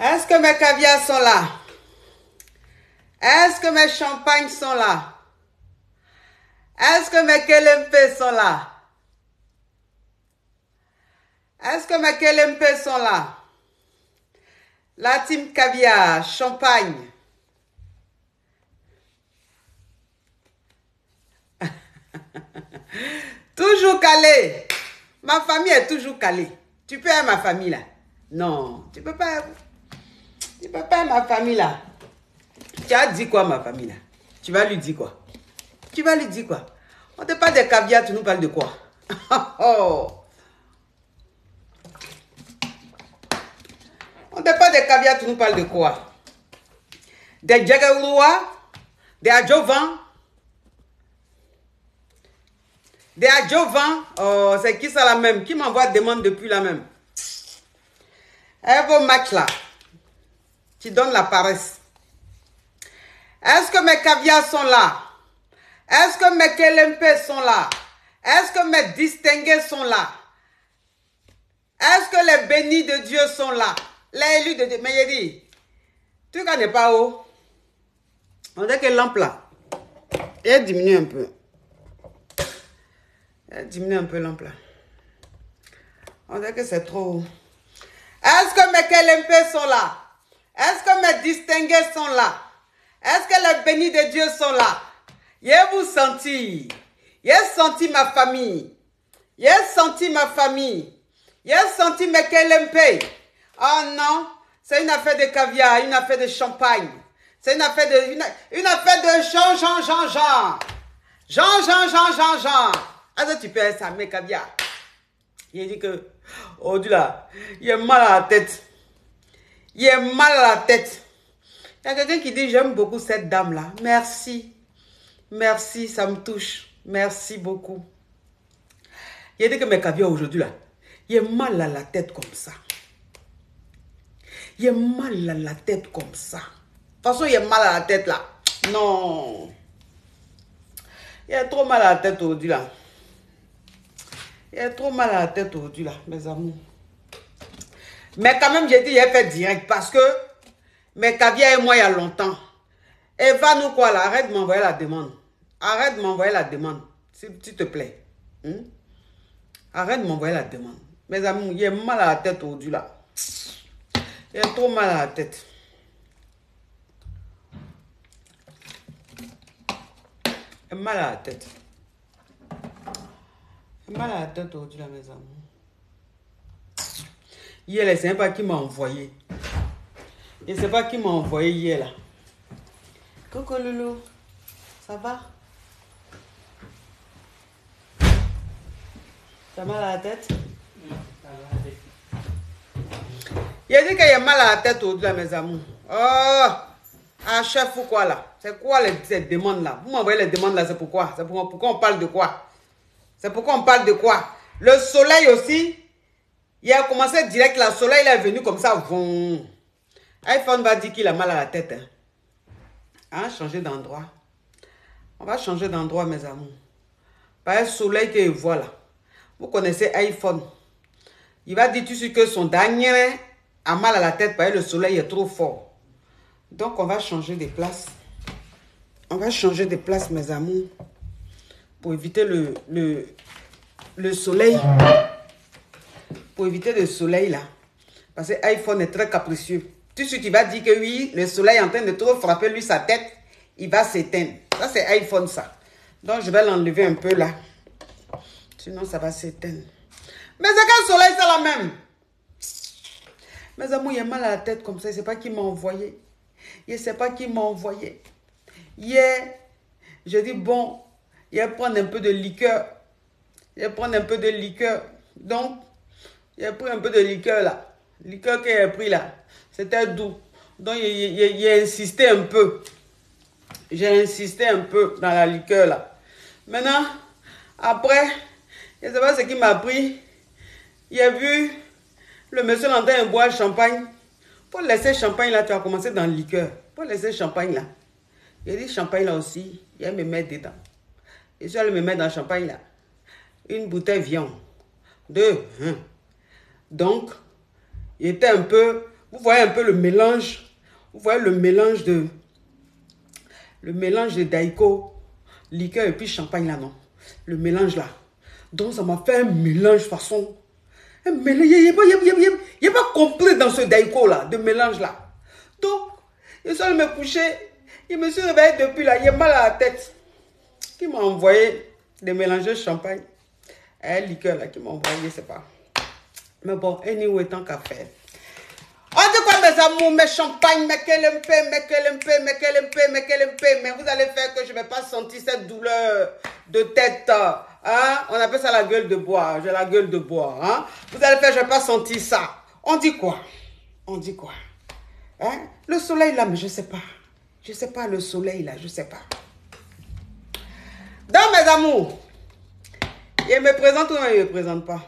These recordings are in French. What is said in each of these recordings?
Est-ce que mes caviars sont là? Est-ce que mes champagnes sont là? Est-ce que mes kelempé sont là? Est-ce que mes kelempé sont là? La team caviar, champagne. Toujours calé. Ma famille est toujours calée. Tu peux aimer ma famille là? Non, tu peux pas. Tu peux pas aimer ma famille là. Tu as dit quoi ma famille là? Tu vas lui dire quoi? Tu vas lui dire quoi? On te parle de caviar, tu nous parles de quoi? Oh. On te parle de caviar, tu nous parles de quoi? Des Djagaroua? Des Adjovan? Des Adjovan? Oh, c'est qui ça la même? Qui m'envoie demande depuis la même? Et vos matchs là, qui donnent la paresse. Est-ce que mes caviars sont là? Est-ce que mes kelempé sont là? Est-ce que mes distingués sont là? Est-ce que les bénis de Dieu sont là? Les élus de Dieu. Mais il dit, tu connais pas où? On dirait que lampe là, elle diminue un peu. Elle diminue un peu lampe là. On dirait que c'est trop haut. Est-ce que mes kelempé sont là? Est-ce que mes distingués sont là? Est-ce que les bénis de Dieu sont là? J'ai vous senti. J'ai senti ma famille. J'ai senti ma famille. J'ai senti mes kelempé. Oh non, c'est une affaire de caviar, une affaire de champagne. C'est une affaire de Jean. Jean. Est-ce que tu peux ça, mes caviar? Il dit que, oh Dieu là, il a mal à la tête. Il a mal à la tête. Il y a quelqu'un qui dit, j'aime beaucoup cette dame-là. Merci. Merci, ça me touche. Merci beaucoup. Il a dit que mes caviars aujourd'hui là, il a mal à la tête comme ça. Il a mal à la tête comme ça. De toute façon, il a mal à la tête là. Non. Il a trop mal à la tête aujourd'hui là. Il a trop mal à la tête aujourd'hui là, mes amours. Mais quand même, j'ai dit, il a fait direct parce que mes caviars et moi, il y a longtemps. Et va nous quoi là, arrête de m'envoyer la demande. Arrête de m'envoyer la demande, s'il te plaît. Arrête de m'envoyer la demande. Mes amours, il a mal à la tête aujourd'hui là. Il a trop mal à la tête. Il a mal à la tête. Il a mal à la tête aujourd'hui là, mes amours. Hier, je ne sais pas qui m'a envoyé. Je ne sais pas qui m'a envoyé hier là. Coucou Loulou, ça va? T'as mal à la tête? Il a dit qu'il a mal à la tête aujourd'hui là, mes amours. Oh! Ah, chef ou quoi là? C'est quoi ces demandes là? Vous m'envoyez les demandes là, c'est pourquoi? C'est pourquoi on parle de quoi? C'est pourquoi on parle de quoi? Le soleil aussi, il a commencé direct là, le soleil il est venu comme ça. Vroom. iPhone va dire qu'il a mal à la tête. Hein? Changer d'endroit. On va changer d'endroit, mes amours. Par le soleil que je vois là. Vous connaissez iPhone. Il va dire tout ce que son dernier a mal à la tête parce que le soleil est trop fort. Donc, on va changer de place. On va changer de place, mes amours. Pour éviter le soleil. Pour éviter le soleil là. Parce que iPhone est très capricieux. Tout ce qui va dire que oui, le soleil est en train de trop frapper lui sa tête, il va s'éteindre. Ça, c'est iPhone ça. Donc, je vais l'enlever un peu là. Sinon, ça va s'éteindre. Mais c'est quel soleil, c'est la même. Mes amours, il a mal à la tête comme ça. Je ne sais pas qui m'a envoyé. Je ne sais pas qui m'a envoyé. Hier, je dis bon, il va prendre un peu de liqueur. Il va prendre un peu de liqueur. Donc, il a pris un peu de liqueur là. Liqueur qu'il a pris là. C'était doux. Donc, il a insisté un peu. J'ai insisté un peu dans la liqueur là. Maintenant, après, je ne sais pas ce qui m'a pris. Il a vu le monsieur en train de boire le champagne. Pour laisser champagne là, tu as commencé dans le liqueur. Pour laisser champagne là. Il dit champagne là aussi, il va me mettre dedans. Et je vais me mettre dans le champagne là. Une bouteille viande. 2. Donc, il était un peu Vous voyez un peu le mélange. Vous voyez le mélange de... Le mélange de Daiko, liqueur et puis champagne là, non? Le mélange là. Donc ça m'a fait un mélange façon... Un mélange... Il n'y a pas compris dans ce Daiko là, de mélange là. Donc, je suis allé me coucher. Je me suis réveillé depuis là. Il a mal à la tête. Qui m'a envoyé des mélangeurs champagne. Un liqueur là qui m'a envoyé, je ne sais pas. Mais bon, anyway, tant qu'à faire. On dit quoi mes amours, mes champagnes, mes KLMP, mais vous allez faire que je ne vais pas sentir cette douleur de tête. Hein? On appelle ça la gueule de bois. J'ai la gueule de bois. Hein? Vous allez faire que je ne vais pas sentir ça. On dit quoi? On dit quoi? Hein? Le soleil là, mais je ne sais pas. Je ne sais pas le soleil là, je ne sais pas. Donc mes amours, il me présente ou il ne me présente pas?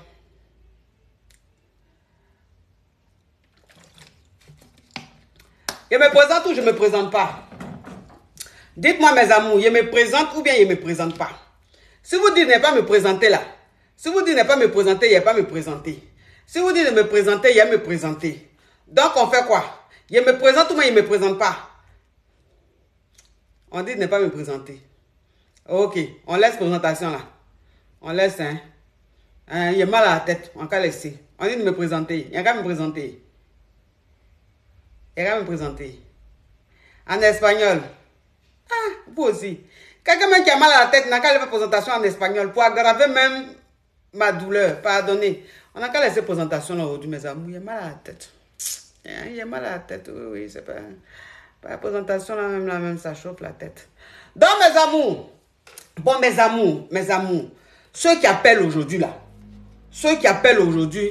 Il me présente ou je ne me présente pas? Dites-moi mes amours, il me présente ou bien il ne me présente pas? Si vous dites ne pas me présenter là, si vous dites ne pas me présenter, il n'y a pas me présenter. Si vous dites de me présenter, il y a me présenter. Donc on fait quoi? Il me présente ou bien il ne me présente pas? On dit de ne pas me présenter. Ok, on laisse présentation là. On laisse, hein. Il a mal à la tête, on va laisser. On dit de me présenter, il n'y a qu'à me présenter. Il y a qu'à me présenter. En espagnol. Ah, vous aussi. Quelqu'un qui a mal à la tête n'a qu'à faire présentation en espagnol pour aggraver même ma douleur. Pardonnez. On n'a qu'à laisser présentation là aujourd'hui, mes amours. Il y a mal à la tête. Il y a mal à la tête, oui, c'est pas la présentation là même, ça chauffe la tête. Donc, mes amours, bon, mes amours, ceux qui appellent aujourd'hui là, ceux qui appellent aujourd'hui,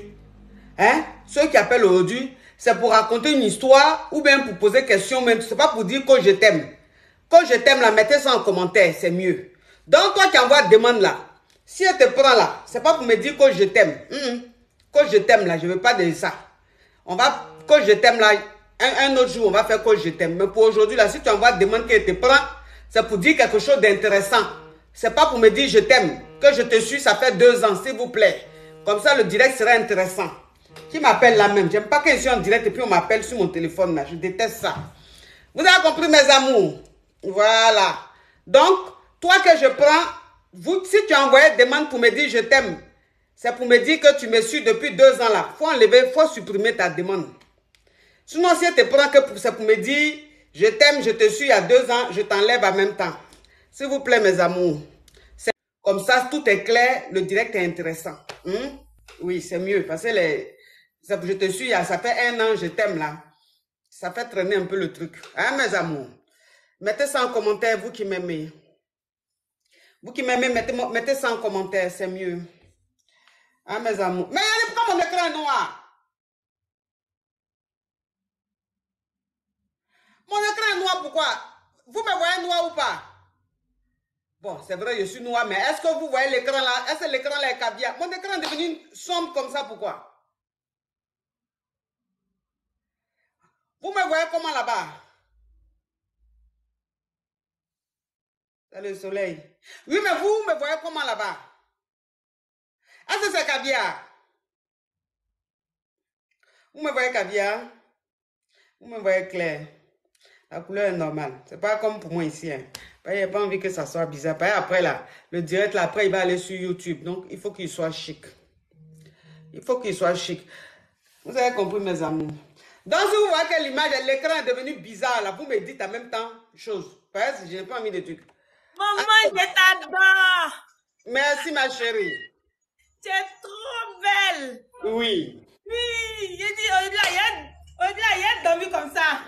hein, ceux qui appellent aujourd'hui, c'est pour raconter une histoire ou bien pour poser question, mais c'est pas pour dire que je t'aime. Quand je t'aime là, mettez ça en commentaire, c'est mieux. Donc, toi qui envoies demande là, si elle te prend là, c'est pas pour me dire que je t'aime. Quand je t'aime là, je veux pas de ça. On va, quand je t'aime là, un autre jour, on va faire que je t'aime. Mais pour aujourd'hui là, si tu envoies demande qu'elle te prend, c'est pour dire quelque chose d'intéressant. C'est pas pour me dire je t'aime. Que je te suis, ça fait 2 ans, s'il vous plaît. Comme ça, le direct sera intéressant. Qui m'appelle là même? J'aime pas quand je suis en direct et puis on m'appelle sur mon téléphone là. Je déteste ça. Vous avez compris mes amours? Voilà. Donc, toi que je prends, vous, si tu envoies une demande pour me dire je t'aime, c'est pour me dire que tu me suis depuis 2 ans là. Faut enlever, faut supprimer ta demande. Sinon, si elle te prend que c'est pour me dire je t'aime, je te suis il y a 2 ans, je t'enlève en même temps. S'il vous plaît, mes amours. Comme ça, tout est clair, le direct est intéressant. Oui, c'est mieux. Parce que je te suis, ça fait 1 an, je t'aime là. Ça fait traîner un peu le truc. Hein, mes amours? Mettez ça en commentaire, vous qui m'aimez. Vous qui m'aimez, mettez ça en commentaire, c'est mieux. Hein, mes amours? Mais pourquoi mon écran est noir? Mon écran est noir, pourquoi? Vous me voyez noir ou pas? Bon, c'est vrai, je suis noir, mais est-ce que vous voyez l'écran là? Est-ce que l'écran là est caviar? Mon écran est devenu sombre comme ça, pourquoi? Vous me voyez comment là-bas? C'est le soleil. Oui, mais vous me voyez comment là-bas? Est-ce que c'est caviar? Vous me voyez caviar? Vous me voyez clair? La couleur est normale. C'est pas comme pour moi ici. Hein. Il n'y a pas envie que ça soit bizarre. Après, là, le direct, là, après, il va aller sur YouTube. Donc, il faut qu'il soit chic. Il faut qu'il soit chic. Vous avez compris, mes amours. Donc, si vous voyez que l'image, l'écran est devenu bizarre, là, vous me dites en même temps chose. Parce que je n'ai pas envie de trucs. Maman, je t'adore. Merci, ma chérie. Tu es trop belle. Oui. Oui, j'ai dit, au-delà, il y a dormi comme ça.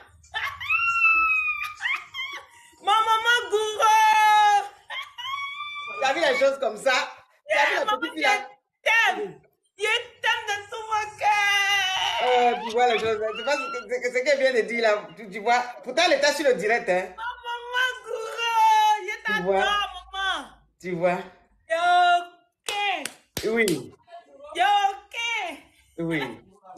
Mon maman gourou. Tu as vu les choses comme ça? Tu as vu la petite fille là? Je t'aime de tout mon cœur. Tu vois les choses. Tu vois ce qu'elle vient de dire là. Tu vois. Pourtant, elle était sur le direct. Hein. Maman gourou. Je t'adore, maman. Tu vois. Ok. Oui. Ok. Oui.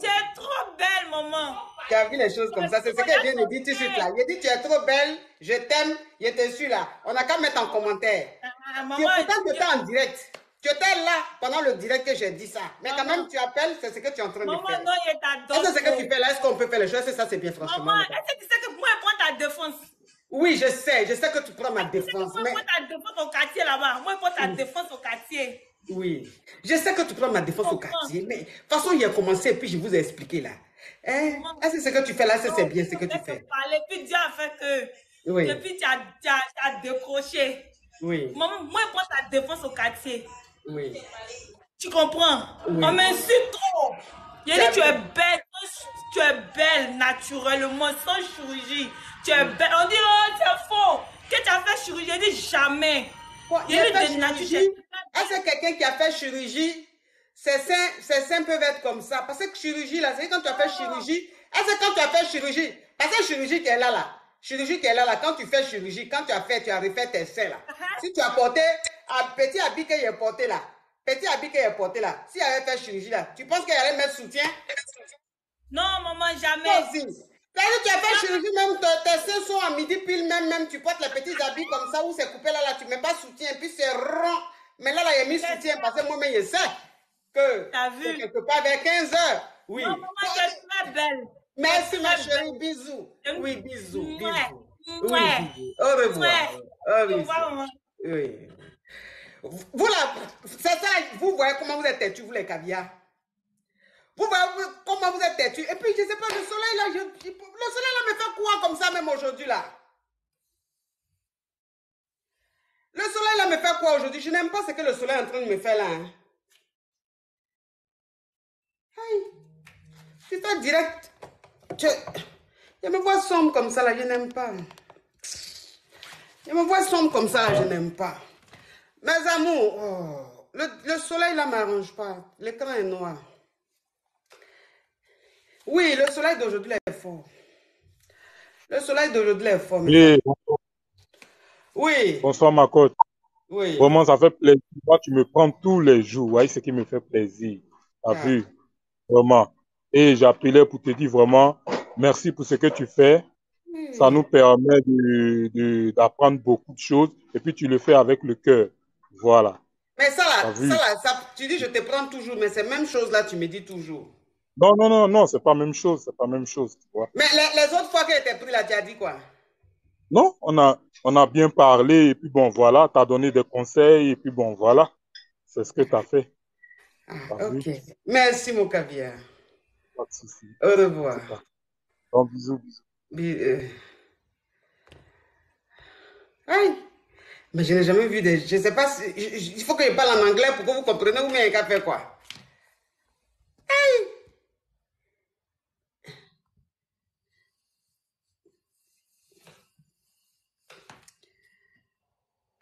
Tu es trop belle, maman. Tu as vu les choses comme ça. C'est ce qu'elle vient de dire tout de suite là. Il dit tu es trop belle, je t'aime, je te suis là. On n'a qu'à mettre en commentaire. Maman, Pourtant, tu es en direct. Tu étais là pendant le direct que j'ai dit ça. Mais quand Maman. même, tu appelles, c'est ce que tu es en train de Maman, faire. non, je Est-ce t'adore que c'est ce que trop. tu fais là? Est-ce qu'on peut faire les choses? Est-ce que ça, c'est bien, franchement? Maman, est-ce que tu sais que moi, je prends ta défense? Oui, je sais que tu prends ma Tu sais que défense, moi, mais... je prends ta défense au quartier là-bas. Moi, je prends ta défense au quartier. Oui, je sais que tu prends ma défense au quartier, mais de toute façon, il a commencé et puis je vous ai expliqué là. Hein? Maman, Est-ce que ce que tu fais là, c'est non, bien ce on que tu laisse fais? parler. Puis Dieu a fait que Oui, depuis, tu as décroché. oui, Maman, moi, je prends ta défense au quartier. oui, Tu comprends? oui. On m'insulte trop. Il Tu dit, as tu es bien. belle naturellement, sans chirurgie. Tu es belle. On dit, oh, c'est faux. Que tu as fait chirurgie? Il dit, jamais. Bon, il Il a dit, fait de nature, tu es chirurgie. très Est-ce que quelqu'un qui a fait chirurgie, ses seins peuvent être comme ça? Parce que chirurgie là, c'est quand tu as fait belle. chirurgie. Est-ce que quand tu as fait chirurgie, parce que chirurgie qui est là, chirurgie qui est là, quand tu fais chirurgie, quand tu as refait tes seins là, si tu as porté un petit habit qu'il a porté là, petit habit qu'il a porté là, s'il avait fait chirurgie là, tu penses qu'il allait mettre soutien? Non, maman, jamais. Toi aussi. C'est-à-dire que tu as fait chirurgie, même tes seins sont à midi pile, même tu portes les petits habits comme ça où c'est coupé là, tu ne mets pas soutien, puis c'est rond. Mais là, il y a mis soutien parce que moi-même, je sais que T'as c'est vu? quelque part vers 15 heures. Oui. Non, maman, tu es très belle. Merci, ma Très chérie. belle. Bisous. Oui, bisous. Mouais. Bisous. Oui, Mouais. bisous. Au revoir. Mouais. Au Au revoir. revoir, maman. Oui. Vous là, c'est ça, vous voyez comment vous êtes têtus, vous les caviars. Vous voyez comment vous êtes têtus. Et puis, je ne sais pas, le soleil là, le soleil là me fait quoi comme ça même aujourd'hui là? Le soleil là me fait quoi aujourd'hui? Je n'aime pas ce que le soleil est en train de me faire là. Hein. Aïe. C'est ça direct. Je me vois sombre comme ça là, je n'aime pas. Je me vois sombre comme ça là, je n'aime pas. Mes amours, oh, le soleil là ne m'arrange pas. L'écran est noir. Oui, le soleil d'aujourd'hui est fort. Le soleil d'aujourd'hui est fort, mes amis. Oui, Oui, bonsoir ma coach. oui. Vraiment, ça fait plaisir. Moi, tu me prends tous les jours. Vous voyez ce qui me fait plaisir. T'as Ah. vu? Vraiment. Et j'appelais pour te dire vraiment, merci pour ce que tu fais. Ça nous permet d'apprendre beaucoup de choses. Et puis, tu le fais avec le cœur. Voilà. Mais ça T'as là, vu? tu dis je te prends toujours, mais ces mêmes choses là, tu me dis toujours. Non, non, non, non, c'est pas la même chose. C'est pas la même chose. Tu vois? Mais les autres fois qu'elle était pris là, tu as dit quoi? Non, on a bien parlé. Et puis, bon, voilà. T'as donné des conseils. Et puis, bon, voilà. C'est ce que t'as fait. Ah, T'as vu? ok. Merci, mon caviar. Pas de souci. Au revoir. Donc, bisous, bisous. Aïe. Mais je n'ai jamais vu des... Je ne sais pas si... il faut que je parle en anglais pour que vous compreniez ou bien il a fait quoi. Aïe.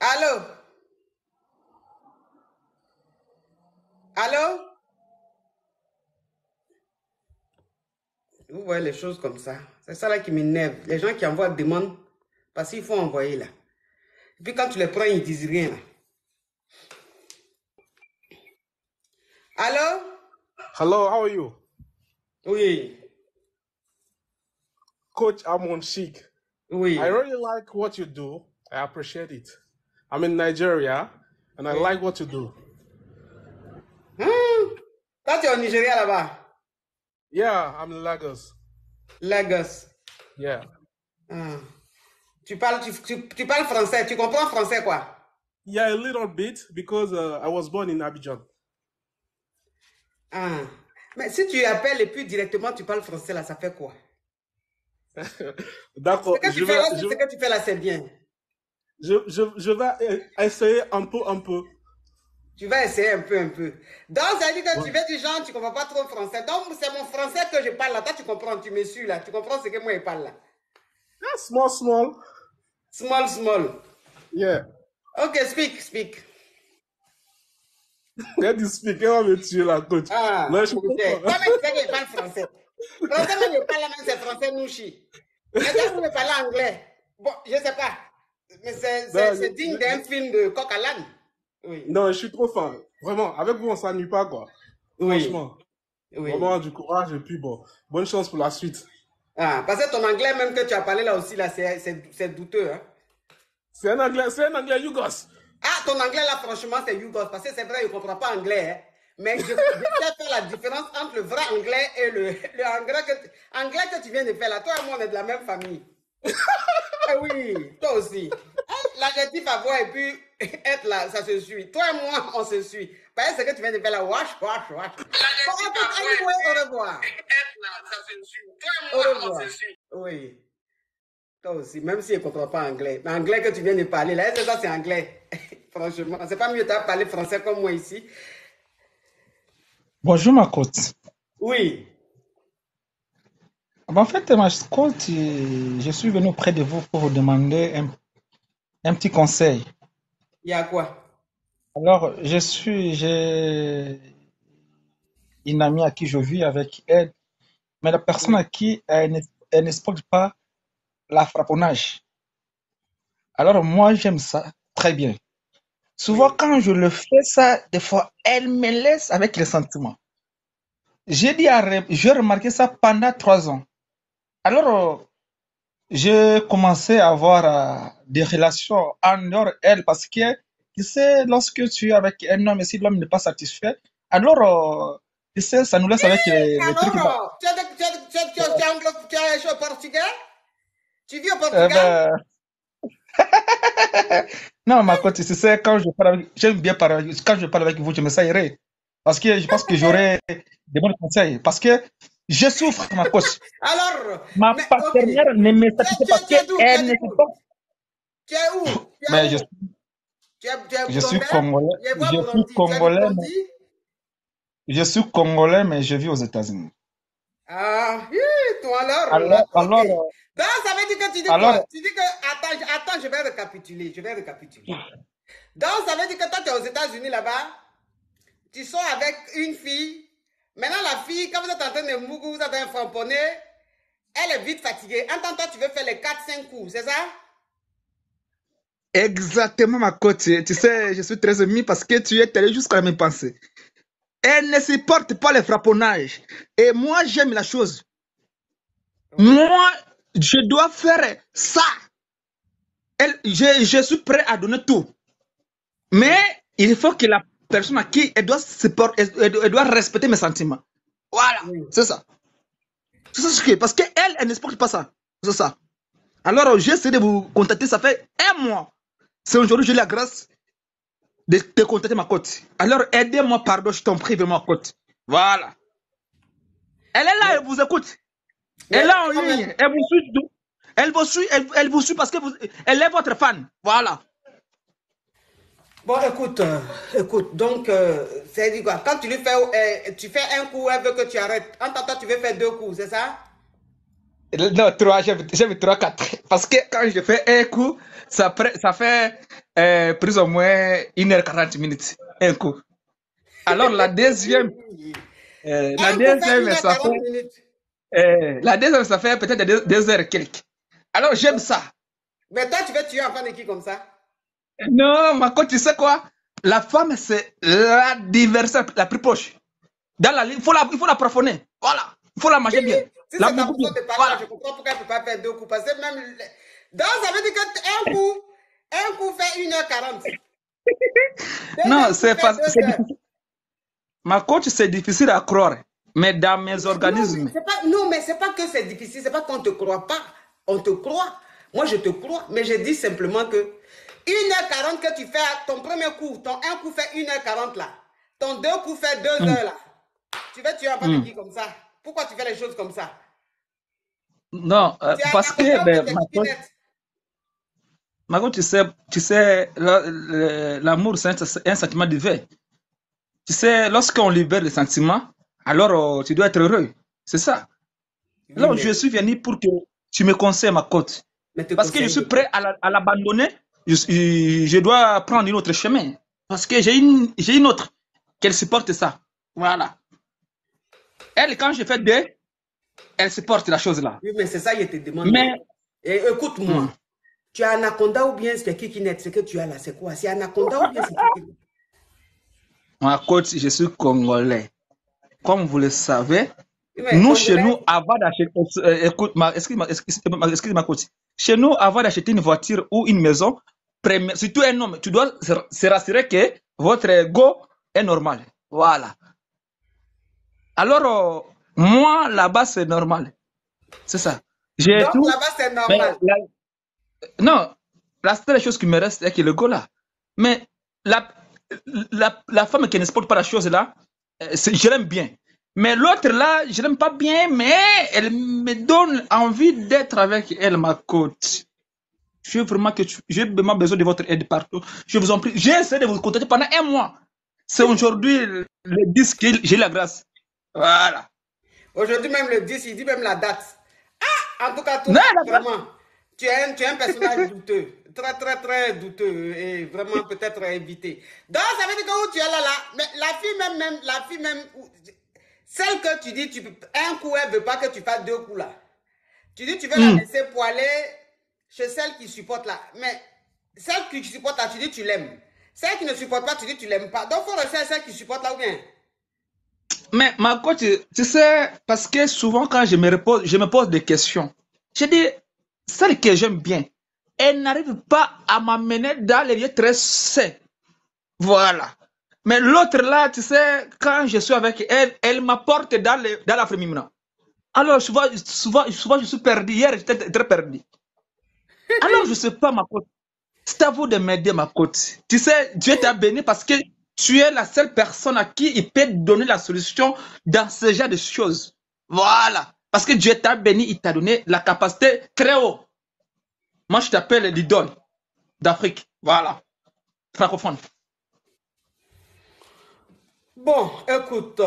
Allô? Allô? Vous voyez les choses comme ça. C'est ça là qui m'énerve. Les gens qui envoient des demandes parce qu'il faut envoyer là. Et puis quand tu les prends, ils disent rien là. Allô? Hello, how are you? Oui. Coach Amon Sheik. Oui. I really like what you do. I appreciate it. I'm in Nigeria and I like what you do. Toi, tu es au Nigeria là-bas. Yeah, I'm in Lagos. Lagos. Yeah. Ah. Tu parles français. Tu comprends français quoi? Yeah, a little bit because I was born in Abidjan. Ah. Mais si tu appelles et puis directement tu parles français là, ça fait quoi? D'accord. Ce que tu fais là, c'est bien. Je vais essayer un peu. Tu vas essayer un peu. Donc, ça veut dire que tu fais du genre, tu ne comprends pas trop français. Donc, c'est mon français que je parle là. Toi, tu comprends, tu me suis là. Tu comprends ce que moi, je parle là. Yeah, small. Small. Yeah. Ok, speak. Quand tu speak, on va me tuer la coach. Ah, Mais je ok. comprends. Toi-même, tu sais que je parle français. Français, moi, je parle là, même c'est français nouchi. Mais toi, vous me parlez anglais. Bon, je ne sais pas. Mais c'est digne d'un film de coq à l'âne. Oui. Non, je suis trop fan. Vraiment, avec vous, on s'ennuie pas, quoi. Oui. Franchement. Oui. Vraiment, du courage et puis bon, bonne chance pour la suite. Ah, parce que ton anglais même que tu as parlé là aussi, là, c'est douteux. Hein? C'est un anglais Yougos. Ah, ton anglais là, franchement, c'est YouGov. Parce que c'est vrai, il ne comprend pas anglais. Hein. Mais je sais faire la différence entre le vrai anglais et le anglais que tu viens de faire là. Toi et moi, on est de la même famille. Ah oui, toi aussi. L'adjectif avoir et puis être là, ça se suit. Toi et moi, on se suit. Parce que ce que tu viens de faire là, wash. Bon, anyway, au revoir. Être là, ça se suit. Toi et moi, on se suit. Oui. Toi aussi, même si je ne comprends pas anglais. L'anglais que tu viens de parler là, c'est ça, c'est anglais. Franchement, c'est pas mieux de parler français comme moi ici. Bonjour ma côte. Oui. En fait, ma côte, je suis venu auprès de vous pour vous demander un petit conseil. Il y a quoi? Alors, j'ai une amie à qui je vis avec elle, mais la personne à qui elle ne supporte pas la frapponnage. Alors, moi, j'aime ça très bien. Souvent, quand je le fais ça, des fois, elle me laisse avec les sentiments. J'ai remarqué ça pendant 3 ans. Alors, j'ai commencé à avoir des relations en dehors d'elle parce que, tu sais, lorsque tu es avec un homme et si l'homme n'est pas satisfait, alors, tu sais, ça nous laisse avec les trucs. Alors, tu es au Portugal? Tu vis au Portugal? Non, ma côte, tu sais, quand je parle avec, j'aime bien parler, quand je parle avec vous, je me sens heureux. Parce que je pense que j'aurai des bons conseils. Parce que je souffre, ma côte. Alors, ma partenaire ne me satisfait parce qu'elle ne sait pas. Tu es où? Mais je suis congolais. Je suis congolais, mais je vis aux États-Unis. Ah, toi alors. Alors, donc, ça veut dire que tu dis quoi? Tu dis que, attends, je vais récapituler. Donc, ça veut dire que toi, tu es aux États-Unis là-bas, tu sors avec une fille. Maintenant, la fille, quand vous êtes en train de mougou, vous êtes en train de framponner, elle est vite fatiguée. En tant que toi, tu veux faire les 4-5 coups, c'est ça? Exactement, ma coach. Tu sais, je suis très ému parce que tu es allé jusqu'à la même pensée. Elle ne supporte pas les frapponnages. Et moi, j'aime la chose. Moi, je dois faire ça. Je suis prêt à donner tout. Mais il faut que la personne à qui elle doit elle doit respecter mes sentiments. Voilà, c'est ça. C'est ça ce qui est. Parce qu'elle ne supporte pas ça. C'est ça. Alors, j'ai essayé de vous contacter, ça fait 1 mois. C'est aujourd'hui que j'ai la grâce de te contacter, ma côte. Alors, aidez-moi, pardon, je t'en prie, vraiment, côte. Voilà. Elle est là, elle vous écoute. Elle est là en ligne. Elle vous suit. Elle vous suit parce qu'elle est votre fan. Voilà. Bon, écoute, donc, c'est dit quoi? Quand tu lui fais, tu fais un coup, elle veut que tu arrêtes. En tant que toi, tu veux faire 2 coups, c'est ça? Non, 3, j'aime 3, 4. Parce que quand je fais un coup, ça fait plus ou moins 1h40 minutes. Un coup. Alors, la deuxième, ça fait peut-être 2 heures quelques. Alors, j'aime ça. Mais toi, tu veux tuer un enfant de qui comme ça? Non, ma coach, tu sais quoi? La femme, c'est l'adversaire la plus proche. Dans la ligne, il faut la plafonner. Voilà. Il faut la manger bien. Si la façon de parler, voilà. Je comprends pourquoi elle ne peut pas faire 2 coups. Parce que même. Donc, ça veut dire qu'un coup fait 1h40. Non, c'est difficile. Ma coach, c'est difficile à croire. Mais dans mes organismes. Non, mais c'est pas que c'est difficile. C'est pas qu'on ne te croit pas. On te croit. Moi, je te crois. Mais je dis simplement que 1h40 que tu fais ton premier coup, ton 1 coup fait 1h40 là. Ton 2 coups fait 2 heures là. Tu vas tuer un pas de qui comme ça? Pourquoi tu fais les choses comme ça? Non, parce que Margot, tu sais, l'amour, c'est un sentiment divin. Tu sais, lorsqu'on libère les sentiments, alors tu dois être heureux. C'est ça. Alors, je suis venu pour que tu me conseilles, ma côte. Parce que je suis prêt à l'abandonner. Je dois prendre un autre chemin. Parce que j'ai une autre qu'elle supporte ça. Voilà. Elle, quand je fais 2, elle supporte la chose là. Oui, mais c'est ça, je te demande. Mais écoute-moi. Tu as Anaconda ou bien c'est qui net? Ce que tu as là, c'est quoi? C'est Anaconda ou bien c'est qui? Ma coach, je suis congolais. Comme vous le savez, nous, chez nous, avant d'acheter. Excuse-moi, coach. Chez nous, avant d'acheter une voiture ou une maison, surtout un homme, tu dois se rassurer que votre ego est normal. Voilà. Alors, moi, là-bas, c'est normal. C'est ça. J'ai Donc tout. là-bas, c'est Mais normal. non, la seule chose qui me reste, c'est que le go là. Mais la, la femme qui n'exporte pas la chose là, je l'aime bien. Mais l'autre là, je l'aime pas bien, mais elle me donne envie d'être avec elle, ma côte. Je veux vraiment que j'ai vraiment besoin de votre aide partout. Je vous en prie. J'ai essayé de vous contacter pendant un mois. C'est aujourd'hui le 10 que j'ai la grâce. Voilà. Aujourd'hui même le 10, il dit même la date. Ah, en tout cas, Non, vraiment, tu es un personnage douteux. Très, très, très douteux et vraiment peut-être évité. Donc, ça veut dire que où tu es là, mais la fille même, celle que tu dis, un coup, elle ne veut pas que tu fasses deux coups là. Tu dis, tu veux la laisser poiler chez celle qui supporte là. Mais celle qui supporte là, tu dis, tu l'aimes. Celle qui ne supporte pas, tu dis, tu l'aimes pas. Donc, il faut rester celle qui supporte là ou bien. Mais ma coach, tu sais, parce que souvent quand je me pose des questions, je dis, celle que j'aime bien, elle n'arrive pas à m'amener dans les lieux très sains. Voilà. Mais l'autre là, tu sais, quand je suis avec elle, elle m'apporte dans la féminin. Alors, souvent, je suis perdu. Hier, j'étais très perdu. Alors, je ne sais pas, ma coach. C'est à vous de m'aider, ma coach. Tu sais, Dieu t'a béni parce que tu es la seule personne à qui il peut donner la solution dans ce genre de choses. Voilà. Parce que Dieu t'a béni, il t'a donné la capacité très haut. Moi, je t'appelle l'idole d'Afrique. Voilà. Francophone. Bon, écoute.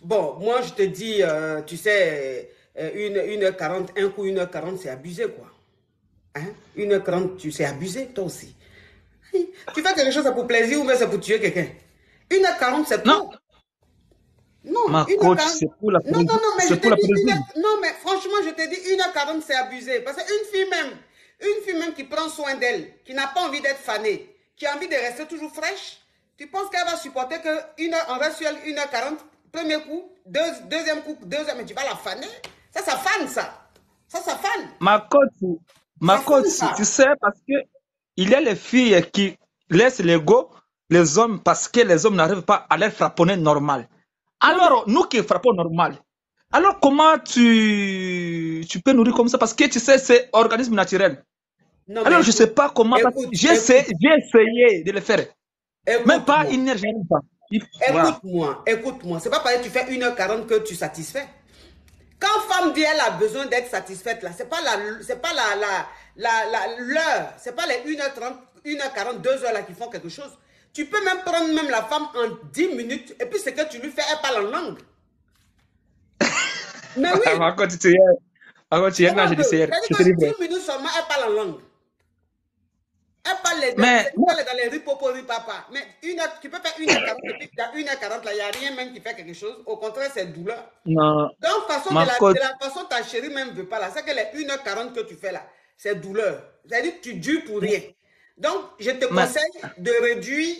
Bon, moi, je te dis, tu sais, 1h40, un coup 1h40, c'est abusé, quoi. Hein? 1h40, tu sais abusé, toi aussi. Tu fais quelque chose pour plaisir ou bien c'est pour tuer quelqu'un? 1h40, c'est Non. trop. Non, Ma 1h40. coach, c'est pour la Non, mais je c'est pour la te dis, plaisir. non, mais franchement, je te dis, 1h40, c'est abusé. Parce qu'une fille même qui prend soin d'elle, qui n'a pas envie d'être fanée, qui a envie de rester toujours fraîche, tu penses qu'elle va supporter qu'on reste sur elle 1h40, premier coup, deuxième coup, deuxième, mais tu vas la faner? Ça fane, ça. Ça fane. Ma coach, tu sais, parce que il y a les filles qui laissent l'ego, les hommes, parce que les hommes n'arrivent pas à les frapponner normal. Alors, nous qui frappons normal, alors comment tu peux nourrir comme ça? Parce que tu sais, c'est organisme naturel. Non, Alors, mais je ne sais pas comment, j'ai essayé de le faire. Même pas une heure, j'arrive pas. Voilà. Écoute-moi. C'est pas parce que tu fais 1h40 que tu satisfais. Quand femme dit elle a besoin d'être satisfaite, là, c'est pas l'heure, c'est pas les 1h30, 1h40, 2h là qui font quelque chose. Tu peux même prendre même la femme en 10 minutes et puis ce que tu lui fais, elle parle en langue. Mais oui. Encore, tu es là, je dis, c'est 10 minutes seulement, elle parle en langue. Elle parle dans les ripopos, papa. Mais tu peux faire 1h40 et puis dans 1h40, là, il n'y a rien même qui fait quelque chose. Au contraire, c'est douleur. Non. Donc, de la façon ta chérie même ne veut pas là, c'est que les 1h40 que tu fais là, c'est douleur. C'est-à-dire que tu dures pour rien. Donc, je te conseille de réduire,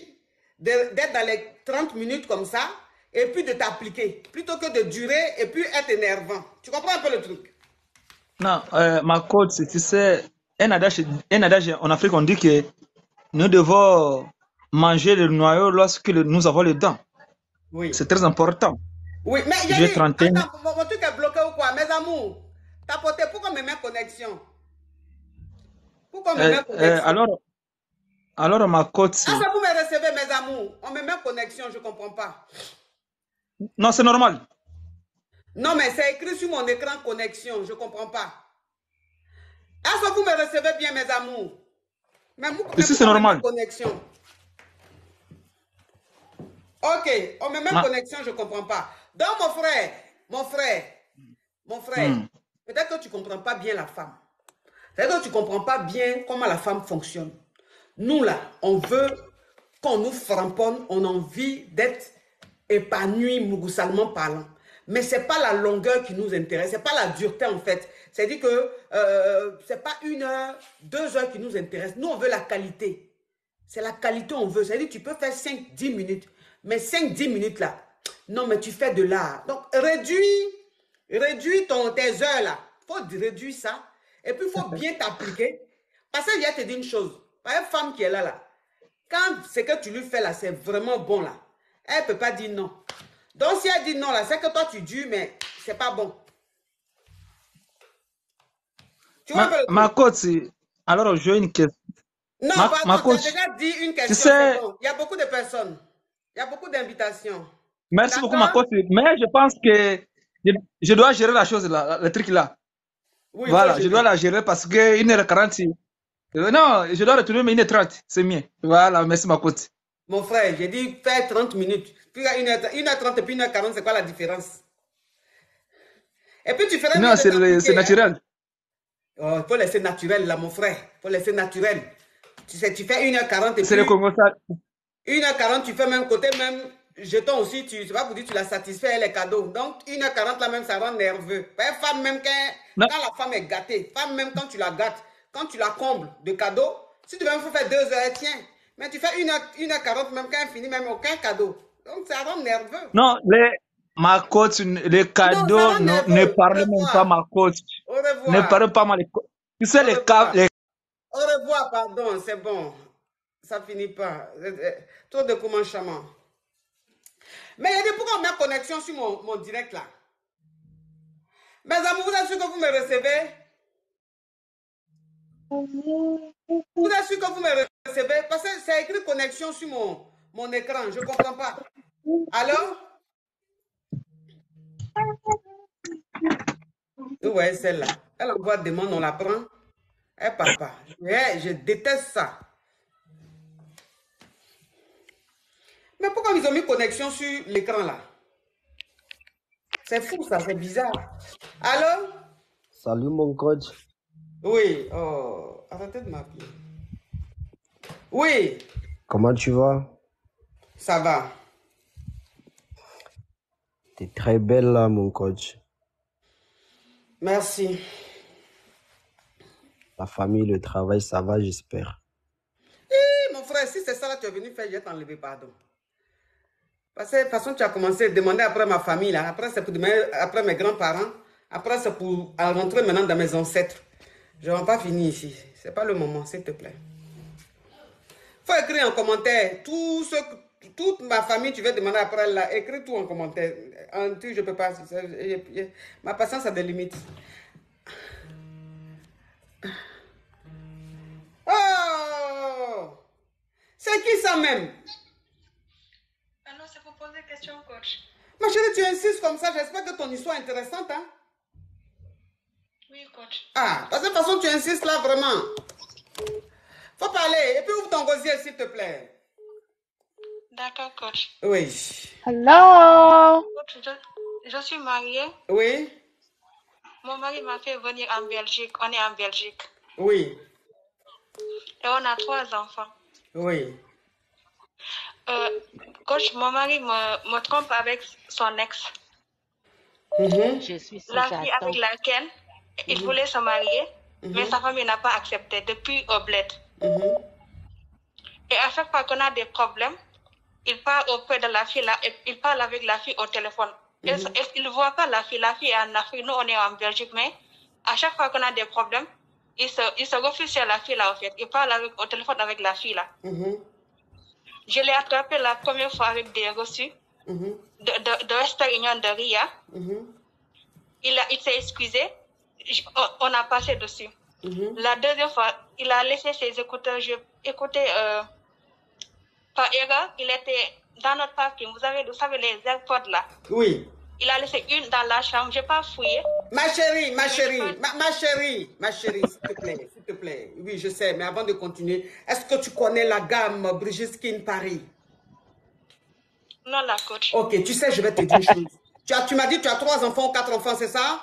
d'être dans les 30 minutes comme ça, et puis de t'appliquer, plutôt que de durer et puis être énervant. Tu comprends un peu le truc? Non, ma coach, tu sais, un adage en Afrique, on dit que nous devons manger le noyau lorsque nous avons les dents. Oui. C'est très important. Oui, mais j'ai 31. Attends, mon truc est bloqué ou quoi? Mes amours, tapoter, pourquoi me mettre connexion? Pourquoi me mettre connexion? Alors, ma coach. Ah, ça vous me recevez, mes amours. On me met connexion, je ne comprends pas. Non, c'est normal. Non, mais c'est écrit sur mon écran connexion, je ne comprends pas. Est-ce que vous me recevez bien, mes amours? Mais ici, c'est normal. Connexion. Ok, on me met connexion, je ne comprends pas. Donc, mon frère, peut-être que tu ne comprends pas bien la femme. Peut-être que tu ne comprends pas bien comment la femme fonctionne. Nous, là, on veut qu'on nous framponne, on a envie d'être épanoui, mougousalement parlant. Mais ce n'est pas la longueur qui nous intéresse, ce n'est pas la dureté en fait. C'est-à-dire que ce n'est pas 1 heure, 2 heures qui nous intéressent. Nous, on veut la qualité. C'est la qualité qu'on veut. C'est-à-dire que tu peux faire 5-10 minutes. Mais 5-10 minutes là, non mais tu fais de l'art. Donc réduis tes heures là. Il faut réduire ça. Et puis il faut bien t'appliquer. Parce que je vais te dire une chose. Par une femme qui est là, là, quand ce que tu lui fais là, c'est vraiment bon là, elle ne peut pas dire non. Donc si elle dit non là, c'est que toi tu dis, mais c'est pas bon. Tu vois un peu le Ma truc? coach, alors j'ai une question. Non, Ma pardon, tu as coach, déjà dit une tu question, sais, c'est bon. Il y a beaucoup de personnes. Il y a beaucoup d'invitations. merci beaucoup ma D'accord? coach, mais je pense que je dois gérer la chose là, le truc là. Oui, il faut Voilà, je dois gérer. la gérer parce que 1h40, non, je dois retourner mais 1h30, c'est mieux. Voilà, merci ma coach. Mon frère, j'ai dit faire 30 minutes. Puis 1h30 et puis 1h40, c'est quoi la différence? Et puis tu ferais mieux Non, de c'est t'appliquer. Hein? naturel. Oh, il faut laisser naturel là, mon frère. Il faut laisser naturel. Tu sais, tu fais 1h40 et C'est le puis Congo ça. 1h40, tu fais même côté, même jeton aussi, c'est pas pour dire que tu l'as satisfait, les cadeaux. Donc 1h40 là même, ça rend nerveux. Femme même, Non, quand la femme est gâtée, femme même quand tu la gâtes, quand tu la combles de cadeaux, si tu veux même faire 2 heures, elle tient. Mais tu fais 1h40 même quand elle finit, même aucun cadeau. Donc ça rend nerveux. non, ma coach, les Non, ça cadeaux, rend ne nerveux. Au parlez même pas revoir. ma coach. Au Ne revoir. parlez pas mal. Tu sais, Au revoir. les Au revoir, pardon, c'est bon. Ça finit pas. Trop de commencement. Mais il y a des pourquoi on met connexion sur mon direct là. Mes amis, vous êtes sûr que vous me recevez? Vous êtes sûr que vous me recevez? Parce que c'est écrit connexion sur mon écran. Je ne comprends pas. Allô? Ouais, celle-là. Elle envoie des demande, on la prend. Eh papa, je déteste ça. Mais pourquoi ils ont mis connexion sur l'écran là? C'est fou ça, c'est bizarre. Allô? Salut mon coach. Oui, oh, arrêtez de m'appeler. Oui, Comment tu vas? ça va. T'es très belle là mon coach. Merci. La famille, le travail, ça va j'espère. Mon frère, si c'est ça là, tu es venu faire, je vais t'enlever, pardon. Parce que de toute façon, tu as commencé à demander après ma famille, là. Après, c'est pour demander après mes grands-parents. Après, c'est pour rentrer maintenant dans mes ancêtres. Je ne vais pas finir ici. Ce n'est pas le moment, s'il te plaît. Il faut écrire en commentaire. Toute ma famille, tu veux demander après là. Écris tout en commentaire. En tout, je ne peux pas. Ma patience a des limites. Oh! C'est qui ça même? Ah non, c'est pour poser des questions, coach. Ma chérie, tu insistes comme ça. J'espère que ton histoire est intéressante, hein? Oui, coach. Ah, parce que de toute façon, tu insistes là vraiment. Faut parler. Et puis ouvre ton gosier, s'il te plaît. D'accord, coach. Oui. Hello. Coach, je suis mariée. Oui. Mon mari m'a fait venir en Belgique. On est en Belgique. Oui. Et on a 3 enfants. Oui. Coach, mon mari me trompe avec son ex. Je suis La fille avec laquelle il voulait se marier, mais sa famille n'a pas accepté depuis au bled. Et à chaque fois qu'on a des problèmes, il part auprès de la fille là, il parle avec la fille au téléphone. Il ne voit pas la fille est en Afrique, nous on est en Belgique, mais à chaque fois qu'on a des problèmes, il se refuse sur la fille là en fait. Il parle au téléphone avec la fille là. Je l'ai attrapé la première fois avec des reçus de Western Union de Ria. Il s'est excusé, on a passé dessus. La deuxième fois, il a laissé ses écouteurs, j'ai écouté par erreur, il était dans notre parking. Vous savez les AirPods là. Oui. Il a laissé une dans la chambre, je n'ai pas fouillé. Ma chérie, s'il te plaît. Oui, je sais, mais avant de continuer, est-ce que tu connais la gamme Brigitte Skin Paris? Non, la coach. Ok, tu sais, je vais te dire une chose. Tu m'as dit que tu as 3 enfants ou 4 enfants, c'est ça?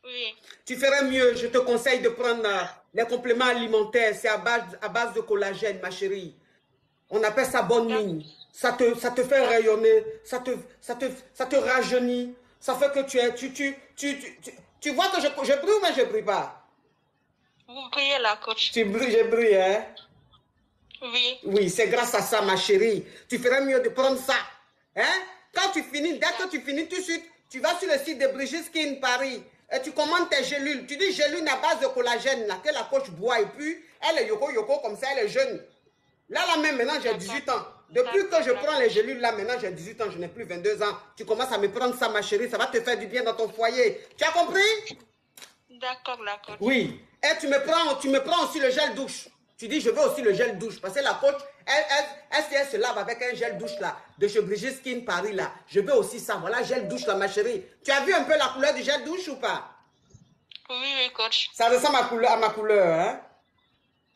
Oui. Tu ferais mieux, je te conseille de prendre les compléments alimentaires. C'est à base de collagène, ma chérie. On appelle ça bonne mine. Ça te fait rayonner, ça te rajeunit. Ça fait que tu vois que je brille, mais je ne brille pas. Vous brillez, la coach. Tu brilles, je brille, hein? Oui. Oui, c'est grâce à ça, ma chérie. Tu ferais mieux de prendre ça. Hein? Quand tu finis, dès que tu finis tout de suite, tu vas sur le site de Brigitte Skin Paris. et tu commandes tes gélules. Tu dis gélules à base de collagène, là, que la coach boit, et puis elle est yoko comme ça, elle est jeune. Là, même, maintenant, j'ai 18 ans. Depuis que je prends les gélules, là, maintenant, j'ai 18 ans, je n'ai plus 22 ans. Tu commences à me prendre ça, ma chérie, ça va te faire du bien dans ton foyer. Tu as compris? D'accord, coach. Oui. Et tu me prends aussi le gel douche. Tu dis, je veux aussi le gel douche. Parce que la coach, elle se lave avec un gel douche, là, de chez Brigitte Skin Paris, là. Je veux aussi ça. Voilà, gel douche, là, ma chérie. Tu as vu un peu la couleur du gel douche ou pas? Oui, coach. Ça ressemble à ma couleur, hein?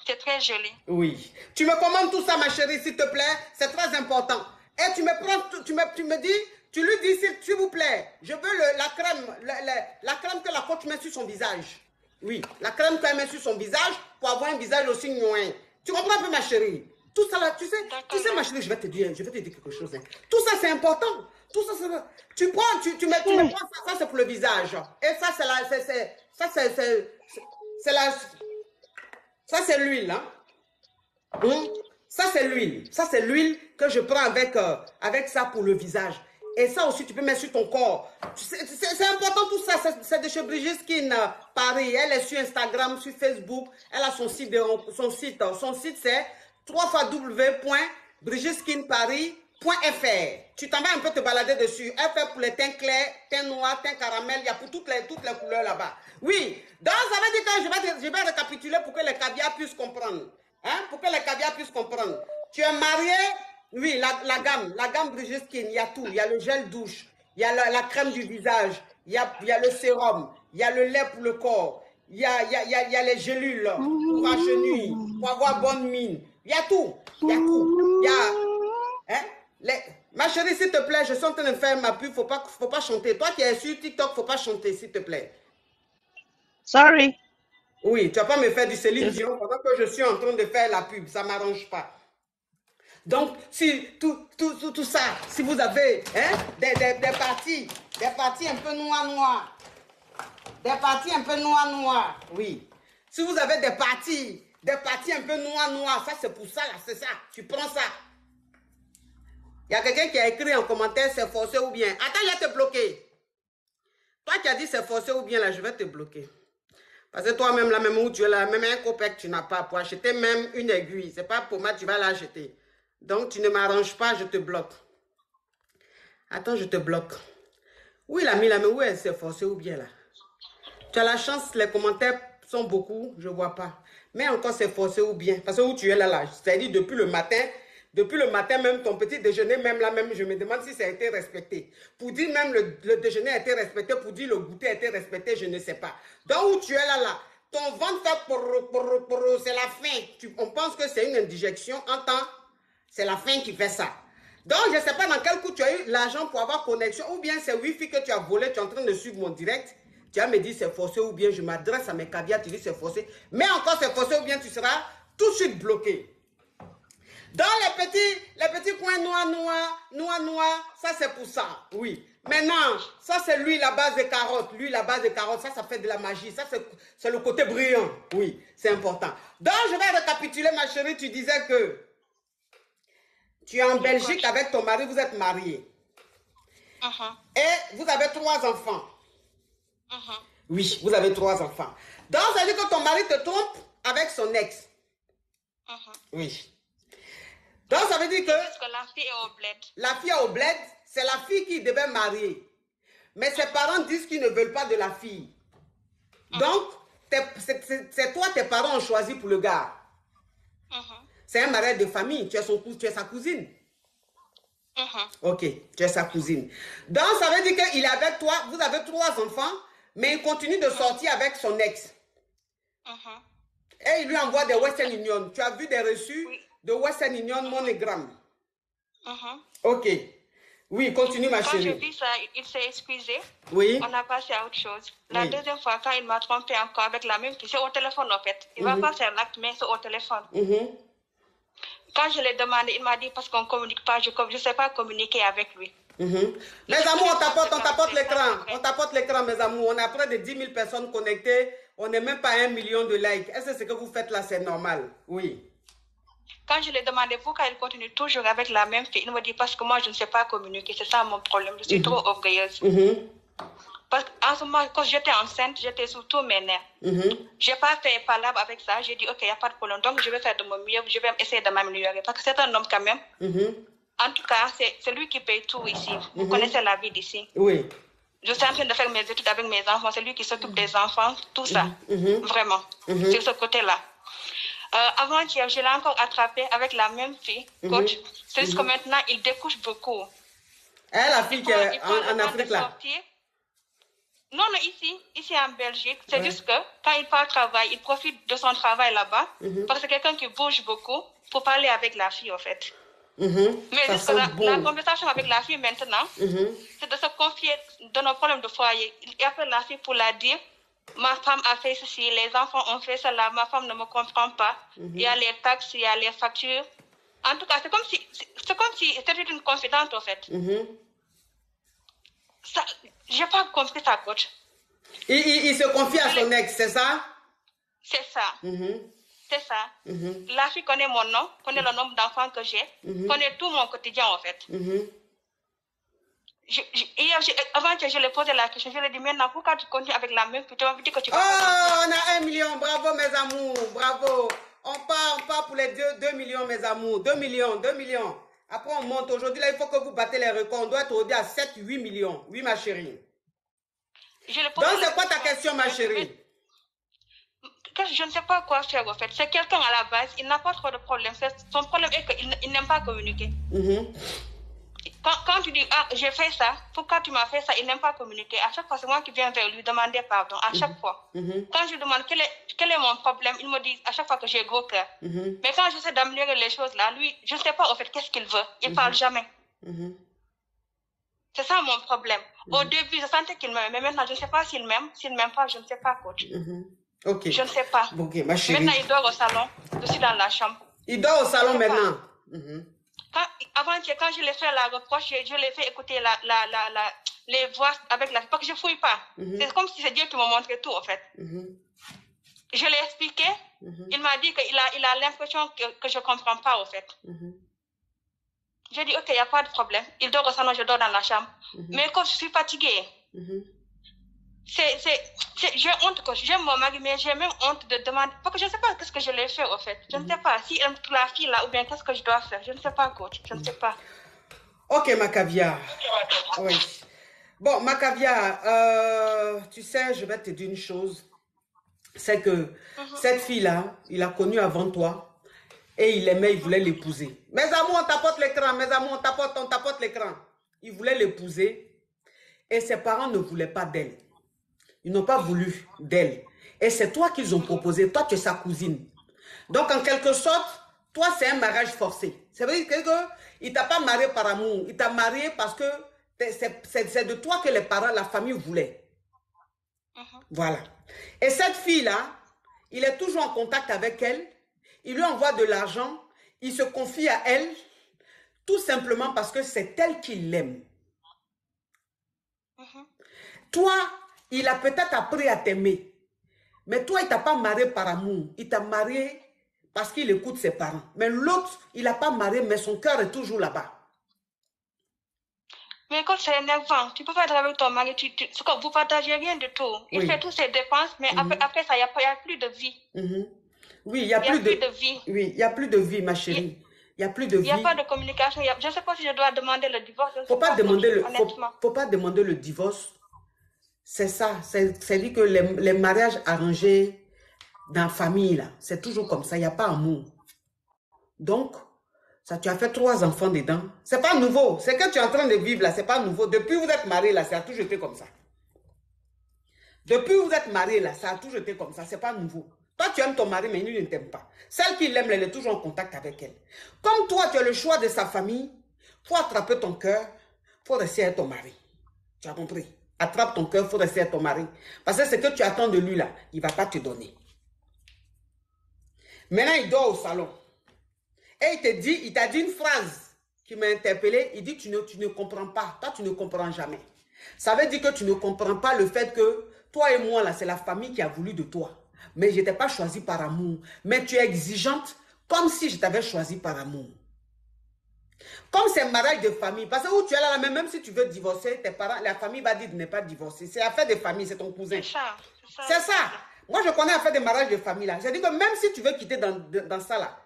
C'est très joli. Oui. Tu me commandes tout ça, ma chérie, s'il te plaît. C'est très important. Et tu me dis, tu lui dis, s'il vous plaît, je veux la crème que la coach met sur son visage. Oui, la crème qu'elle met sur son visage pour avoir un visage aussi noir. Tu comprends un peu, ma chérie? Tout ça, là, tu sais, ma chérie, je vais te dire quelque chose. Hein. Tout ça, c'est important. Tout ça, c'est... Tu me prends ça, c'est pour le visage. Et ça, ça, c'est l'huile, hein? Ça, c'est l'huile. Ça, c'est l'huile que je prends avec ça pour le visage. Et ça aussi, tu peux mettre sur ton corps. C'est important tout ça. C'est de chez Brigitte Skin Paris. Elle est sur Instagram, sur Facebook. Elle a son site. Son site c'est www.brigiteskinparis.fr. Tu t'en vas un peu te balader dessus. Elle fait pour les teints clairs, teints noirs, teints caramel. Il y a pour toutes les couleurs là-bas. Oui. Donc, ça veut dire que je vais récapituler pour que les caviars puissent comprendre. Hein? Pour que les caviars puissent comprendre. Tu es marié, oui, la gamme Brigitte Skin, il y a tout. Il y a le gel douche, il y a la crème du visage, il y a le sérum, il y a le lait pour le corps, il y a les gélules pour rajeunir, pour avoir bonne mine. Il y a tout. Il y a tout. Il y a... Hein? Ma chérie, s'il te plaît, je suis en train de faire ma pub, faut pas chanter. Toi qui es sur TikTok, faut pas chanter, s'il te plaît. Sorry. Oui, tu vas pas me faire du Céline Dion pendant que je suis en train de faire la pub, ça m'arrange pas. Donc, si tout ça, si vous avez hein, des parties un peu noires, des parties un peu noires, oui. Si vous avez des parties un peu noires, ça c'est pour ça, là, c'est ça, tu prends ça. Il y a quelqu'un qui a écrit en commentaire, c'est forcé ou bien. Attends, je vais te bloquer. Toi qui as dit c'est forcé ou bien, là, je vais te bloquer. Parce que toi-même, là, même où tu es là, même un copec, tu n'as pas pour acheter même une aiguille. C'est pas pour moi, tu vas l'acheter. Donc, tu ne m'arranges pas, je te bloque. Attends, je te bloque. Oui, l'ami, là, mais où est-ce c'est forcé ou bien là? Tu as la chance, les commentaires sont beaucoup, je ne vois pas. Mais encore, c'est forcé ou bien. Parce que où tu es là, c'est-à-dire depuis le matin, même ton petit déjeuner, même là, même, je me demande si ça a été respecté. Pour dire même le déjeuner a été respecté, pour dire le goûter a été respecté, je ne sais pas. Donc, où tu es là, ton ventre fait c'est la faim. On pense que c'est une indigestion en temps. C'est la faim qui fait ça. Donc, je ne sais pas dans quel coup tu as eu l'argent pour avoir connexion, ou bien c'est Wi-Fi que tu as volé, tu es en train de suivre mon direct. Tu vas me dire c'est forcé, ou bien je m'adresse à mes caviars, tu dis c'est forcé. Mais encore c'est forcé, ou bien tu seras tout de suite bloqué. Dans les petits coins noirs, ça c'est pour ça, oui. Maintenant, ça c'est l'huile à base de carottes. L'huile à base de carottes, ça fait de la magie. Ça c'est le côté brillant, oui, c'est important. Donc, je vais récapituler, ma chérie, tu disais que tu es en Belgique avec ton mari, vous êtes mariés. Et vous avez 3 enfants. Oui, vous avez 3 enfants. Donc, ça veut dire que ton mari te trompe avec son ex. Oui. Donc, ça veut dire que la fille est au bled. La fille est au bled, c'est la fille qui devait marier. Mais ses parents disent qu'ils ne veulent pas de la fille. Donc, c'est toi, tes parents ont choisi pour le gars. C'est un mariage de famille, tu es sa cousine. Ok, tu es sa cousine. Donc, ça veut dire qu'il est avec toi, vous avez 3 enfants, mais il continue de sortir avec son ex. Et il lui envoie des Western Union. Tu as vu des reçus de Western Union MoneyGram. Ok. Oui, continue ma chérie. Quand j'ai vu ça, il s'est excusé. Oui. On a passé à autre chose. La deuxième fois, quand il m'a trompé encore avec la même fille, c'est au téléphone en fait. Il va pas faire l'acte, mais c'est au téléphone. Quand je l'ai demandé, il m'a dit parce qu'on ne communique pas, je ne sais pas communiquer avec lui. Mes amours, on tapote l'écran. On tapote l'écran, mes amours. On a près de 10 000 personnes connectées. On n'est même pas à 1 million de likes. Est-ce que ce que vous faites là, c'est normal? Oui. Quand je lui ai demandé pourquoi il continue toujours avec la même fille, il me dit parce que moi, je ne sais pas communiquer. C'est ça mon problème. Je suis trop orgueilleuse. Parce qu'en ce moment, quand j'étais enceinte, j'étais sous tous mes nerfs. Je n'ai pas fait palabre avec ça. J'ai dit, OK, il n'y a pas de problème. Donc, je vais faire de mon mieux. Je vais essayer de m'améliorer. Parce que c'est un homme quand même. En tout cas, c'est lui qui paye tout ici. Vous connaissez la vie d'ici. Oui. Je suis en train de faire mes études avec mes enfants. C'est lui qui s'occupe des enfants, tout ça. Vraiment. C'est ce côté-là. Avant-hier, je l'ai encore attrapé avec la même fille, coach. C'est juste que maintenant, il découche beaucoup. Elle, la fille qui est en Afrique, là. Non, non, ici en Belgique. C'est juste que quand il part travailler, il profite de son travail là-bas. Parce que c'est quelqu'un qui bouge beaucoup pour parler avec la fille, en fait. Mais juste que la conversation avec la fille maintenant, c'est de se confier de nos problèmes de foyer. Il appelle la fille pour la dire. Ma femme a fait ceci, les enfants ont fait cela, ma femme ne me comprend pas. Il y a les taxes, il y a les factures. En tout cas, c'est comme si c'était une confidente, en fait. Je n'ai pas compris ça, coach. Il se confie à son ex, c'est ça? C'est ça. C'est ça. La fille connaît mon nom, connaît le nombre d'enfants que j'ai, connaît tout mon quotidien, en fait. Avant que je lui posé la question, je lui ai dit maintenant, pourquoi tu continues avec la même fille? Tu m'as dit que tu vas... Oh, on a 1 million, bravo mes amours, bravo. On part pour les 2 millions mes amours, 2 millions. Après on monte, aujourd'hui là il faut que vous battez les records, on doit être aujourd'hui à 7, 8 millions. Oui ma chérie. Donc c'est quoi ta question ma chérie? Je ne sais pas quoi faire en fait. C'est quelqu'un à la base, il n'a pas trop de problèmes. Son problème est qu'il n'aime pas communiquer. Quand tu dis, ah, j'ai fait ça, pourquoi tu m'as fait ça, il n'aime pas communiquer. À chaque fois, c'est moi qui viens vers lui demander pardon, à chaque fois. Quand je lui demande quel est mon problème, il me dit à chaque fois que j'ai gros cœur. Mais quand j'essaie d'améliorer les choses là, lui, je ne sais pas en fait qu'est-ce qu'il veut. Il ne parle jamais. C'est ça mon problème. Au début, je sentais qu'il m'aimait, mais maintenant, je ne sais pas s'il m'aime. S'il ne m'aime pas, je ne sais pas, coach. Ok. Je ne sais pas. Ok, ma chérie. Maintenant, il dort au salon, je suis dans la chambre. Il dort au salon maintenant. Avant-hier, quand je l'ai fait la reproche, je l'ai fait écouter les voix avec la... Parce que je ne fouille pas. C'est comme si c'est Dieu qui m'a montré tout, en fait. Je l'ai expliqué. Il m'a dit qu'il a l'impression que je ne comprends pas, en fait. J'ai dit, OK, il n'y a pas de problème. Il dort au salon, je dors dans la chambre. Mais quand je suis fatiguée, j'ai honte, j'aime mon mari, mais j'ai même honte de demander. Parce que je ne sais pas qu'est-ce que je l'ai fait, en fait. Je ne sais pas si elle aime la fille là, ou bien qu'est-ce que je dois faire. Je ne sais pas, coach. Je ne sais pas. Ok, ma caviar. Oui. Bon, ma caviar, tu sais, je vais te dire une chose. C'est que cette fille-là, il a connu avant toi. Et il aimait, il voulait l'épouser. Mes amours, on tapote l'écran. Mes amours, on tapote l'écran. Il voulait l'épouser. Et ses parents ne voulaient pas d'elle. Ils n'ont pas voulu d'elle. Et c'est toi qu'ils ont proposé. Toi, tu es sa cousine. Donc, en quelque sorte, toi, c'est un mariage forcé. Ça veut dire qu'il ne t'a pas marié par amour. Il t'a marié parce que c'est de toi que les parents, la famille voulaient. Voilà. Et cette fille-là, il est toujours en contact avec elle. Il lui envoie de l'argent. Il se confie à elle. Tout simplement parce que c'est elle qui l'aime. Toi, il a peut-être appris à t'aimer. Mais toi, il ne t'a pas marié par amour. Il t'a marié parce qu'il écoute ses parents. Mais l'autre, il n'a pas marié, mais son cœur est toujours là-bas. Mais quand c'est énervant, tu ne peux pas être avec ton mari, vous ne partagez rien du tout. Il fait toutes ses dépenses, mais après ça, il n'y a plus de vie. Oui, il n'y a plus de vie. Oui, il n'y a plus de vie, ma chérie. Il n'y a plus de vie. Il n'y a pas de communication. Je ne sais pas si je dois demander le divorce. Il ne faut pas demander le divorce. C'est ça. C'est dit que les mariages arrangés dans la famille, là, c'est toujours comme ça. Il n'y a pas amour. Donc, ça, tu as fait 3 enfants dedans. Ce n'est pas nouveau. C'est que tu es en train de vivre là. Ce n'est pas nouveau. Depuis que vous êtes mariés là, ça a toujours été comme ça. Depuis que vous êtes mariés là, ça a toujours été comme ça. Ce n'est pas nouveau. Toi, tu aimes ton mari, mais il ne t'aime pas. Celle qui l'aime, elle est toujours en contact avec elle. Comme toi, tu as le choix de sa famille, il faut attraper ton cœur, il faut rester avec ton mari. Tu as compris? Attrape ton cœur, il faut rester avec ton mari. Parce que ce que tu attends de lui là, il ne va pas te donner. Maintenant, il dort au salon. Et il t'a dit une phrase qui m'a interpellé. Il dit, tu ne comprends pas. Toi, tu ne comprends jamais. Ça veut dire que tu ne comprends pas le fait que toi et moi, là, c'est la famille qui a voulu de toi. Mais je ne t'ai pas choisi par amour. Mais tu es exigeante comme si je t'avais choisi par amour. Comme c'est un mariage de famille, parce que où tu es là, même si tu veux divorcer, tes parents, la famille va dire de ne pas divorcer. C'est affaire de famille, c'est ton cousin. C'est ça. Moi, je connais affaire de mariage de famille là. C'est-à-dire que même si tu veux quitter dans ça là,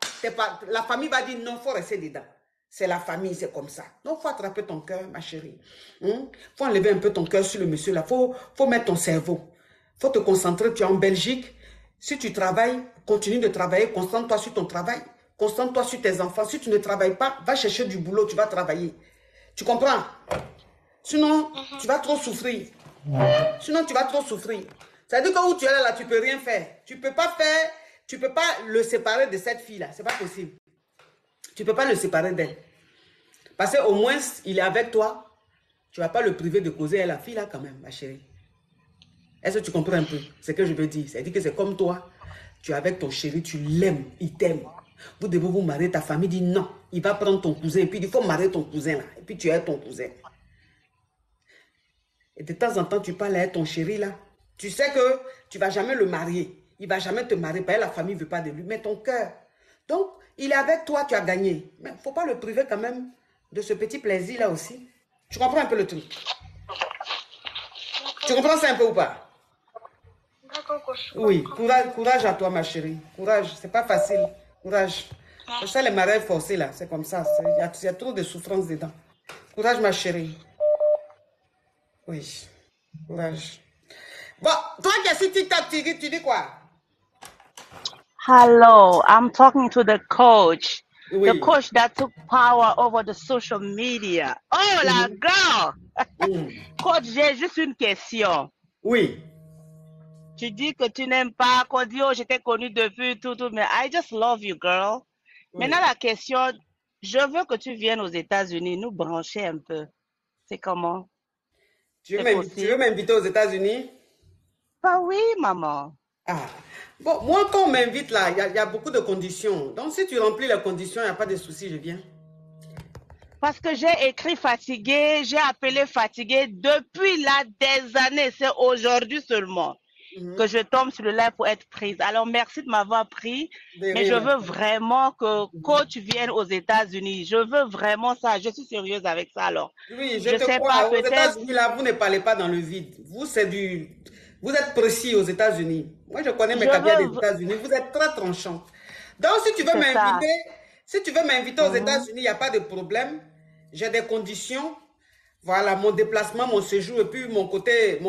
la famille va dire non, il faut rester dedans. C'est la famille, c'est comme ça. Donc, il faut attraper ton cœur, ma chérie. Il faut enlever un peu ton cœur sur le monsieur là. Il faut mettre ton cerveau. Il faut te concentrer. Tu es en Belgique. Si tu travailles, continue de travailler. Concentre-toi sur ton travail. Concentre-toi sur tes enfants. Si tu ne travailles pas, va chercher du boulot, tu vas travailler. Tu comprends? Sinon, tu vas trop souffrir. Sinon, tu vas trop souffrir. C'est-à-dire que où tu es là, tu ne peux rien faire. Tu ne peux pas le séparer de cette fille-là. Ce n'est pas possible. Tu ne peux pas le séparer d'elle. Parce qu'au moins, il est avec toi. Tu ne vas pas le priver de causer à la fille, là, quand même, ma chérie. Est-ce que tu comprends un peu ce que je veux dire? C'est-à-dire que c'est comme toi. Tu es avec ton chéri, tu l'aimes, il t'aime. Vous devez vous marier, ta famille dit non. Il va prendre ton cousin et puis il faut marier ton cousin là. Et puis tu es ton cousin. Et de temps en temps, tu parles à ton chéri là. Tu sais que tu ne vas jamais le marier. Il ne va jamais te marier. Parce que la famille ne veut pas de lui. Mais ton cœur. Donc, il est avec toi, tu as gagné. Mais il ne faut pas le priver quand même de ce petit plaisir là aussi. Tu comprends un peu le truc? Tu comprends ça un peu ou pas? Oui, courage à toi, ma chérie. Courage, c'est pas facile. Courage. C'est ça les mariages forcés là, c'est comme ça. Il y a trop de souffrance dedans. Courage, ma chérie. Oui, courage. Bon, toi qui es sur TikTok, tu dis quoi? Hello, I'm talking to the coach. Oui. The coach that took power over the social media. Oh, la girl! Coach, j'ai juste une question. Oui. Tu dis que tu n'aimes pas, qu'on dit, oh, je t'ai connu depuis tout, mais I just love you, girl. Oui. Maintenant, la question, je veux que tu viennes aux États-Unis, nous brancher un peu. C'est comment? Tu veux m'inviter aux États-Unis? Bah oui, maman. Ah. Bon, moi, quand on m'invite là, il y a beaucoup de conditions. Donc, si tu remplis les conditions, il n'y a pas de souci, je viens. Parce que j'ai écrit fatigué, j'ai appelé fatigué depuis là des années. C'est aujourd'hui seulement que je tombe sur le live pour être prise. Alors, merci de m'avoir pris. Mais je veux vraiment que coach vienne aux États-Unis. Je veux vraiment ça. Je suis sérieuse avec ça alors. Oui, je te crois. Aux États-Unis, là, vous ne parlez pas dans le vide. Vous êtes précis aux États-Unis. Moi, je connais mes carrières des États-Unis. Vous êtes très tranchante. Donc, si tu veux m'inviter aux États-Unis, il n'y a pas de problème. J'ai des conditions. Voilà, mon déplacement, mon séjour et puis mon côté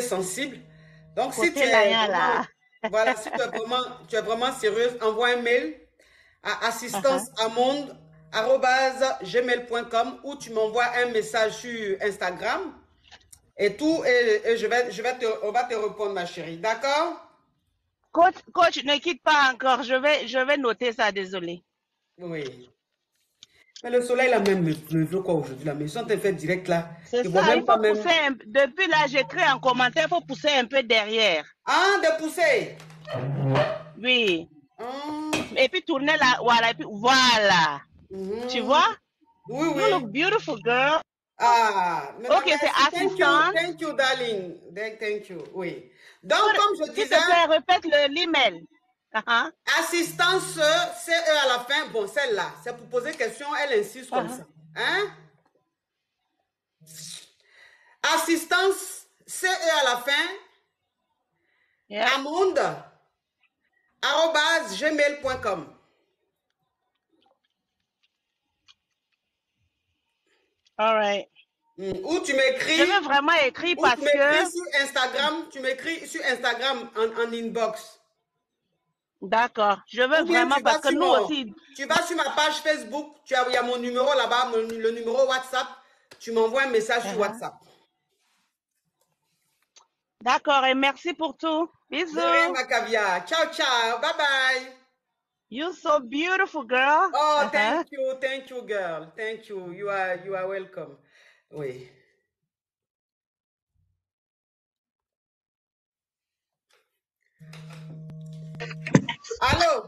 sensible. Donc, si tu es vraiment sérieuse, envoie un mail à assistanceamonde@gmail.com ou tu m'envoies un message sur Instagram et tout, et on va te répondre, ma chérie. D'accord? Coach, ne quitte pas encore. Je vais noter ça, désolé. Oui. Mais le soleil, là, même, me veut quoi aujourd'hui? La maison t'es fait direct là. C'est ça, il faut pousser depuis là, j'écris en commentaire, il faut pousser un peu derrière. Ah, de pousser? Oui. Et puis tourner là, voilà, et puis voilà. Tu vois? Oui, oui. You look beautiful, girl. Ah, ok, c'est assistant. Thank you, darling. Thank you, oui. Donc, comme je disais... S'il te plaît, répète l'email. Assistance CE à la fin. Bon, celle-là, c'est pour poser question. Elle insiste comme ça. Hein? Assistance CE à la fin. Amonde@gmail.com. All right. Ou tu m'écris. Je veux vraiment écrire parce que. Tu m'écris sur Instagram en inbox. D'accord. Je veux vraiment parce que nous aussi. Tu vas sur ma page Facebook, il y a mon numéro là-bas, le numéro WhatsApp. Tu m'envoies un message sur WhatsApp. D'accord, et merci pour tout. Bisous. Ma caviar. Ciao, ciao. Bye bye. You're so beautiful, girl. Oh, thank you, girl. Thank you. You are welcome. Oui. Allô?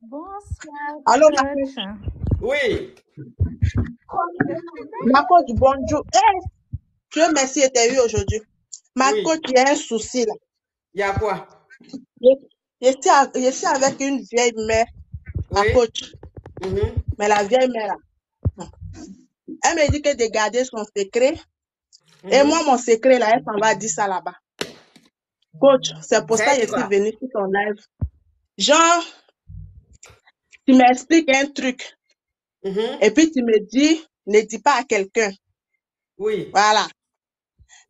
Bonsoir. Allô, oui. Ma coach, bonjour. Dieu merci, était eu aujourd'hui. Ma coach, il y a un souci là. Il y a quoi? Je suis avec une vieille mère, ma coach. Mais la vieille mère, là, elle me dit que de garder son secret. Et moi, mon secret, là, elle s'en va dire ça là-bas. Coach, c'est pour ça que je suis venue sur ton live. Genre, tu m'expliques un truc. Et puis tu me dis, ne dis pas à quelqu'un. Oui. Voilà.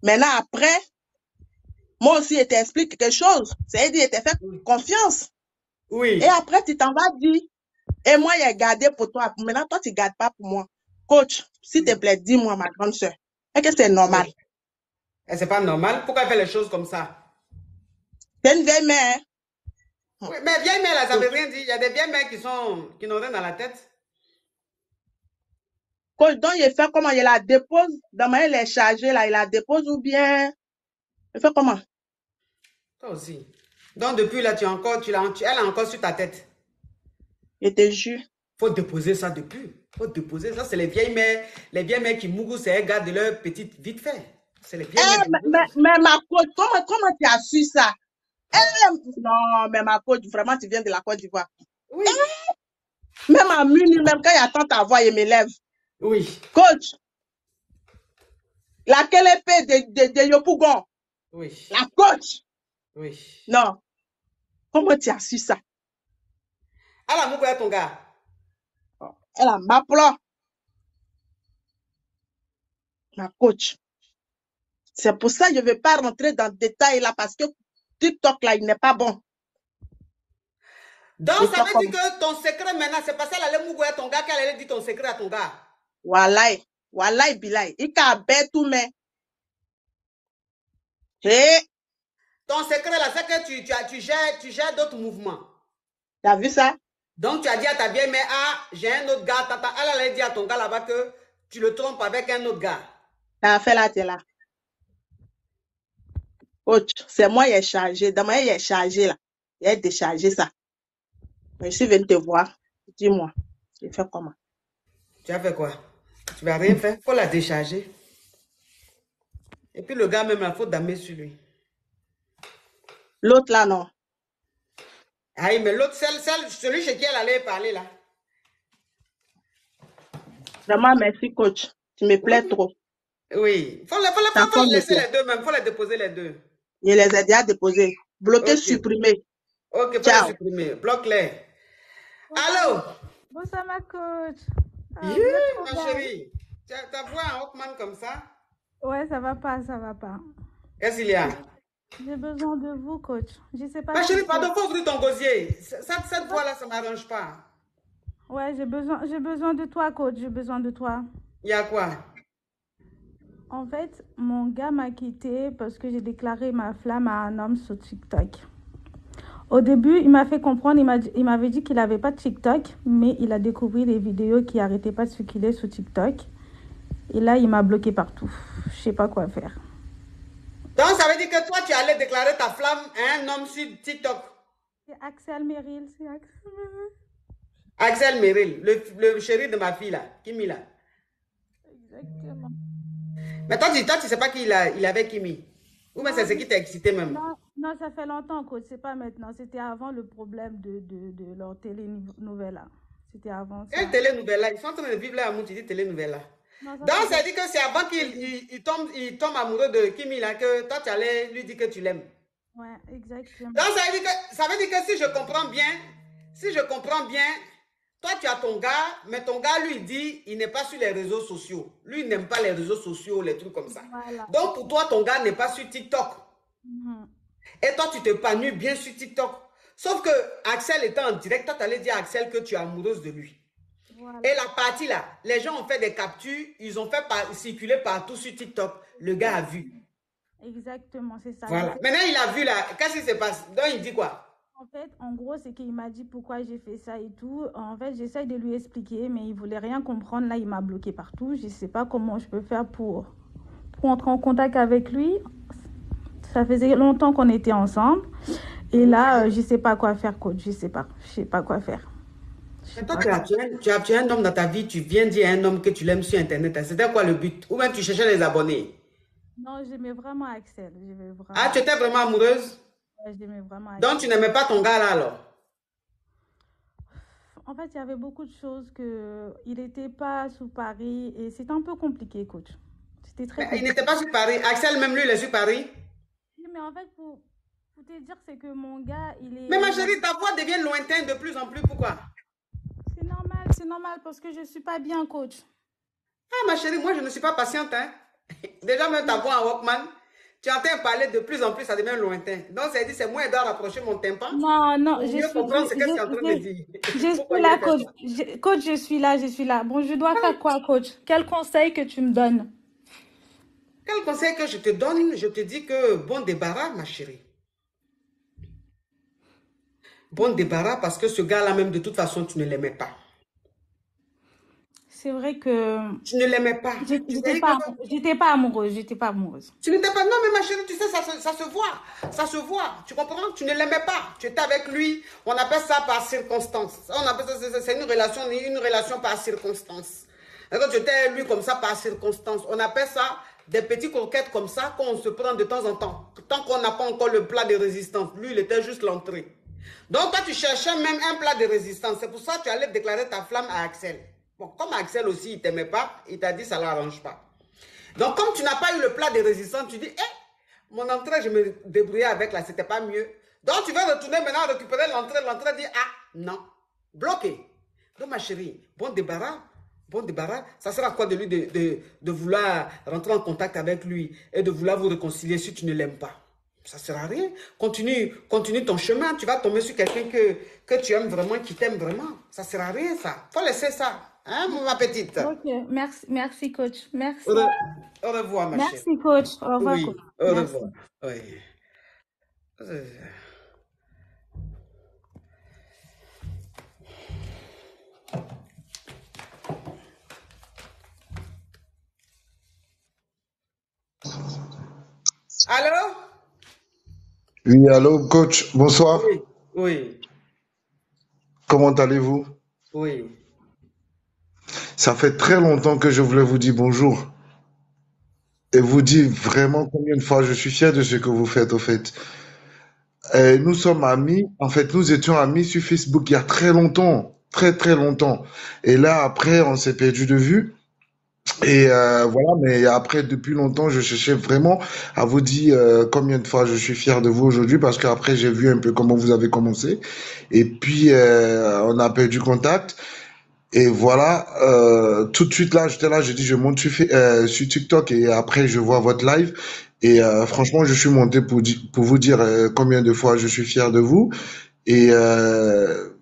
Maintenant, après, moi aussi, je t'explique quelque chose. C'est-à-dire, je t'ai fait confiance. Oui. Et après, tu t'en vas dire, et moi, j'ai gardé pour toi. Maintenant, toi, tu ne gardes pas pour moi. Coach, s'il te plaît, dis-moi, ma grande soeur, est-ce que c'est normal? Et c'est pas normal. Pourquoi elle fait les choses comme ça? C'est une vieille mère. Oui, mais vieille mère, là, ça veut rien dire. Il y a des vieilles mères qui n'ont rien dans la tête. Coach, donc, il fait comment? Il la dépose, dans ma elle est chargée, là, il la dépose ou bien? Il fait comment? Toi aussi. Donc, depuis là, elle a encore sur ta tête. Je te jure. Faut déposer ça depuis. Faut déposer ça. C'est les vieilles mères qui mourent, c'est elles gardent leur petite vite fait. C'est les vieilles mères. Mais ma coach, comment tu as su ça? Non, mais ma coach, vraiment, tu viens de la Côte d'Ivoire. Oui. Même à minuit, même quand il attend ta voix, il m'élève. Oui. Coach, laquelle épée de Yopougon? Oui. La coach? Oui. Non. Comment tu as su ça? Elle a mouru ton gars. Elle a ma plan. Ma coach. C'est pour ça que je ne vais pas rentrer dans le détail là parce que TikTok là, il n'est pas bon. Donc, ça veut dire que ton secret maintenant, c'est parce qu'elle allait mourir ton gars qu'elle allait dire ton secret à ton gars. Wallahi, wallahi bilay. Il a bête tout mais. Hey. Ton secret là, c'est que tu gères d'autres mouvements. Tu as vu ça? Donc, tu as dit à ta vieille mère, ah, j'ai un autre gars. Elle allait dire à ton gars là-bas que tu le trompes avec un autre gars. Tu as fait là, tu es là. Coach, c'est moi qui ai chargé. Dans ma il est chargé là. Il a déchargé ça. Mais je suis venue te voir. Dis-moi, tu fais comment? Tu as fait quoi? Tu vas rien faire. Il faut la décharger. Et puis le gars même, il faut damer sur lui. L'autre là, non. Aïe, mais l'autre, celui chez qui elle allait parler là. Vraiment, merci, coach. Tu me plais trop. Oui. Faut les laisser les deux même. Il faut les déposer les deux. Je les ai déjà déposés. Bloquer, supprimer. Ok, faut les supprimer. Bloque-les. Allô? Bonsoir, ma coach. Ma chérie. Ta voix en Hawkman comme ça? Ouais, ça va pas, ça va pas. Qu'est-ce qu'il y a? J'ai besoin de vous, coach. Je sais pas. Ma chérie, pardon, faut ouvrir ton gosier. Cette voix-là, ça m'arrange pas. Ouais, j'ai besoin de toi, coach. J'ai besoin de toi. Il y a quoi? En fait, mon gars m'a quitté parce que j'ai déclaré ma flamme à un homme sur TikTok. Au début, il m'a fait comprendre, il m'avait dit qu'il n'avait pas de TikTok, mais il a découvert des vidéos qui n'arrêtaient pas de circuler sur TikTok. Et là, il m'a bloqué partout. Je sais pas quoi faire. Donc, ça veut dire que toi, tu allais déclarer ta flamme à un homme sur TikTok. C'est Axel Merrill, c'est Axel Merrill. Axel Merrill, le chéri de ma fille là, Kimi là. Exactement. Mais toi, tu sais pas qu'il avait Kimi. Ou bien c'est ce qui t'a excité même. Non, ça fait longtemps, coach. C'est pas maintenant. C'était avant le problème de leur télénouvelle là. C'était avant ça. Quelle télénouvelle là? Ils sont en train de vivre là, tu dis télénouvelle là. Donc, ça dit que c'est avant qu'il tombe amoureux de Kimi là que toi, tu allais lui dire que tu l'aimes. Ouais, exactement. Donc, ça veut dire que si je comprends bien, toi, tu as ton gars, mais ton gars, lui, dit, il n'est pas sur les réseaux sociaux. Lui, il n'aime pas les réseaux sociaux, les trucs comme ça. Voilà. Donc, pour toi, ton gars n'est pas sur TikTok. Et toi, tu t'épanouis bien sur TikTok. Sauf que Axel était en direct, toi, tu allais dire à Axel que tu es amoureuse de lui. Voilà. Et la partie là, les gens ont fait des captures, ils ont fait circuler partout sur TikTok. Le gars a vu. Exactement, c'est ça. Voilà. Maintenant, il a vu là. Qu'est-ce qui se passe? Donc, il dit quoi? En fait, en gros, c'est qu'il m'a dit pourquoi j'ai fait ça et tout. En fait, j'essaye de lui expliquer, mais il voulait rien comprendre. Là, il m'a bloqué partout. Je ne sais pas comment je peux faire pour entrer en contact avec lui. Ça faisait longtemps qu'on était ensemble. Et là, je ne sais pas quoi faire, coach. Je ne sais pas quoi faire. Mais toi, tu as un homme dans ta vie, tu viens dire à un homme que tu l'aimes sur Internet. C'était quoi le but? Ou même tu cherchais les abonnés? Non, j'aimais vraiment Axel. Ah, tu étais vraiment amoureuse? Ouais, j'aimais vraiment Axel. Donc, tu n'aimais pas ton gars là alors? En fait, il y avait beaucoup de choses que il n'était pas sous Paris et c'était un peu compliqué, coach. C'était très Mais il compliqué. n'était pas sur Paris. Axel, même lui, il est sur Paris. Oui, mais en fait, pour te dire, c'est que mon gars, Mais ma chérie, ta voix devient lointaine de plus en plus. Pourquoi? C'est normal parce que je suis pas bien, coach. Ah, ma chérie, moi, je ne suis pas patiente. Hein. Déjà, même ta voix en Walkman, tu entends parler de plus en plus, ça devient lointain. Donc, ça dit, c'est moi qui dois rapprocher mon tympan Non, pour mieux comprendre ce que tu es en train de dire. je suis Pourquoi là, il fait coach. ça? Coach, je suis là. Bon, je dois faire quoi, coach? Quel conseil que tu me donnes? Quel conseil que je te donne? Je te dis que bon débarras, ma chérie. Bon débarras parce que ce gars-là, même de toute façon, tu ne l'aimais pas. C'est vrai que Tu ne l'aimais pas. j'étais pas amoureuse. Tu n'étais pas... Non, mais ma chérie, tu sais, ça se voit. Ça se voit. Tu comprends? Tu ne l'aimais pas. Tu étais avec lui. On appelle ça par circonstance. On appelle ça, c'est une relation par circonstance. Et quand tu étais avec lui comme ça par circonstance, on appelle ça des petites croquettes comme ça qu'on se prend de temps en temps. Tant qu'on n'a pas encore le plat de résistance. Lui, il était juste l'entrée. Donc, toi, tu cherchais même un plat de résistance. C'est pour ça que tu allais déclarer ta flamme à Axel. Bon, comme Axel aussi, il ne t'aimait pas, il t'a dit ça ne l'arrange pas. Donc, comme tu n'as pas eu le plat de résistance, tu dis, mon entrée, je me débrouillais avec là, c'était pas mieux. Donc, tu vas retourner maintenant récupérer l'entrée. L'entrée dit, ah, non, bloqué. Donc, ma chérie, bon débarras. Ça sert à quoi de lui de vouloir rentrer en contact avec lui et de vouloir vous réconcilier si tu ne l'aimes pas? Ça ne sert à rien. Continue ton chemin. Tu vas tomber sur quelqu'un que tu aimes vraiment, qui t'aime vraiment. Ça ne sert à rien, ça. Il faut laisser ça. Hein, ma petite? Ok, merci, coach. Merci. Au revoir, ma chérie. Merci, coach. Au revoir, Oui, coach. au Merci. revoir. Oui. Allô? Oui, allô, coach, bonsoir. Oui. Comment allez-vous? Oui. Ça fait très longtemps que je voulais vous dire bonjour et vous dire vraiment combien de fois je suis fier de ce que vous faites, au fait. Nous sommes amis, en fait, nous étions amis sur Facebook il y a très longtemps, très très longtemps. Et là, après, on s'est perdu de vue. Et voilà, mais après, depuis longtemps, je cherchais vraiment à vous dire combien de fois je suis fier de vous aujourd'hui, parce qu'après, j'ai vu un peu comment vous avez commencé. Et puis, on a perdu contact. Et voilà, tout de suite là, j'étais là, j'ai dit, je monte sur TikTok et après, je vois votre live. Et franchement, je suis monté pour vous dire combien de fois je suis fier de vous. Et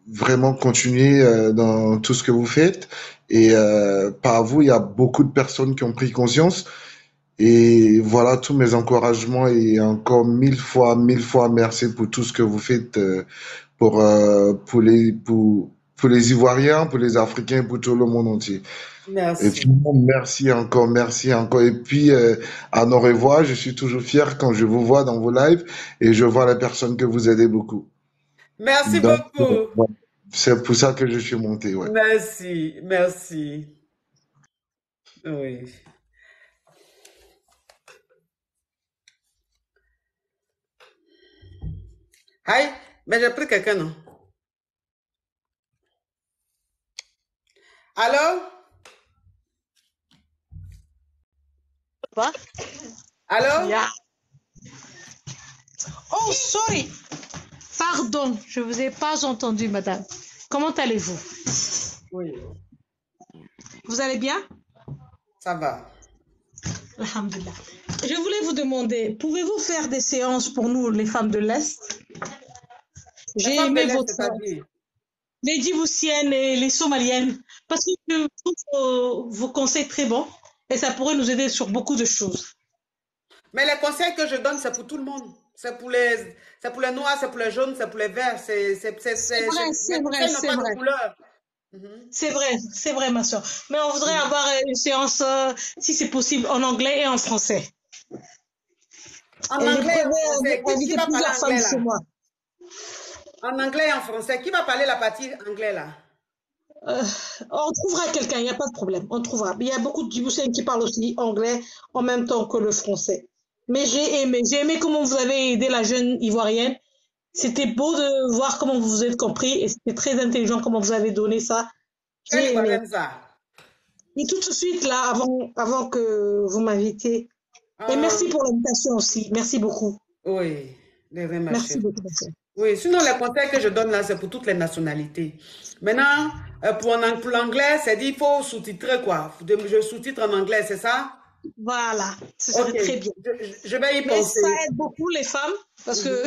vraiment continuer dans tout ce que vous faites. Et par vous, il y a beaucoup de personnes qui ont pris conscience. Et voilà, tous mes encouragements et encore mille fois merci pour tout ce que vous faites pour les Ivoiriens, pour les Africains, pour tout le monde entier. Et Merci. puis, merci encore. Et puis, à nos revoir, je suis toujours fier quand je vous vois dans vos lives et je vois les personnes que vous aidez beaucoup. Merci Donc, beaucoup. ouais, c'est pour ça que je suis monté, ouais. Merci. Oui. Aïe, mais j'ai pris quelqu'un, non? Allô? Quoi? Allô? Yeah. Oh, sorry. Pardon, je vous ai pas entendu, madame. Comment allez-vous? Oui. Vous allez bien? Ça va. Alhamdulillah. Je voulais vous demander, pouvez-vous faire des séances pour nous, les femmes de l'Est? J'ai Les femmes de aimé l'Est, votre... c'est-à-dire? Les Djiboutiennes et les Somaliennes, parce que je trouve vos conseils très bons et ça pourrait nous aider sur beaucoup de choses. Mais les conseils que je donne, c'est pour tout le monde. C'est pour les noirs, c'est pour les jaunes, c'est pour les verts. C'est vrai, Les conseils n'ont pas de couleur. C'est vrai, ma soeur. Mais on voudrait avoir une séance, si c'est possible, en anglais et en français. En Et anglais et en je français. pourrais Qui inviter va parler plusieurs femmes anglais chez là? moi. En anglais et en français. Qui va parler la partie anglais là? On trouvera quelqu'un, il n'y a pas de problème. On trouvera. Il y a beaucoup de Djiboutiennes qui parlent aussi anglais en même temps que le français. Mais j'ai aimé comment vous avez aidé la jeune Ivoirienne. C'était beau de voir comment vous vous êtes compris et c'était très intelligent comment vous avez donné ça. J'ai aimé. Et tout de suite, là, avant que vous m'invitiez. Et merci pour l'invitation aussi. Merci beaucoup. Oui, merci beaucoup. Oui, sinon les conseils que je donne là, c'est pour toutes les nationalités. Maintenant, pour l'anglais, c'est dit il faut sous-titrer quoi. Je sous-titre en anglais, c'est ça? Voilà, ce serait très bien. Je vais y penser. Mais ça aide beaucoup les femmes parce que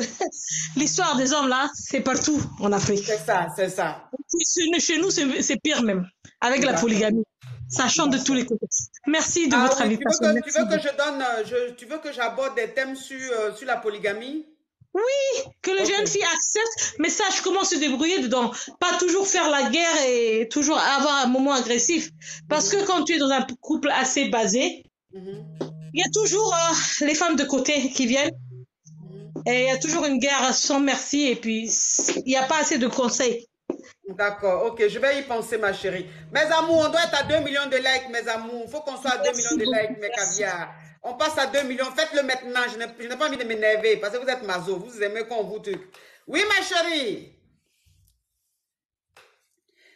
l'histoire des hommes là, c'est partout en Afrique. C'est ça, c'est ça. Chez nous, c'est pire même, avec la polygamie. Ça chante de tous les côtés. Merci de votre invitation. Tu veux que j'aborde des thèmes sur la polygamie? Oui, que les jeunes filles acceptent, mais sachent comment se débrouiller dedans. Pas toujours faire la guerre et toujours avoir un moment agressif. Parce que quand tu es dans un couple assez basé, il y a toujours les femmes de côté qui viennent. Et il y a toujours une guerre sans merci et puis il n'y a pas assez de conseils. D'accord, ok, je vais y penser ma chérie. Mes amours, on doit être à 2 millions de likes, mes amours. Il faut qu'on soit à 2 millions de likes, mes caviars. On passe à 2 millions. Faites-le maintenant. Je n'ai pas envie de m'énerver parce que vous êtes maso. Vous aimez qu'on vous tue. Oui, ma chérie.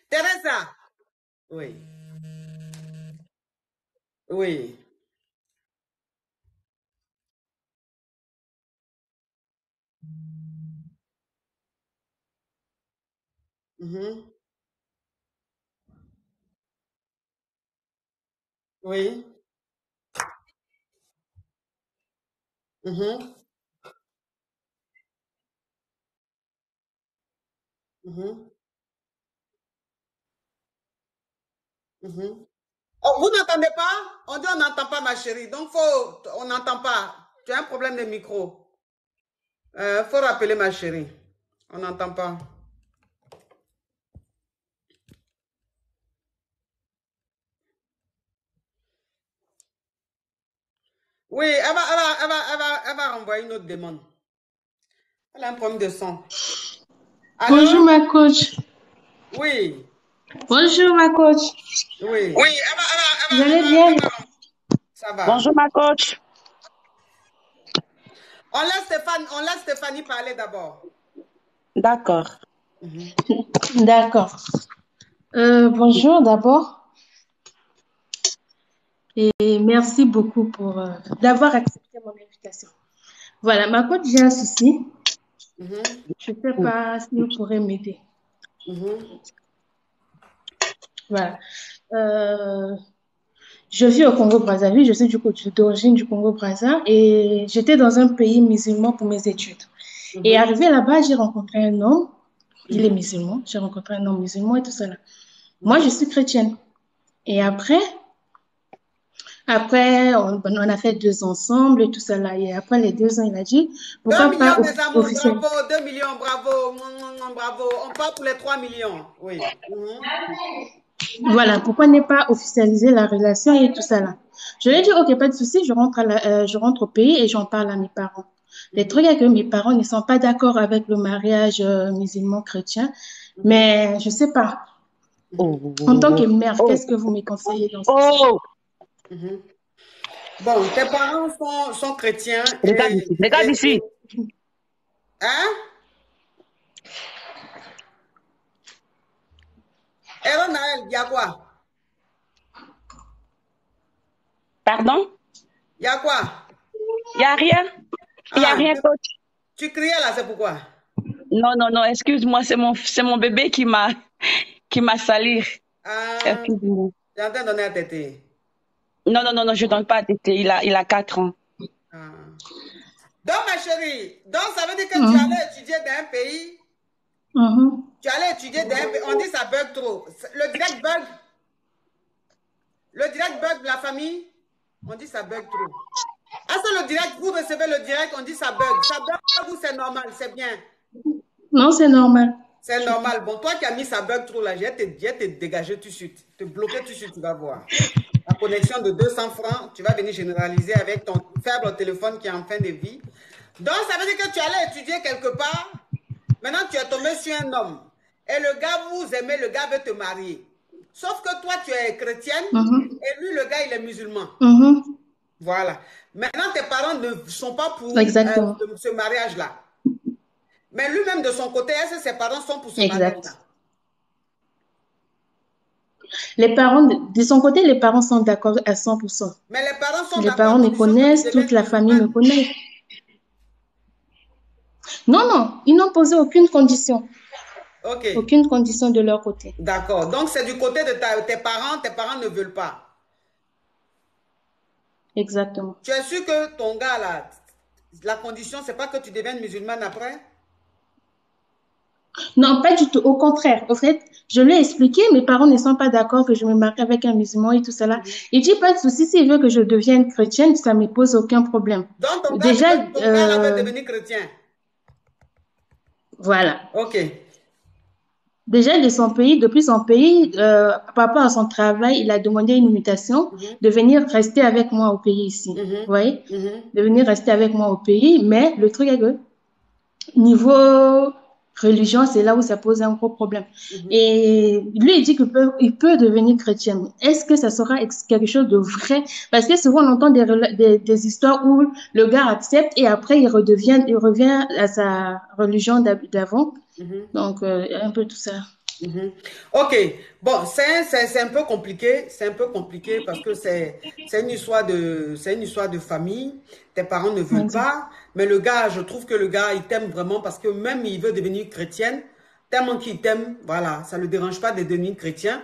Teresa. Oui. Oui. Oui. Oh, vous n'entendez pas? On dit on n'entend pas, ma chérie. Donc, on n'entend pas. Tu as un problème de micro. Faut rappeler ma chérie. On n'entend pas. Oui, elle va renvoyer une autre demande. Elle a un problème de son. Allô? Bonjour, ma coach. Oui. Bonjour, ma coach. Oui. Oui, vous allez bien? Ça va. Bonjour, ma coach. On laisse Stéphanie parler d'abord. D'accord. D'accord. Bonjour d'abord. Et merci beaucoup pour d'avoir accepté mon invitation. Voilà, ma coach, j'ai un souci. Je ne sais pas si vous pourrez m'aider. Voilà. Je vis au Congo-Brazzaville, je suis d'origine du Congo-Brazza et j'étais dans un pays musulman pour mes études. Et arrivé là-bas, j'ai rencontré un homme, il est musulman, j'ai rencontré un homme musulman et tout cela. Moi, je suis chrétienne. Et après, on a fait 2 ans ensemble et tout cela. Et après les 2 ans, il a dit, pourquoi 2 pas millions, mes amours, officiel. bravo, 2 millions, bravo, bravo. On part pour les 3 millions, oui. Voilà, pourquoi ne pas officialiser la relation et tout ça là. Je lui ai dit, ok, pas de souci, je rentre au pays et j'en parle à mes parents. Le truc est que mes parents ne sont pas d'accord avec le mariage musulman-chrétien, mais je sais pas. En tant que mère, qu'est-ce que vous me conseillez dans ce Bon, tes parents sont chrétiens. Regarde ici. Hein? Aaron Naël, il y a quoi? Pardon? Il y a quoi? Il n'y a rien. Il n'y a rien, coach. Tu criais là, c'est pourquoi? Non, excuse-moi, c'est mon bébé qui m'a sali. Excuse-moi. Tu es en train de donner à tété? Non, je ne donne pas à tété. Il a 4 ans. Donc, ma chérie, ça veut dire que tu allais étudier dans un pays. Tu allais étudier dans un pays. On dit ça bug trop. Le direct bug. Le direct bug de la famille. On dit ça bug trop. Est-ce que le direct, vous recevez le direct, on dit ça bug. Ça bug ou c'est normal, c'est bien? Non, c'est normal. C'est normal. Bon, toi qui as mis ça bug trop là, j'ai te dégager tout de suite. Te bloquer tout de suite, tu vas voir. La connexion de 200 francs, tu vas venir généraliser avec ton faible téléphone qui est en fin de vie. Donc, ça veut dire que tu allais étudier quelque part. Maintenant, tu es tombé sur un homme. Et le gars, vous aimez, le gars veut te marier. Sauf que toi, tu es chrétienne et lui, le gars, il est musulman. Voilà. Maintenant, tes parents ne sont pas pour ce mariage-là. Mais lui-même, de son côté, est-ce que ses parents sont pour ce mariage-là? Exact. Les parents, de son côté, les parents sont d'accord à 100%. Mais les parents sont Les d'accord à parents me condition que tu connaissent, deviennes toute la famille me musulmane. connaît. Non, non, ils n'ont posé aucune condition. Ok, Aucune condition de leur côté. d'accord. Donc, c'est du côté de tes parents ne veulent pas. Exactement. Tu es sûr que ton gars, là, la condition, c'est pas que tu deviennes musulmane après? Non, pas du tout. Au contraire. Au fait, je lui ai expliqué, mes parents ne sont pas d'accord que je me marie avec un musulman et tout cela. Il dit, pas de souci, s'il veut que je devienne chrétienne, ça ne me pose aucun problème. Donc, Déjà, ton gars là veut devenir chrétien. voilà. Ok. Déjà, de son pays, depuis son pays, par rapport à son travail, il a demandé une mutation de venir rester avec moi au pays ici. Vous voyez? De venir rester avec moi au pays. Mais le truc est que, niveau religion, c'est là où ça pose un gros problème. Et lui, il dit qu'il peut devenir chrétien. Est-ce que ça sera quelque chose de vrai? Parce que souvent, on entend des histoires où le gars accepte et après, il revient à sa religion d'avant. Donc, un peu tout ça. Ok, bon, c'est un peu compliqué, parce que c'est une histoire de famille. Tes parents ne veulent pas, mais le gars, je trouve que le gars, il t'aime vraiment parce que même il veut devenir chrétienne, tellement qu'il t'aime, voilà, ça ne le dérange pas de devenir chrétien.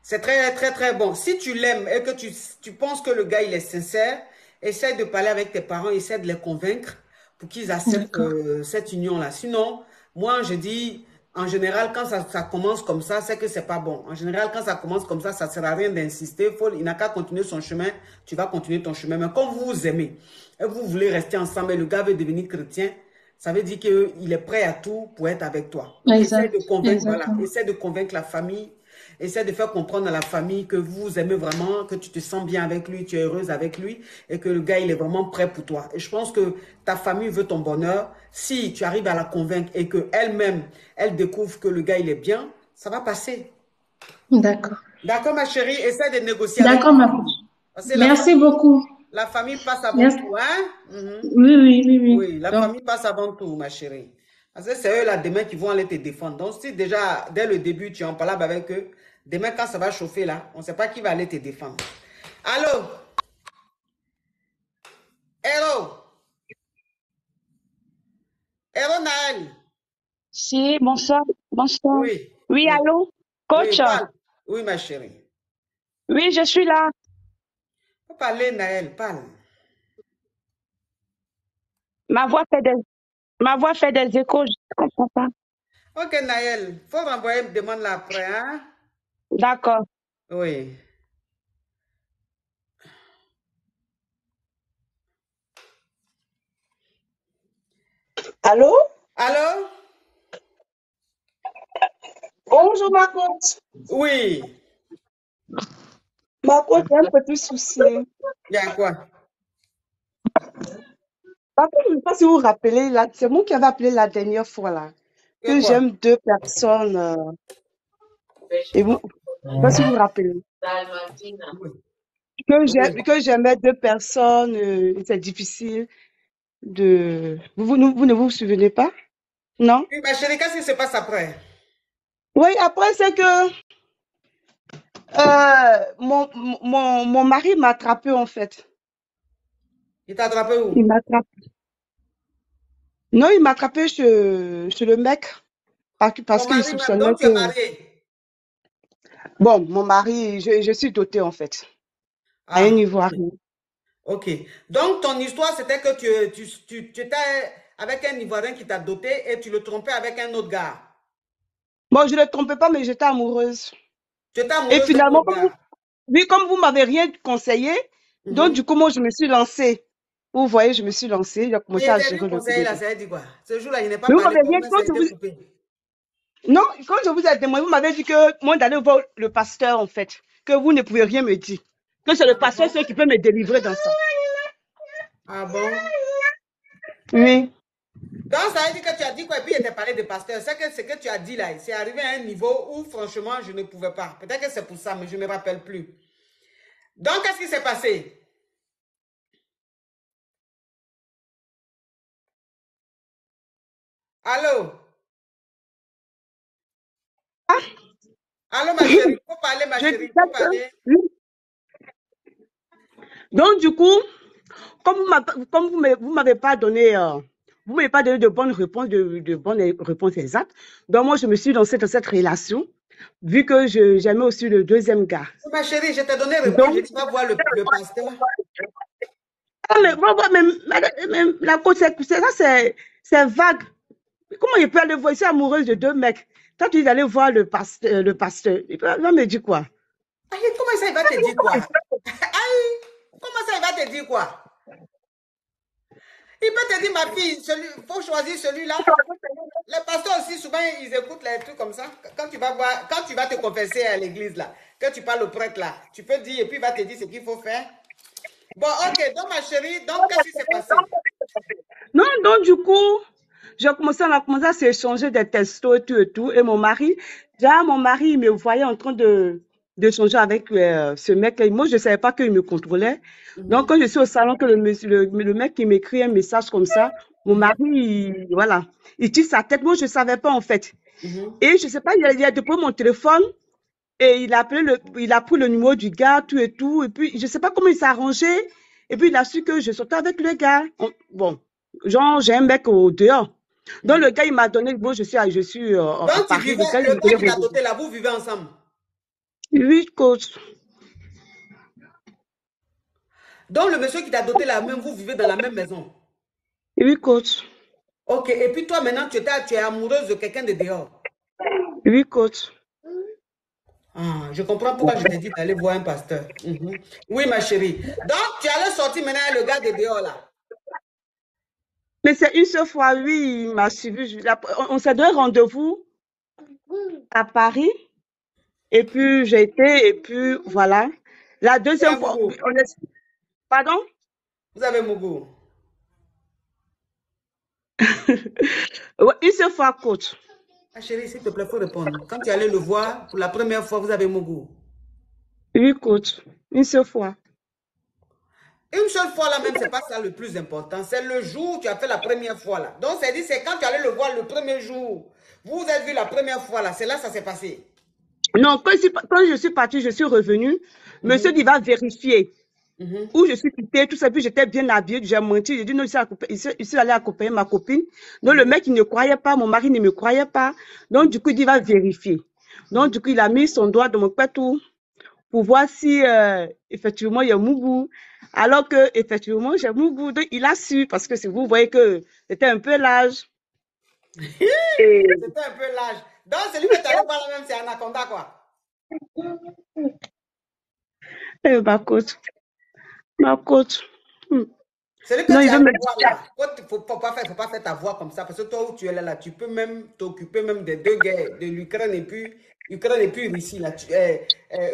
C'est très, très, très bon. Si tu l'aimes et que tu penses que le gars, il est sincère, essaie de parler avec tes parents, essaie de les convaincre pour qu'ils acceptent cette union-là. Sinon, moi, je dis, en général, quand ça commence comme ça, c'est que c'est pas bon. En général, quand ça commence comme ça ne sert à rien d'insister. Il n'a qu'à continuer son chemin, tu vas continuer ton chemin. Mais quand vous vous aimez et vous voulez rester ensemble et le gars veut devenir chrétien, ça veut dire qu'il est prêt à tout pour être avec toi. Essaie de convaincre, voilà, essaie de convaincre la famille. Essaie de faire comprendre à la famille que vous aimez vraiment, que tu te sens bien avec lui, tu es heureuse avec lui et que le gars, il est vraiment prêt pour toi. Et je pense que ta famille veut ton bonheur. Si tu arrives à la convaincre et qu'elle-même, elle découvre que le gars, il est bien, ça va passer. D'accord. D'accord, ma chérie, essaie de négocier avec D'accord, ma Merci beaucoup. La famille passe avant tout, hein? Oui, la famille passe avant tout, ma chérie. Parce que c'est eux là demain qui vont aller te défendre. Donc si déjà, dès le début, tu es en palabre avec eux, demain quand ça va chauffer là, on ne sait pas qui va aller te défendre. Allô? Hello? Hello, Naël? Si, bonsoir. Bonsoir. Oui. Oui, allô? Coach? Oui, parle. Oui, ma chérie. Oui, je suis là. Faut parler, Naël, parle. Ma voix fait des échos, je ne comprends pas. Ok, Naël, faut renvoyer une demande là après, hein? D'accord. Oui. Allô? Allô? Bonjour, ma coach. Oui. Ma coach, j'ai un petit souci. Il y a quoi? Par contre, je ne sais pas si vous vous rappelez, là, c'est moi qui avais appelé la dernière fois, là, que j'aime deux personnes. Et vous, je ne sais pas si vous vous rappelez. Que j'aimais deux personnes, c'est difficile de... Vous ne vous souvenez pas? Non? Oui, ma chérie, qu'est-ce qui se passe après? Oui, après, c'est que mon mari m'a attrapé, en fait. Il t'a attrapé où? Il m'a attrapé. Non, il m'a attrapé chez le mec parce qu'il soupçonnait donc tu es marié? Bon, mon mari, je suis dotée, en fait, à un niveau arrivé. Ok. Donc, ton histoire, c'était que tu étais avec un Ivoirien qui t'a doté et tu le trompais avec un autre gars. Bon, je ne le trompais pas, mais j'étais amoureuse. Tu étais amoureuse Et finalement, d'un autre gars. comme vous ne m'avez rien conseillé, donc du coup, moi, je me suis lancée. Vous voyez, je me suis lancée, j'ai commencé à gérer le conseil là, ça veut dire quoi? Ce jour-là, il n'est pas mais vous parlé, m'avez rien ça a été coupé. Non, quand je vous ai demandé, vous m'avez dit que moi d'aller voir le pasteur, en fait, que vous ne pouvez rien me dire. Que c'est le pasteur seul qui peut me délivrer dans ça. Ah bon? Oui. Donc, ça veut dire que tu as dit quoi? Et puis, il t'a parlé de pasteur. C'est que ce que tu as dit là, c'est arrivé à un niveau où, franchement, je ne pouvais pas. Peut-être que c'est pour ça, mais je ne me rappelle plus. Donc, qu'est-ce qui s'est passé? Allô? Allô, ma chérie? Faut parler, ma Je chérie. disais Faut que, parler. oui. Donc, du coup, comme vous m'avez pas donné, vous m'avez pas donné de bonnes réponses, de bonnes réponses exactes. Donc, moi, je me suis lancée dans cette relation, vu que j'aimais aussi le deuxième gars. Ma chérie, je t'ai donné réponse. Donc, Je dis, va voir le pasteur. mais la côte, c'est vague. Comment il peut aller voir? Je suis amoureuse de deux mecs. Toi, tu dis d'aller voir le pasteur. Il va me dire quoi? Aïe, comment ça, il va te dire quoi? Aïe, comment ça, il va te dire quoi? Il peut te dire, ma fille, il faut choisir celui-là. Les pasteurs aussi, souvent, ils écoutent les trucs comme ça. Quand tu vas te confesser à l'église, là, que tu parles au prêtre, là, tu peux dire, et puis il va te dire ce qu'il faut faire. Bon, ok, donc ma chérie, donc qu'est-ce qui s'est passé? Non, donc du coup, on a commencé à s'échanger des textos et tout. Et mon mari, il me voyait en train de changer avec ce mec. Moi, je ne savais pas qu'il me contrôlait. Donc, quand je suis au salon, que le mec qui m'écrit un message comme ça, mon mari, voilà, il tire sa tête. Moi, je ne savais pas en fait. Et je ne sais pas, il a déposé mon téléphone et il a pris le numéro du gars, tout et tout. Et puis, je ne sais pas comment il s'est arrangé. Et puis, il a su que je sortais avec le gars. Bon, genre, j'ai un mec au dehors. Donc, le gars, il m'a donné, bon, je suis à Donc, Paris. le gars qui t'a doté là, vous vivez ensemble? Oui, coach. Donc, le monsieur qui t'a doté là, même vous vivez dans la même maison? Oui, coach. Ok, et puis toi, maintenant, tu es amoureuse de quelqu'un de dehors? Oui, coach. Ah, je comprends pourquoi je t'ai dit d'aller voir un pasteur. Oui, ma chérie. Donc, tu allais sortir maintenant avec le gars de dehors là? Mais c'est une seule fois, oui, il m'a suivi. On s'est donné rendez-vous à Paris. Et puis, j'ai été, et puis, voilà. La deuxième fois, pardon? Vous avez Mougou? Ouais, une seule fois, coach. Ah, chérie, s'il te plaît, il faut répondre. Quand tu allais le voir, pour la première fois, vous avez Mougou? Oui, coach. Une seule fois. Une seule fois là même, c'est pas ça le plus important. C'est le jour où tu as fait la première fois là. Donc, c'est quand tu allais le voir le premier jour. Vous vous êtes vu la première fois là. C'est là que ça s'est passé. Non, quand je suis partie, je suis revenue. Monsieur dit, va vérifier où je suis quittée, tout ça. Puis j'étais bien habillée, j'ai menti. J'ai dit, non, il suis allé accompagner ma copine. Donc, le mec, il ne croyait pas, mon mari ne me croyait pas. Donc, du coup, il dit, va vérifier. Donc, du coup, il a mis son doigt dans mon pétou pour voir si, effectivement, il y a Mougou. Alors que, effectivement, j'ai Mougou. Donc, il a su, parce que si vous voyez que c'était un peu l'âge. C'était un peu l'âge. Donc, celui que tu allais voir là même, c'est Anaconda, quoi. Ma coach. Celui que tu allais voir là, il ne faut pas faire ta voix comme ça, parce que toi où tu es là, tu peux même t'occuper même des deux guerres, de l'Ukraine et puis Russie là,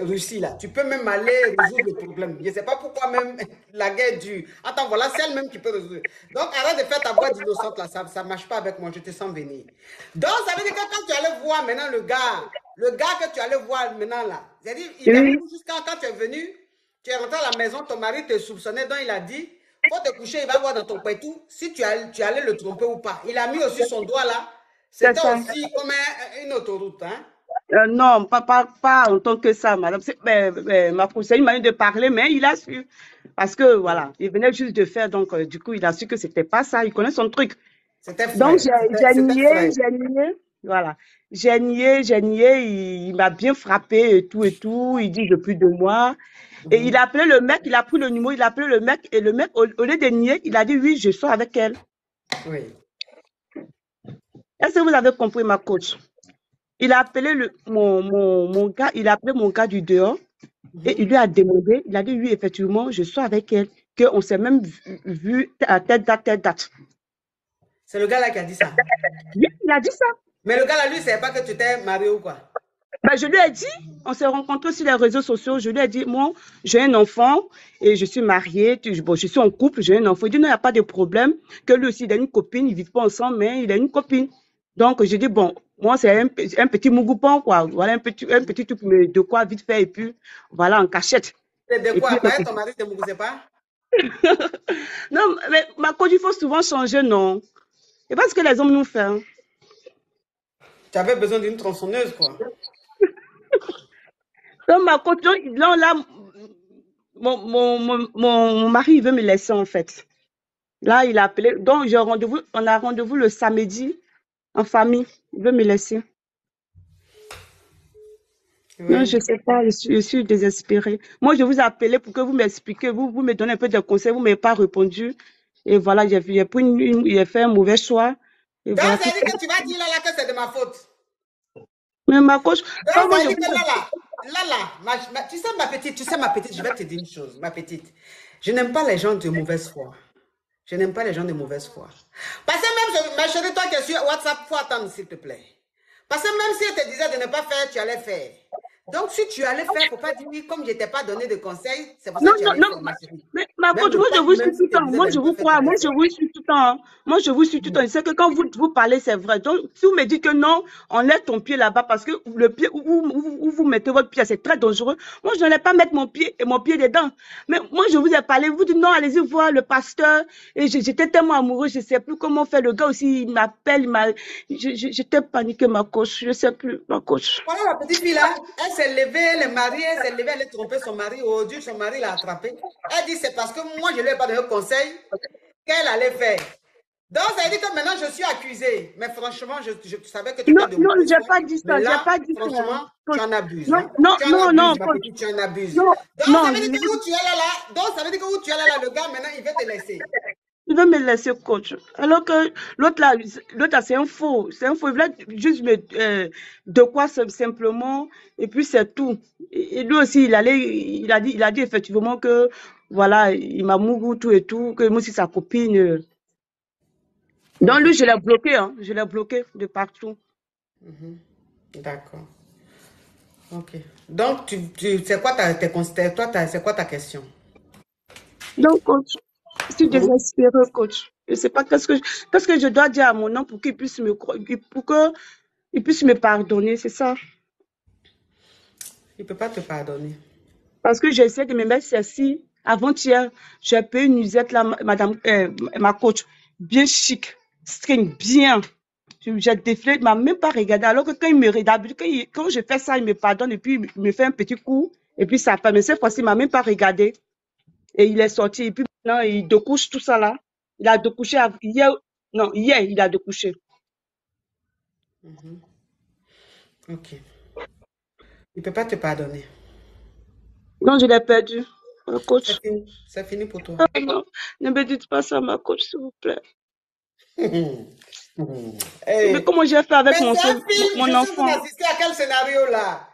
Russie là. Tu peux même aller résoudre le problème. Je ne sais pas pourquoi même la guerre dure. Attends, voilà, c'est elle-même qui peut résoudre. Donc arrête de faire ta voix d'innocente là, ça ne marche pas avec moi, je te sens venir. Donc ça veut dire que quand tu allais voir maintenant le gars que tu allais voir maintenant là, c'est-à-dire, il avait jusqu'à quand tu es venu, tu es rentré à la maison, ton mari te soupçonnait, donc il a dit, faut te coucher, il va voir dans ton pétou si tu allais le tromper ou pas. Il a mis aussi son doigt là. C'était aussi comme une autoroute, hein? Non, pas en tant que ça, madame. Ma conseillère m'a dit de parler, mais il a su. Parce que, voilà, il venait juste de faire, donc, du coup, il a su que c'était pas ça. Il connaît son truc. Donc, j'ai nié. Voilà. J'ai nié. Il m'a bien frappé et tout. Il dit depuis 2 mois. Et il a appelé le mec, il a pris le numéro, il a appelé le mec. Et le mec, au lieu de nier, il a dit oui, je sors avec elle. Oui. Est-ce que vous avez compris, ma coach? Il a appelé mon gars, il a appelé mon gars du dehors et il lui a demandé, il a dit oui, effectivement, je suis avec elle, qu'on s'est même vu à telle date. C'est le gars là qui a dit ça? Oui, il a dit ça. Mais le gars là, lui, il ne savait pas que tu t'es marié ou quoi? Ben, je lui ai dit, on s'est rencontrés sur les réseaux sociaux, je lui ai dit, moi, j'ai un enfant et je suis mariée, je suis en couple, j'ai un enfant. Il dit non, il n'y a pas de problème, que lui aussi, il a une copine, ils ne vivent pas ensemble, mais il a une copine. Donc, j'ai dit, bon, moi, c'est un petit mougoupon, quoi. Voilà, un petit truc de quoi vite fait, et puis, voilà, en cachette. C'est de quoi? Ton mari ne te mougousait pas? Non, mais ma coach, il faut souvent changer, non? Et parce que les hommes nous font. Tu avais besoin d'une tronçonneuse, quoi. Donc, ma coach, là, mon mari, il veut me laisser, en fait. Là, il a appelé. Donc, on a rendez-vous le samedi en famille. Il veut me laisser. Non, Oui. je sais pas, je suis désespérée. Moi, je vous ai appelé pour que vous m'expliquiez, vous me donnez un peu de conseils, vous ne m'avez pas répondu. Et voilà, j'ai fait un mauvais choix. Et Donc, voilà. ça veut dire que tu vas dire là que c'est de ma faute. Mais ma coach, Donc, comment ça je veut dire que vous... tu sais ma petite, je vais te dire une chose, ma petite. Je n'aime pas les gens de mauvaise foi. Je n'aime pas les gens de mauvaise foi. Parce que même, ma chérie, toi qui es sur WhatsApp, il faut attendre, s'il te plaît. Parce que même si elle te disait de ne pas faire, tu allais faire. Donc, si tu allais faire, il ne faut pas dire oui, comme je ne t'ai pas donné de conseils, c'est pour ça Non, que tu non, allais non, faire, ma chérie. mais ma Même coach, le moi je pape, vous suis même tout si le te temps, disait moi de je ne pas vous faire, tu crois, allais moi je faire. vous suis tout le temps, hein. Moi je vous suis tout le temps. Je sais que quand vous parlez, c'est vrai. Donc, si vous me dites que non, enlève ton pied là-bas parce que le pied où vous mettez votre pied, c'est très dangereux. Moi, je n'allais pas mettre mon pied dedans. Mais moi, je vous ai parlé, vous dites non, allez-y voir le pasteur. Et j'étais tellement amoureux, je ne sais plus comment faire. Le gars aussi, il m'appelle, j'étais paniquée, ma coach. Je ne sais plus, ma coach. Voilà la petite fille là, elle s'est levée, elle est mariée, elle s'est levée, elle a trompé son mari. Oh Dieu, son mari l'a attrapée. Elle dit c'est parce que moi je ne lui ai pas donné conseil qu'elle allait faire. Donc ça veut dire que maintenant je suis accusée. Mais franchement, je savais que tu Non, étais de non, mauvaise j'ai foi. pas dit ça, Mais j'ai là, pas dit ça, hein, franchement, tu coach. en abuses. Non, Hein. non, Tu en non, non, abuses, ma coach. petite, tu en abuses. Non, Donc non, ça veut dire que où tu allais là, donc ça veut dire que où tu allais là, le gars maintenant il veut te laisser. il veut me laisser coach. Alors que l'autre là, c'est un faux. C'est un faux. Il voulait juste me, de quoi simplement, et puis c'est tout. Et lui aussi, il a dit effectivement que, voilà, il m'a mouru tout et tout, que moi aussi sa copine. Donc Ok. lui, je l'ai bloqué, hein. Je l'ai bloqué de partout. Mhm. D'accord. Ok. Donc, c'est quoi c'est quoi ta question? Donc, coach, je suis Mhm. désespérée, coach. Je ne sais pas qu'est-ce que je dois dire à mon homme pour qu'il puisse il puisse me pardonner, c'est ça. Il ne peut pas te pardonner. Parce que j'essaie de me mettre celle-ci. Avant-hier, j'ai payé une nuisette, là, madame, ma coach, bien chic, string, bien. J'ai défilé, il ne m'a même pas regardé. Alors que quand il me regarde, quand je fais ça, il me pardonne et puis il me fait un petit coup. Et puis ça passe. Mais cette fois-ci, il ne m'a même pas regardé. Et il est sorti. Et puis maintenant, il découche tout ça là. Il a découché hier. Non, hier, il a découché. Mhm. Ok. Il ne peut pas te pardonner. Non, je l'ai perdu. Ma C'est coach. fini. C'est fini pour toi. Ah, non, ne me dites pas ça, ma coach, s'il vous plaît. Mais Hey. comment j'ai fait avec Mais c'est un film. Je mon suis en train enfant? d'assister à quel scénario là?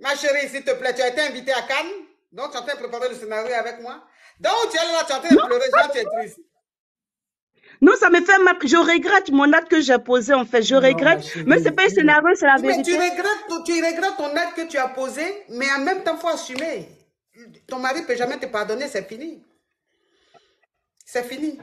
Ma chérie, s'il te plaît, tu as été invitée à Cannes. Donc, tu es en train de préparer le scénario avec moi. Donc, tu es là, tu es en train de pleurer, genre, tu es triste. Non, ça me fait mal. Je regrette mon acte que j'ai posé, en fait. Je Non, ma regrette. Mais c'est chérie. pas un scénario, c'est la Oui, mais vérité. tu regrettes ton acte que tu as posé, mais en même temps, il faut assumer. Ton mari ne peut jamais te pardonner, c'est fini. C'est fini.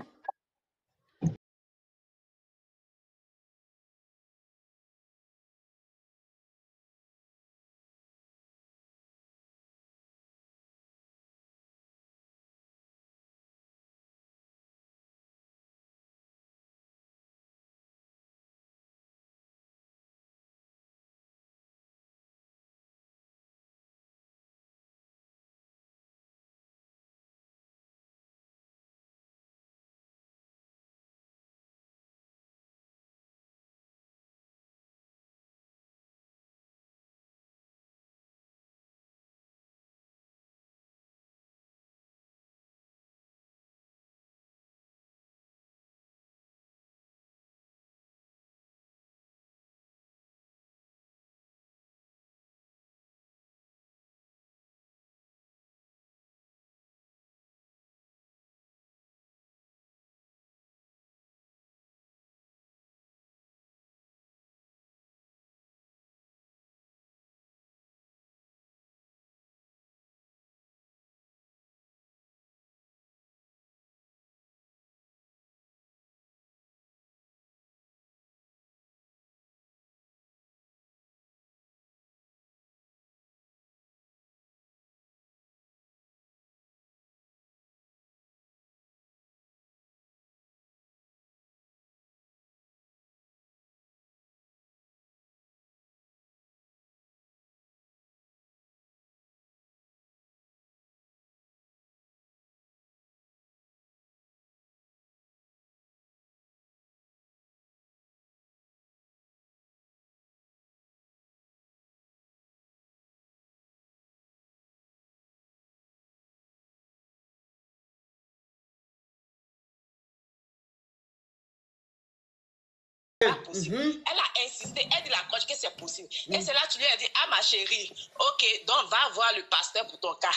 pas possible. Elle a insisté, elle dit la coach que c'est possible. Et c'est là que tu lui as dit, ah ma chérie, ok, donc va voir le pasteur pour ton cas.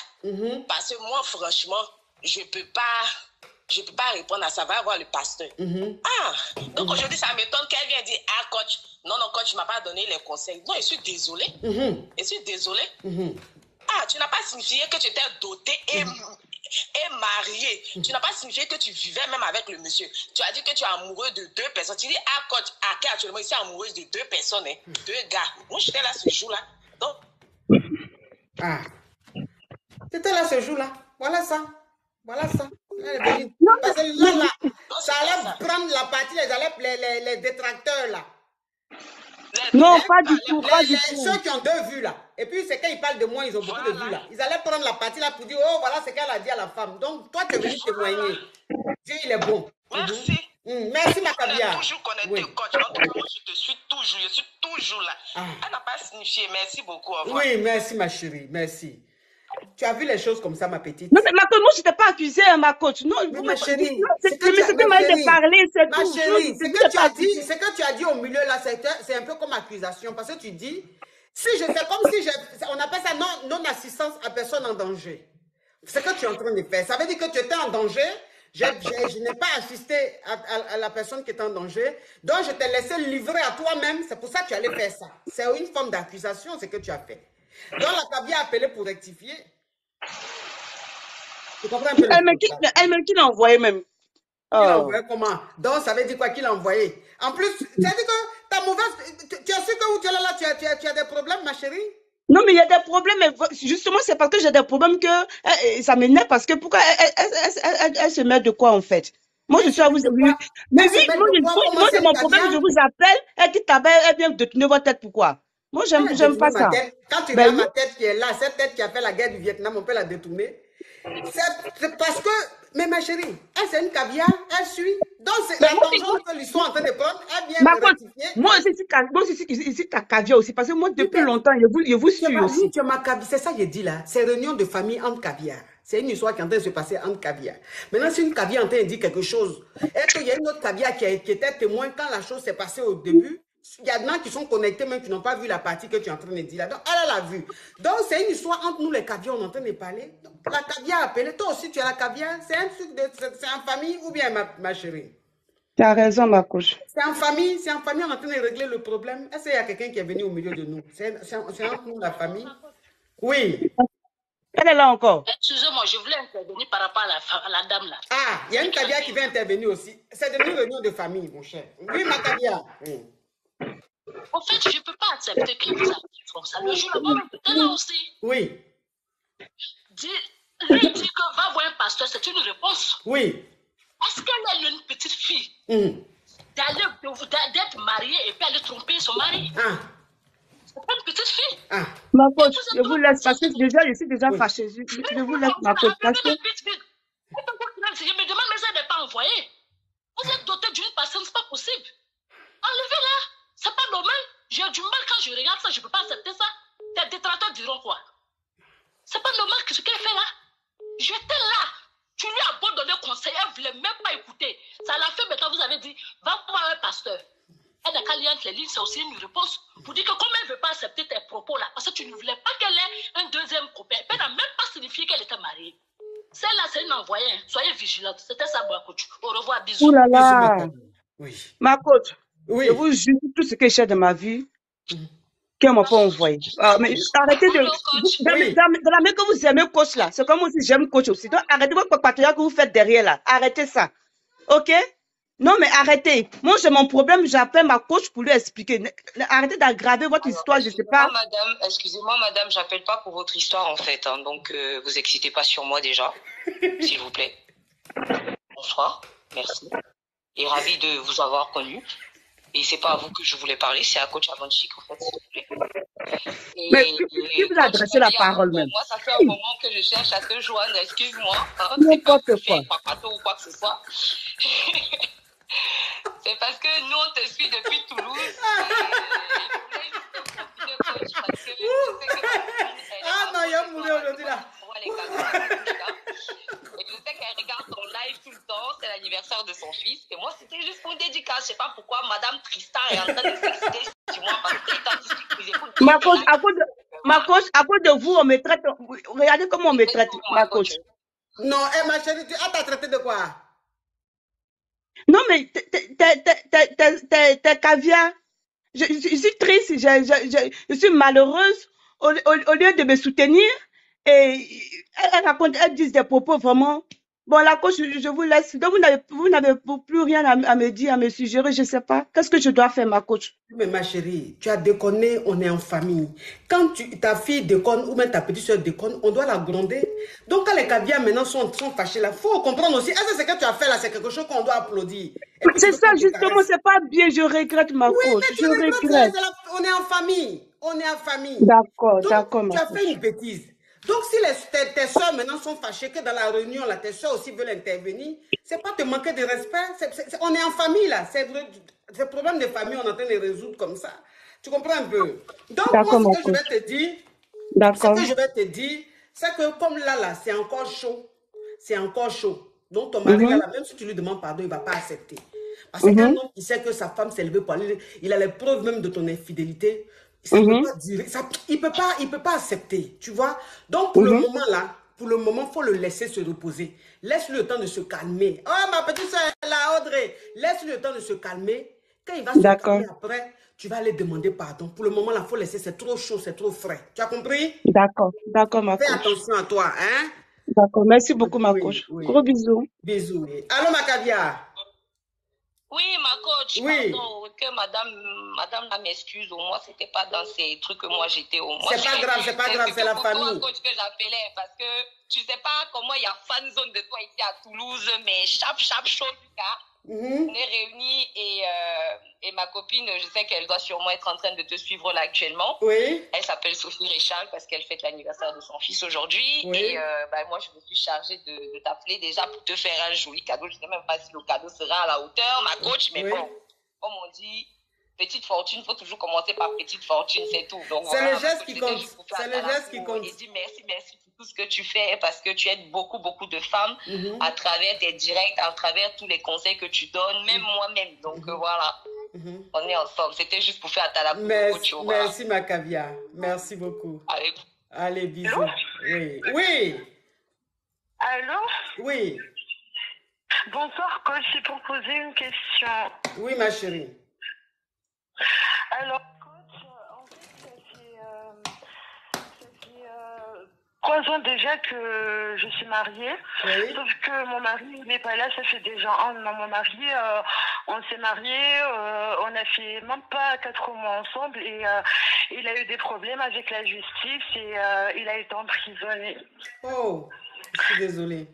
Parce que moi, franchement, je peux pas répondre à ça, va voir le pasteur. Ah, donc aujourd'hui, ça m'étonne qu'elle vienne dire, ah coach, non, coach, tu ne m'as pas donné les conseils. Non, je suis désolée. Je suis désolée. Ah, tu n'as pas signifié que tu étais dotée et mariée. Tu n'as pas signifié que tu vivais même avec le monsieur. Tu as dit que tu es amoureux de 2 personnes. Tu dis, ah coach, actuellement, je suis amoureuse de 2 personnes, 2 gars. Moi, j'étais là ce jour-là. Donc... Ah. C'était là ce jour-là. Voilà ça. Voilà ça. Parce que là, ça allait prendre la partie, les détracteurs là. Non, pas du tout, pas du tout. Ceux qui ont 2 vues là. Et puis c'est quand ils parlent de moi, ils ont beaucoup de vues là. Ils allaient prendre la partie là pour dire, oh voilà ce qu'elle a dit à la femme. Donc toi tu es venu témoigner. Dieu il est bon. Merci. Merci Macabia. Toujours connecté coach. En tout cas, moi je suis toujours là. Elle n'a pas signifié. Merci beaucoup. Oui, merci ma chérie, merci. Tu as vu les choses comme ça, ma petite? Non, mais ma coach, moi, je ne t'ai pas accusée, ma coach. Non, mais ma chérie, c'était mal de parler, c'est tout. Ma chérie, ce que tu as dit au milieu là, c'est un peu comme accusation. Parce que tu dis, si je fais comme si on appelle ça non-assistance à personne en danger. Ce que tu es en train de faire, ça veut dire que tu étais en danger. Je n'ai pas assisté à la personne qui était en danger. Donc, je t'ai laissé livrer à toi-même. C'est pour ça que tu allais faire ça. C'est une forme d'accusation, ce que tu as fait. Donc, la Kabia a appelé pour rectifier. Tu comprends un peu? Elle-même qui l'a envoyé même. Il l'a envoyé comment? Donc, ça veut dire quoi qu'il a envoyé? En plus, ça veut dire que ta mauvaise... Tu as su que où tu es là, tu as des problèmes, ma chérie? Non, mais il y a des problèmes. Justement, c'est parce que j'ai des problèmes que ça m'énerve. Parce que pourquoi elle se met de quoi, en fait? Moi, je suis à vous... Mais oui, moi, c'est mon problème. Je vous appelle. Elle dit, elle vient de tenir votre tête. Pourquoi? Moi, j'aime pas ça. Quand tu regardes ma tête qui est là, cette tête qui a fait la guerre du Vietnam, on peut la détourner. C'est parce que, mais ma chérie, elle c'est une caviar, elle suit. Donc c'est la tangente que l'histoire est en train de prendre, elle vient de rectifier. Moi aussi, ta caviar aussi, parce que moi, depuis longtemps, je vous suis aussi. C'est ça que j'ai dit là, c'est réunion de famille entre caviar. C'est une histoire qui est en train de se passer entre caviar. Maintenant, si une caviar est en train de dire quelque chose, et qu'il y a une autre caviar qui était témoin quand la chose s'est passée au début, il y a des gens qui sont connectés, même qui n'ont pas vu la partie que tu es en train de dire là. Donc, elle l'a vu. Donc, c'est une histoire entre nous, les caviars, on est en train de parler. Donc, la caviar a appelé. Toi aussi, tu as la caviar. C'est un truc c'est en famille ou bien, ma chérie? Tu as raison, ma coach. C'est en famille, on est en train de régler le problème. Est-ce qu'il y a quelqu'un qui est venu au milieu de nous? C'est entre nous, la famille? Oui. Elle est là encore. Excusez-moi, je voulais intervenir par rapport à la dame là. Ah, il y a une caviar qui veut intervenir aussi. C'est devenu une réunion de famille, mon cher. Oui, ma caviar. En fait, je ne peux pas accepter que vous avez comme ça. Le jour là-bas, elle là aussi. Oui. Lui dit que va voir un pasteur, c'est une réponse. Oui. Est-ce qu'elle est une petite fille d'être mariée et puis aller tromper son mari? C'est pas une petite fille. Ma coach, je vous laisse parce que je suis déjà fâchée. Je vous laisse, ma coach. Parce que... Je me demande, mais elle n'est pas envoyée. Vous êtes doté d'une personne, c'est pas possible. Enlevez-la. C'est pas normal. J'ai du mal quand je regarde ça, je peux pas accepter ça. Tes détracteurs diront quoi? C'est pas normal que ce qu'elle fait là. J'étais là. Tu lui as beau donner conseil, elle ne voulait même pas écouter. Ça l'a fait maintenant, vous avez dit, va voir un pasteur. Elle n'a qu'à lire entre les lignes, c'est aussi une réponse. Pour dire que comme elle ne veut pas accepter tes propos là, parce que tu ne voulais pas qu'elle ait un deuxième copain, elle n'a même pas signifié qu'elle était mariée. Celle-là, c'est une envoyée. Soyez vigilante. C'était ça, ma coach. Au revoir, bisous. Ouh là là. Oui. Ma coach, oui. Je vous jure, tout ce que j'ai de ma vie, qu'elle m'a pas envoyé. Mais arrêtez de... Dans la main que vous aimez coach là, c'est comme moi aussi j'aime coach aussi. Donc arrêtez votre partenariat que vous faites derrière là. Arrêtez ça. Ok? Non mais arrêtez. Moi j'ai mon problème, j'appelle ma coach pour lui expliquer. Arrêtez d'aggraver votre histoire, je sais pas. Excusez-moi madame, j'appelle pas pour votre histoire en fait. Hein, donc vous excitez pas sur moi déjà. S'il vous plaît. Bonsoir. Merci. Et ravi de vous avoir connu. Et c'est pas à vous que je voulais parler, c'est à coach Avanchik en fait, s'il vous plaît. Mais qui vous a adressé la parole même? Moi, ça fait un moment que je cherche à te joindre, excuse-moi. Hein, n'importe quoi. Ou quoi que ce soit. C'est parce que nous, on te suit depuis Toulouse. Ah non, il y a mouru aujourd'hui là. Et je sais qu'elle regarde ton live tout le temps, c'est l'anniversaire de son fils. Et moi, c'était juste pour une dédicace. Je sais pas pourquoi Madame Tristan est en train de s'exciter sur moi parce qu'il t'a dit que j'écoute. Ma coach, à cause de vous, on me traite. Regardez comment on me traite, ma coach. Non, ma chérie, tu as traité de quoi? Non, mais t'es caviar. Je suis triste, je suis malheureuse. Au lieu de me soutenir, et elle dit des propos vraiment. Bon, la coach, je vous laisse. Donc, vous n'avez plus rien à me dire, à me suggérer, je ne sais pas. Qu'est-ce que je dois faire, ma coach? Mais ma chérie, tu as déconné, on est en famille. Quand ta fille déconne ou même ta petite soeur déconne, on doit la gronder. Donc, quand les caviars maintenant sont fâchés là, il faut comprendre aussi. Est-ce que ce que tu as fait là, c'est quelque chose qu'on doit applaudir? C'est ça, justement, c'est pas bien, je regrette, ma coach. Mais tu regrette. On est en famille. On est en famille. D'accord, d'accord, ma coach. Tu as coach. fait une bêtise. Donc, si tes soeurs maintenant sont fâchées, que dans la réunion, là, tes soeurs aussi veulent intervenir, c'est pas te manquer de respect. On est en famille, là. C'est le problème de famille, on est en train de résoudre comme ça. Tu comprends un peu? Donc, moi, ce que je vais te dire, c'est que comme là, c'est encore chaud. C'est encore chaud. Donc, ton mari, là, même si tu lui demandes pardon, il ne va pas accepter. Parce qu'un homme qui sait que sa femme s'est levée pour aller, il a les preuves même de ton infidélité. Ça peut pas dire, il peut pas accepter, tu vois. Donc, pour le moment, là, il faut le laisser se reposer. Laisse-lui le temps de se calmer. Oh, ma petite soeur, là, Audrey, laisse-lui le temps de se calmer. Quand il va se calmer après, tu vas aller demander pardon. Pour le moment, là, il faut laisser, c'est trop chaud, c'est trop frais. Tu as compris? D'accord, ma coach. Fais attention à toi, hein? D'accord, merci beaucoup, ma coach. Gros bisous. Bisous. Allô, ma caviar? Oui, ma coach, pardon, que madame m'excuse, au moins c'était pas dans ces trucs que moi j'étais au moins. C'est pas grave, c'est la famille. C'est coach que j'appelais parce que tu sais pas comment il y a fan zone de toi ici à Toulouse, mais chape chaud du cas. On est réunis et ma copine, je sais qu'elle doit sûrement être en train de te suivre là actuellement. Oui. Elle s'appelle Sophie Réchal parce qu'elle fête l'anniversaire de son fils aujourd'hui. Oui. Et moi, je me suis chargée de t'appeler déjà pour te faire un joli cadeau. Je ne sais même pas si le cadeau sera à la hauteur, ma coach, mais bon, comme on dit, petite fortune, il faut toujours commencer par petite fortune, c'est tout. C'est le geste qui compte. C'est le geste qui compte. Et dis merci pour tout ce que tu fais parce que tu aides beaucoup de femmes à travers tes directs, à travers tous les conseils que tu donnes, même moi-même. Donc voilà, on est ensemble. C'était juste pour faire ta Merci ma caviar. Merci beaucoup. Allez, bisous. Oui. Allô? Oui. Bonsoir, coach. C'est pour poser une question. Oui, ma chérie. Alors, coach, en fait, ça fait 3 ans déjà que je suis mariée. Oui. Sauf que mon mari n'est pas là, ça fait déjà 1 an. Mon mari, on s'est mariés, on a fait même pas 4 mois ensemble et il a eu des problèmes avec la justice et il a été emprisonné. Oh, je suis désolée.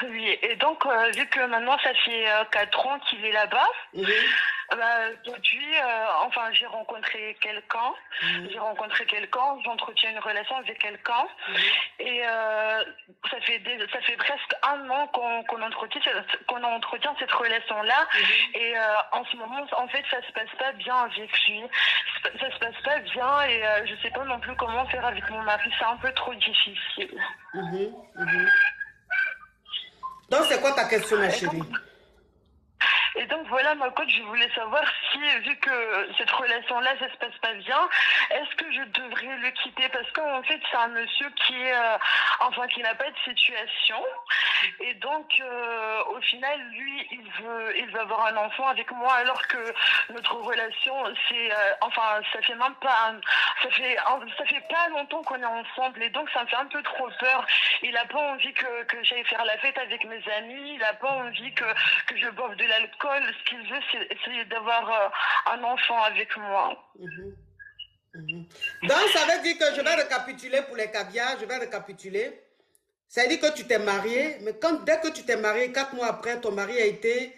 Oui, et donc, vu que maintenant ça fait 4 ans qu'il est là-bas, depuis, j'ai rencontré quelqu'un, j'entretiens une relation avec quelqu'un, et ça fait presque 1 an qu'on entretient cette relation-là, et en ce moment, en fait, ça se passe pas bien avec lui, ça se passe pas bien, et je sais pas non plus comment faire avec mon mari, c'est un peu trop difficile. Donc, c'est quoi ta question, ma chérie? Et donc voilà, ma coach, je voulais savoir si, vu que cette relation-là, ça se passe pas bien, est-ce que je devrais le quitter? Parce qu'en fait, c'est un monsieur qui est, qui n'a pas de situation. Et donc, au final, lui, il veut avoir un enfant avec moi, alors que notre relation, c'est, ça fait même pas, ça fait pas longtemps qu'on est ensemble. Et donc, ça me fait un peu trop peur. Il a pas envie que j'aille faire la fête avec mes amis. Il a pas envie que je boive de l'alcool. Ce qu'il veut, c'est d'avoir un enfant avec moi. Donc, ça veut dire que je vais récapituler pour les caviars, Ça veut dire que tu t'es marié, mais dès que tu t'es marié, 4 mois après, ton mari a été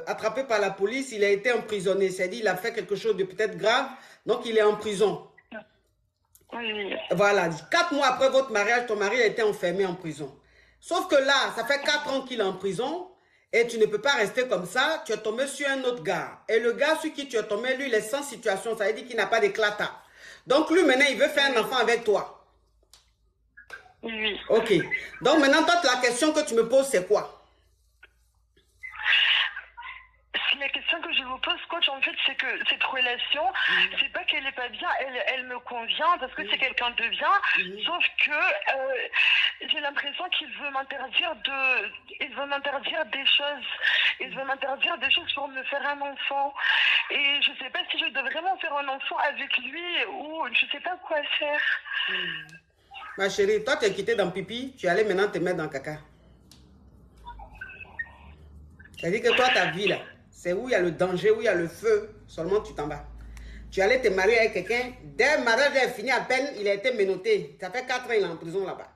attrapé par la police, il a été emprisonné. C'est-à-dire qu'il a fait quelque chose de peut-être grave, donc il est en prison. Oui. Voilà, 4 mois après votre mariage, ton mari a été enfermé en prison. Sauf que là, ça fait 4 ans qu'il est en prison. Et tu ne peux pas rester comme ça, tu es tombé sur un autre gars. Et le gars sur qui tu es tombé, lui, il est sans situation, ça veut dire qu'il n'a pas d'éclata. Donc lui, maintenant, il veut faire un enfant avec toi. Oui. Ok. Donc maintenant, toi, la question que tu me poses, c'est quoi? la question que je vous pose, coach, en fait, c'est que cette relation, c'est pas qu'elle est pas bien, elle me convient parce que c'est quelqu'un de bien, sauf que j'ai l'impression qu'il veut m'interdire des choses. Il veut m'interdire des choses pour me faire un enfant. Et je sais pas si je dois vraiment faire un enfant avec lui ou je sais pas quoi faire. Ma chérie, toi, tu es quitté dans pipi, tu allais maintenant te mettre dans caca. C'est-à-dire que toi, ta vie là, c'est où il y a le danger, où il y a le feu, seulement tu t'en vas. Tu allais te marier avec quelqu'un, dès le mariage est fini à peine, il a été menotté. Ça fait 4 ans, il est en prison là-bas.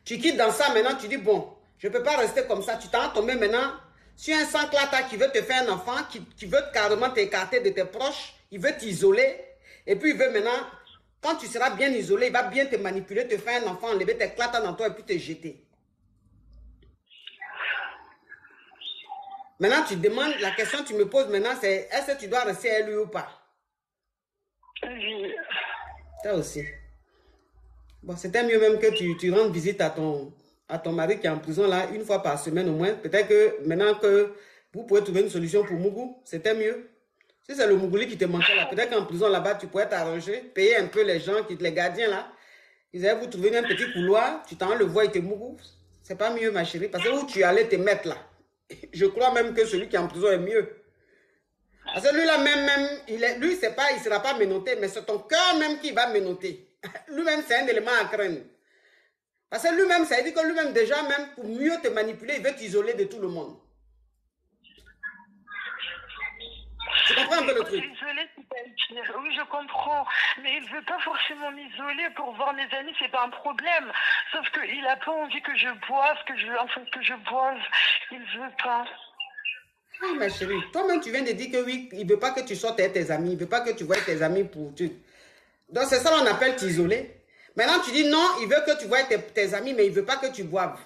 Tu quittes dans ça maintenant, tu dis bon, je ne peux pas rester comme ça. Tu t'en vas tomber maintenant sur un sanclata qui veut te faire un enfant, qui veut carrément t'écarter de tes proches, il veut t'isoler, et puis il veut maintenant, quand tu seras bien isolé, il va bien te manipuler, te faire un enfant, enlever tes clatas dans toi et puis te jeter. Maintenant, tu demandes, la question que tu me poses maintenant, c'est est-ce que tu dois rester à lui ou pas? Oui. Ça aussi. Bon, c'était mieux même que tu rendes visite à ton mari qui est en prison là, une fois par semaine au moins. Peut-être que maintenant que vous pouvez trouver une solution pour Mougou, c'était mieux. Si c'est le Mougouli qui te manquait là, peut-être qu'en prison là-bas, tu pourrais t'arranger, payer un peu les gens, les gardiens là. Ils allaient vous trouver un petit couloir, tu t'en le vois et te Mougou. C'est pas mieux, ma chérie, parce que où tu allais te mettre là. Je crois même que celui qui est en prison est mieux. Parce que lui-là, lui, il ne sera pas menotté, mais c'est ton cœur même qui va menotter. Lui-même, c'est un élément à craindre. Parce que lui-même, ça veut dire que lui-même, déjà, même pour mieux te manipuler, il veut t'isoler de tout le monde. Tu comprends un peu le truc? Isolé, c'est pas le pire. Oui, je comprends. Mais il ne veut pas forcément m'isoler pour voir mes amis, c'est pas un problème. Sauf qu'il n'a pas envie que je boive, que je boive. Il ne veut pas. Ah, ma chérie, toi-même, tu viens de dire que oui, il ne veut pas que tu sortes avec tes amis. Il ne veut pas que tu vois tes amis pour... Donc, c'est ça qu'on appelle t'isoler. Maintenant, tu dis non, il veut que tu vois tes amis, mais il ne veut pas que tu boives.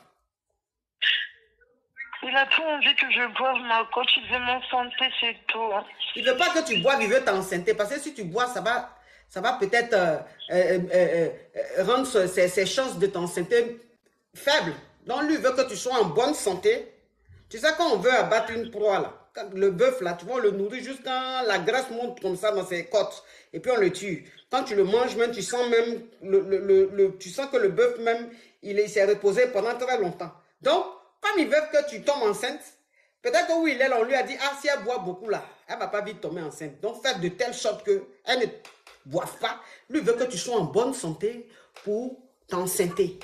Il n'a pas envie que je boive, ma coach. Il veut m'enfanter, c'est tout. Il ne veut pas que tu boives, il veut t'enceinte. Parce que si tu bois, ça va peut-être rendre ses chances de t'enceinter faibles. Donc, lui, il veut que tu sois en bonne santé. Tu sais, quand on veut abattre une proie, là, le bœuf, là, tu vois, on le nourrit jusqu'à la graisse monte comme ça dans ses côtes. Et puis, on le tue. Quand tu le manges, même, tu sens même, tu sens que le bœuf, même, il s'est reposé pendant très longtemps. Donc, comme ils veulent que tu tombes enceinte, peut-être que où il est là, on lui a dit, ah, si elle boit beaucoup là, elle ne va pas vite tomber enceinte. Donc, faites de telle sorte qu'elle ne boive pas. Lui veut que tu sois en bonne santé pour t'enceinter.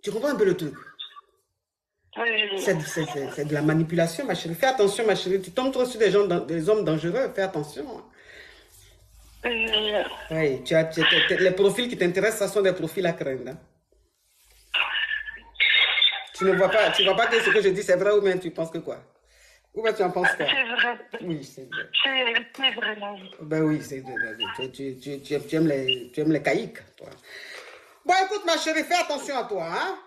Tu comprends un peu le truc? C'est de la manipulation, ma chérie. Fais attention, ma chérie. Tu tombes trop sur des hommes dangereux. Fais attention. Oui, les profils qui t'intéressent, ce sont des profils à craindre. Hein? Tu ne vois pas que ce que je dis, c'est vrai ou bien tu penses que quoi? Ou bien tu en penses quoi? C'est vrai. Oui, c'est vrai. C'est vrai, non. Ben oui, c'est vrai. Tu aimes les caïques, toi. Bon, écoute, ma chérie, fais attention à toi, hein?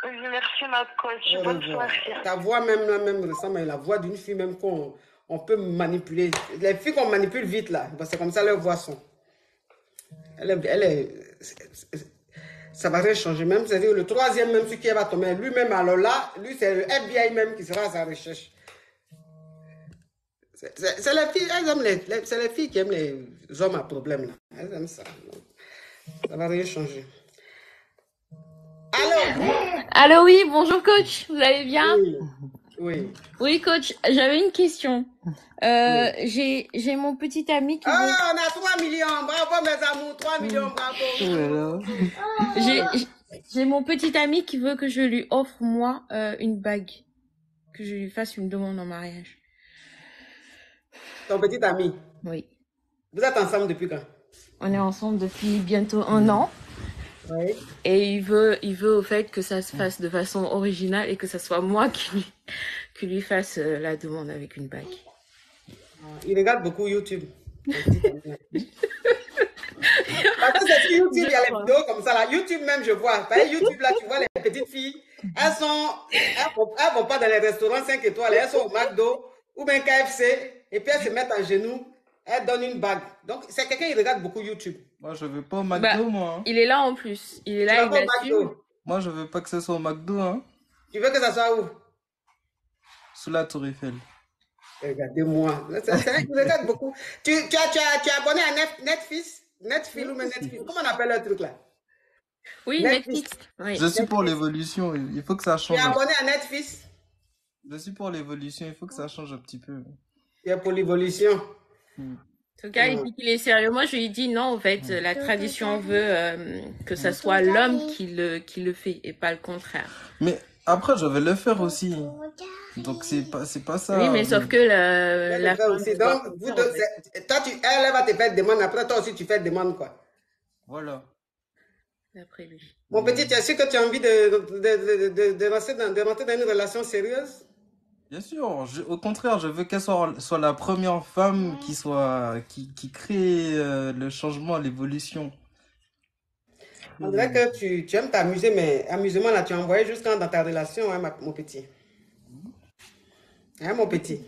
Merci, ma coach. Bonne soirée. Ta voix même ressemble à la voix d'une fille même qu'on peut manipuler. Les filles qu'on manipule vite, là, c'est comme ça leur voix sont. Ça va rien changer. Même, c'est-à-dire le troisième, même celui qui va tomber, lui-même, alors là, lui, c'est le FBI même qui sera à sa recherche. C'est les filles, elles aiment c'est les filles qui aiment les hommes à problème, là. Elles aiment ça. Ça va rien changer. Allô, oui, bonjour coach, vous allez bien? Oui. Oui, coach, j'avais une question. J'ai mon petit ami qui... on a 3 millions, bravo mes amours, 3 millions, bravo. J'ai mon petit ami qui veut que je lui offre, moi, une bague. Que je lui fasse une demande en mariage. Ton petit ami? Oui. Vous êtes ensemble depuis quand? On est ensemble depuis bientôt 1 an. Oui. Et il veut au fait que ça se fasse de façon originale et que ça soit moi qui lui fasse la demande avec une bague. Il regarde beaucoup YouTube. Parce que c'est sur YouTube, il y a les vidéos comme ça là. YouTube même, je vois. Par YouTube là, tu vois les petites filles. Elles vont pas dans les restaurants 5 étoiles. Elles sont au McDo ou bien KFC. Et puis elles se mettent en genoux. Elles donnent une bague. Donc c'est quelqu'un qui regarde beaucoup YouTube. Moi, je veux pas au McDo, moi. Il est là en plus. Il est là, il m'assume. Moi, je veux pas que ce soit au McDo, hein. Tu veux que ça soit où? Sous la Tour Eiffel. Regardez-moi. Vous êtes beaucoup. Tu es abonné à Netflix? Netflix ou Netflix? Comment on appelle le truc là? Oui, Netflix. Oui. Je suis pour l'évolution. Il faut que ça Tu change. es abonné à Netflix? Je suis pour l'évolution. Il faut que ça change un petit peu. Tu es pour l'évolution. En tout cas, il dit qu'il est sérieux. Moi, je lui ai dit non, en fait, la tradition veut que ça soit l'homme qui le fait et pas le contraire. Mais après, je vais le faire aussi. Donc, c'est pas ça. Oui, mais sauf que la femme aussi. doit Donc, faire, en fait. toi, elle va te faire demande. Après, toi aussi, tu fais demande, quoi. Voilà. D'après lui. Mon petit, tu es sûr que tu as envie de rentrer dans une relation sérieuse? Bien sûr. Au contraire, je veux qu'elle soit la première femme qui crée le changement, l'évolution. On dirait que tu aimes t'amuser, mais amusement, là, tu as envoyé jusqu'à dans ta relation, hein, mon petit. Hein, mon petit?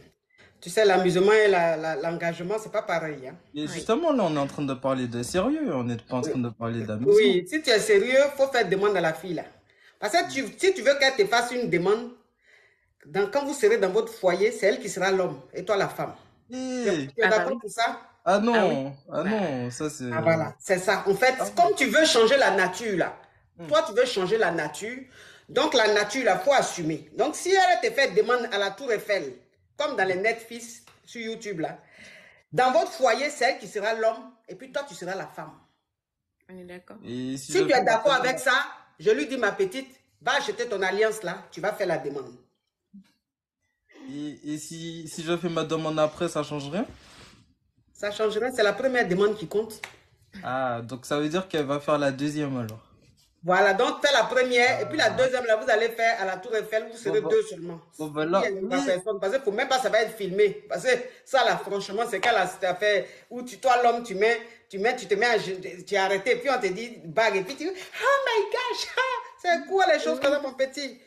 Tu sais, l'amusement et l'engagement, c'est pas pareil. Hein? Et justement, là, on est en train de parler de sérieux. On n'est pas en train de parler d'amusement. Oui, si tu es sérieux, il faut faire demande à la fille, là. Parce que si tu veux qu'elle te fasse une demande, quand vous serez dans votre foyer, c'est elle qui sera l'homme et toi la femme. Tu es d'accord pour ça? Ah non, non, ça c'est... Ah voilà, c'est ça. En fait, comme tu veux changer la nature, là, toi tu veux changer la nature, donc la nature, il faut assumer. Donc si elle te fait demande à la Tour Eiffel, comme dans les Netflix sur YouTube, là, dans votre foyer, c'est elle qui sera l'homme et puis toi tu seras la femme. On est d'accord. Si tu es d'accord avec ça, je lui dis, ma petite, va acheter ton alliance là, tu vas faire la demande. Et si je fais ma demande après, ça change rien? Ça change rien, c'est la première demande qui compte. Ah, donc ça veut dire qu'elle va faire la deuxième alors. Voilà, donc fais la première, et puis la deuxième, là, vous allez faire à la Tour Eiffel, vous serez deux seulement. Bon, ben là, personne, parce qu'il faut même pas, ça va être filmé. Parce que ça, là, franchement, c'est quand la affaire où toi, l'homme, tu es arrêté, et puis on te dit bague, et puis tu dis, oh my gosh, c'est quoi les choses comme ça, mon petit?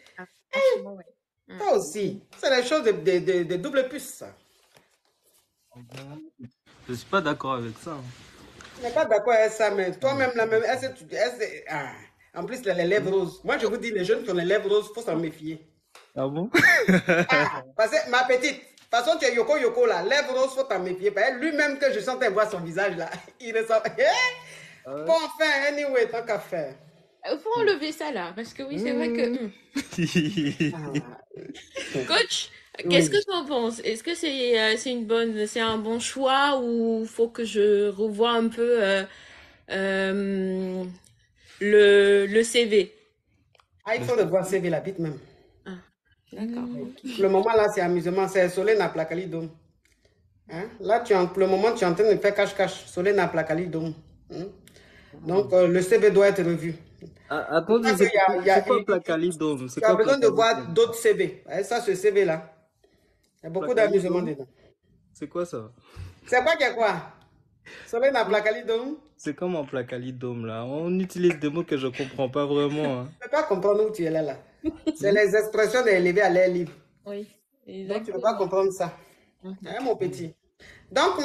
Toi aussi, c'est les choses de double puce, ça. Je suis pas d'accord avec ça. Je n'ai pas d'accord avec ça, mais toi-même, la même, en plus, les lèvres roses. Moi, je vous dis, les jeunes qui ont les lèvres roses, il faut s'en méfier. Ah bon? Parce que, ma petite, de toute façon, tu es Yoko là, lèvres roses, il faut t'en méfier. Parce que lui-même, que je sentais voir son visage là, il ressent. Bon, enfin, anyway, tant qu'à faire. Il faut enlever ça là, parce que oui, c'est vrai que... Coach, qu'est-ce que tu en penses? Est-ce que c'est un bon choix ou faut que je revoie un peu le CV? Ah, il faut revoir le CV, la bite même. Ah, d'accord. Le moment là, c'est amusement, c'est Solène à Placalidome. Hein? Là, pour le moment, tu es en train de faire cache-cache. Solène à Placalidome. Hein? Donc, le CV doit être revu. Attendez, c'est quoi Placalidome? Tu as besoin de voir d'autres CV. Ça, ce CV-là. Il y a beaucoup d'amusement dedans. C'est quoi ça? C'est quoi qu'il y a quoi? Solène à Placalidome? C'est comme un Placalidome là. On utilise des mots que je comprends pas vraiment. Hein. Tu ne peux pas comprendre où tu es là. C'est les expressions élevées à l'air libre. Oui. Donc, tu ne peux pas comprendre ça. Hein, mon petit. Donc,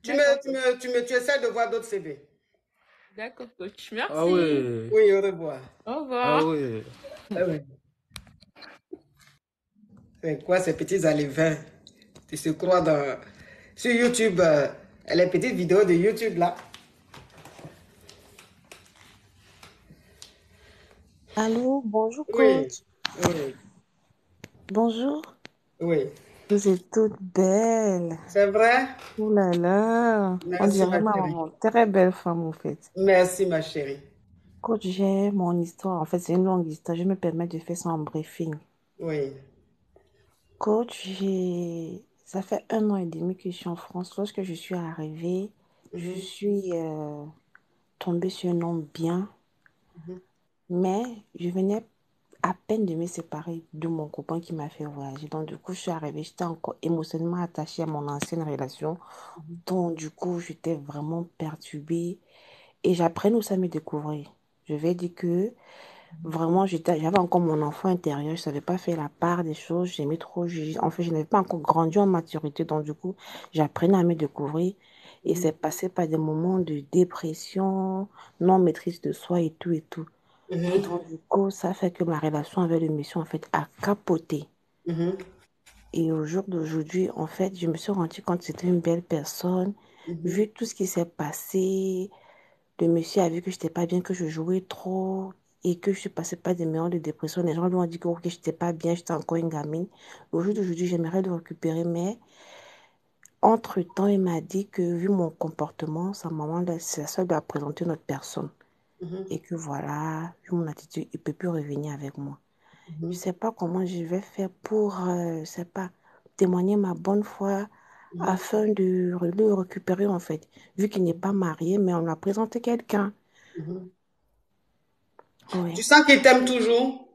tu essaies de voir d'autres CV. D'accord, coach. Merci. Ah ouais. Oui, au revoir. Au revoir. Ah ouais. Ah ouais. C'est quoi ces petits alevins? Tu se crois sur YouTube, les petites vidéos de YouTube là. Allô, bonjour Oui. coach. Oui. Bonjour. Oui. Vous êtes toutes belles. C'est vrai? Oh là là. On Merci, dirait ma ma chérie. maman. Très belle femme en fait. Merci, ma chérie. Coach, j'ai mon histoire. En fait, c'est une longue histoire. Je me permets de faire ça en briefing. Oui. Coach, ça fait 1 an et demi que je suis en France. Lorsque je suis arrivée, je suis tombée sur un homme bien, mais je venais à peine de me séparer de mon copain qui m'a fait voyager. Donc, du coup, je suis arrivée, j'étais encore émotionnellement attachée à mon ancienne relation. Donc, du coup, j'étais vraiment perturbée et j'apprenais aussi à me découvrir. Je vais dire que vraiment, j'avais encore mon enfant intérieur, je savais pas faire la part des choses, j'aimais trop juger. En fait, je n'avais pas encore grandi en maturité, donc du coup, j'apprenais à me découvrir et c'est passé par des moments de dépression, non maîtrise de soi et tout et tout. Et donc du coup, ça fait que ma relation avec le monsieur, en fait, a capoté. Et au jour d'aujourd'hui, en fait, je me suis rendu compte que c'était une belle personne. Vu tout ce qui s'est passé, le monsieur a vu que je n'étais pas bien, que je jouais trop et que je passais pas des moments de dépression. Les gens lui ont dit que je n'étais pas bien, j'étais encore une gamine. Au jour d'aujourd'hui, j'aimerais le récupérer, mais entre-temps, il m'a dit que vu mon comportement, sa maman, c'est la seule doit présenter notre personne. Et que voilà, vu mon attitude, il ne peut plus revenir avec moi. Je ne sais pas comment je vais faire pour, je sais pas, témoigner ma bonne foi afin de le récupérer en fait. Vu qu'il n'est pas marié, mais on a présenté quelqu'un. Oui. Tu sens qu'il t'aime toujours?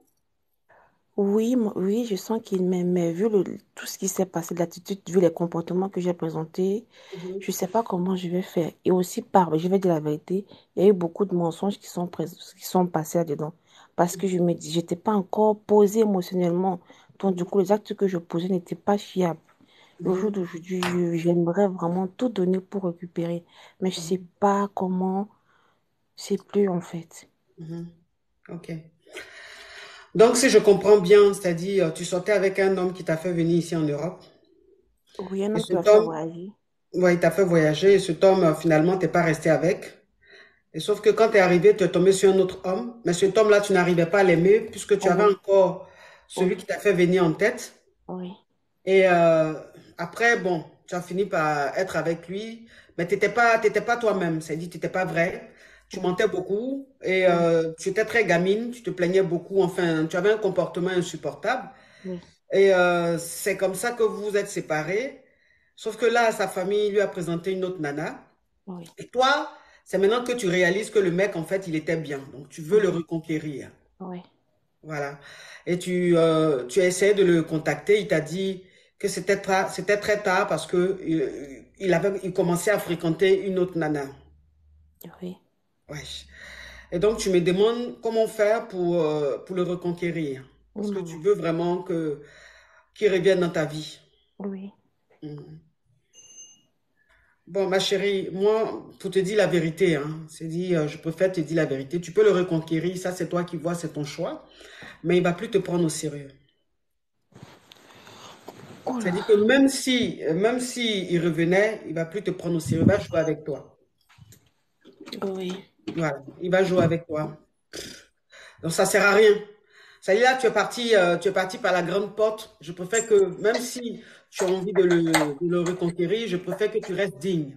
Oui, oui, je sens qu'il m'aime, mais vu tout ce qui s'est passé, l'attitude, vu les comportements que j'ai présentés, je ne sais pas comment je vais faire. Et aussi, je vais dire la vérité, il y a eu beaucoup de mensonges qui sont passés là-dedans. Parce que je n'étais pas encore posée émotionnellement. Donc, du coup, les actes que je posais n'étaient pas fiables. Au jour d'aujourd'hui, j'aimerais vraiment tout donner pour récupérer. Mais je ne sais pas comment, je ne sais plus en fait. Ok. Donc, si je comprends bien, c'est-à-dire, tu sortais avec un homme qui t'a fait venir ici en Europe. Oui, un Et homme qui cet m'a fait homme, voyager. ouais, il t'a fait voyager. Et cet homme, finalement, t'es pas resté avec. Et sauf que quand tu es arrivé, tu es tombé sur un autre homme. Mais cet homme-là, tu n'arrivais pas à l'aimer puisque tu avais encore celui qui t'a fait venir en tête. Oui. Et après, bon, tu as fini par être avec lui. Mais tu n'étais pas toi-même. C'est-à-dire, tu n'étais pas vrai. Tu mentais beaucoup. Et tu étais très gamine. Tu te plaignais beaucoup. Enfin, tu avais un comportement insupportable. Oui. Et c'est comme ça que vous vous êtes séparés. Sauf que là, sa famille lui a présenté une autre nana. Oui. Et toi, c'est maintenant que tu réalises que le mec, en fait, il était bien. Donc, tu veux le reconquérir. Oui. Voilà. Et tu as essayé de le contacter. Il t'a dit que c'était très tard parce que il commençait à fréquenter une autre nana. Oui. Ouais. Et donc, tu me demandes comment faire pour le reconquérir. Parce que tu veux vraiment qu'il revienne dans ta vie. Oui. Bon, ma chérie, moi, pour te dire la vérité, hein, c'est dit, je préfère te dire la vérité. Tu peux le reconquérir, ça c'est toi qui vois, c'est ton choix. Mais il ne va plus te prendre au sérieux. C'est-à-dire que même si il revenait, il ne va plus te prendre au sérieux, il va jouer avec toi. Oui. Voilà, il va jouer avec toi. Donc ça ne sert à rien. Ça y est, là, tu es parti par la grande porte. Je préfère que, même si tu as envie de le reconquérir, je préfère que tu restes digne.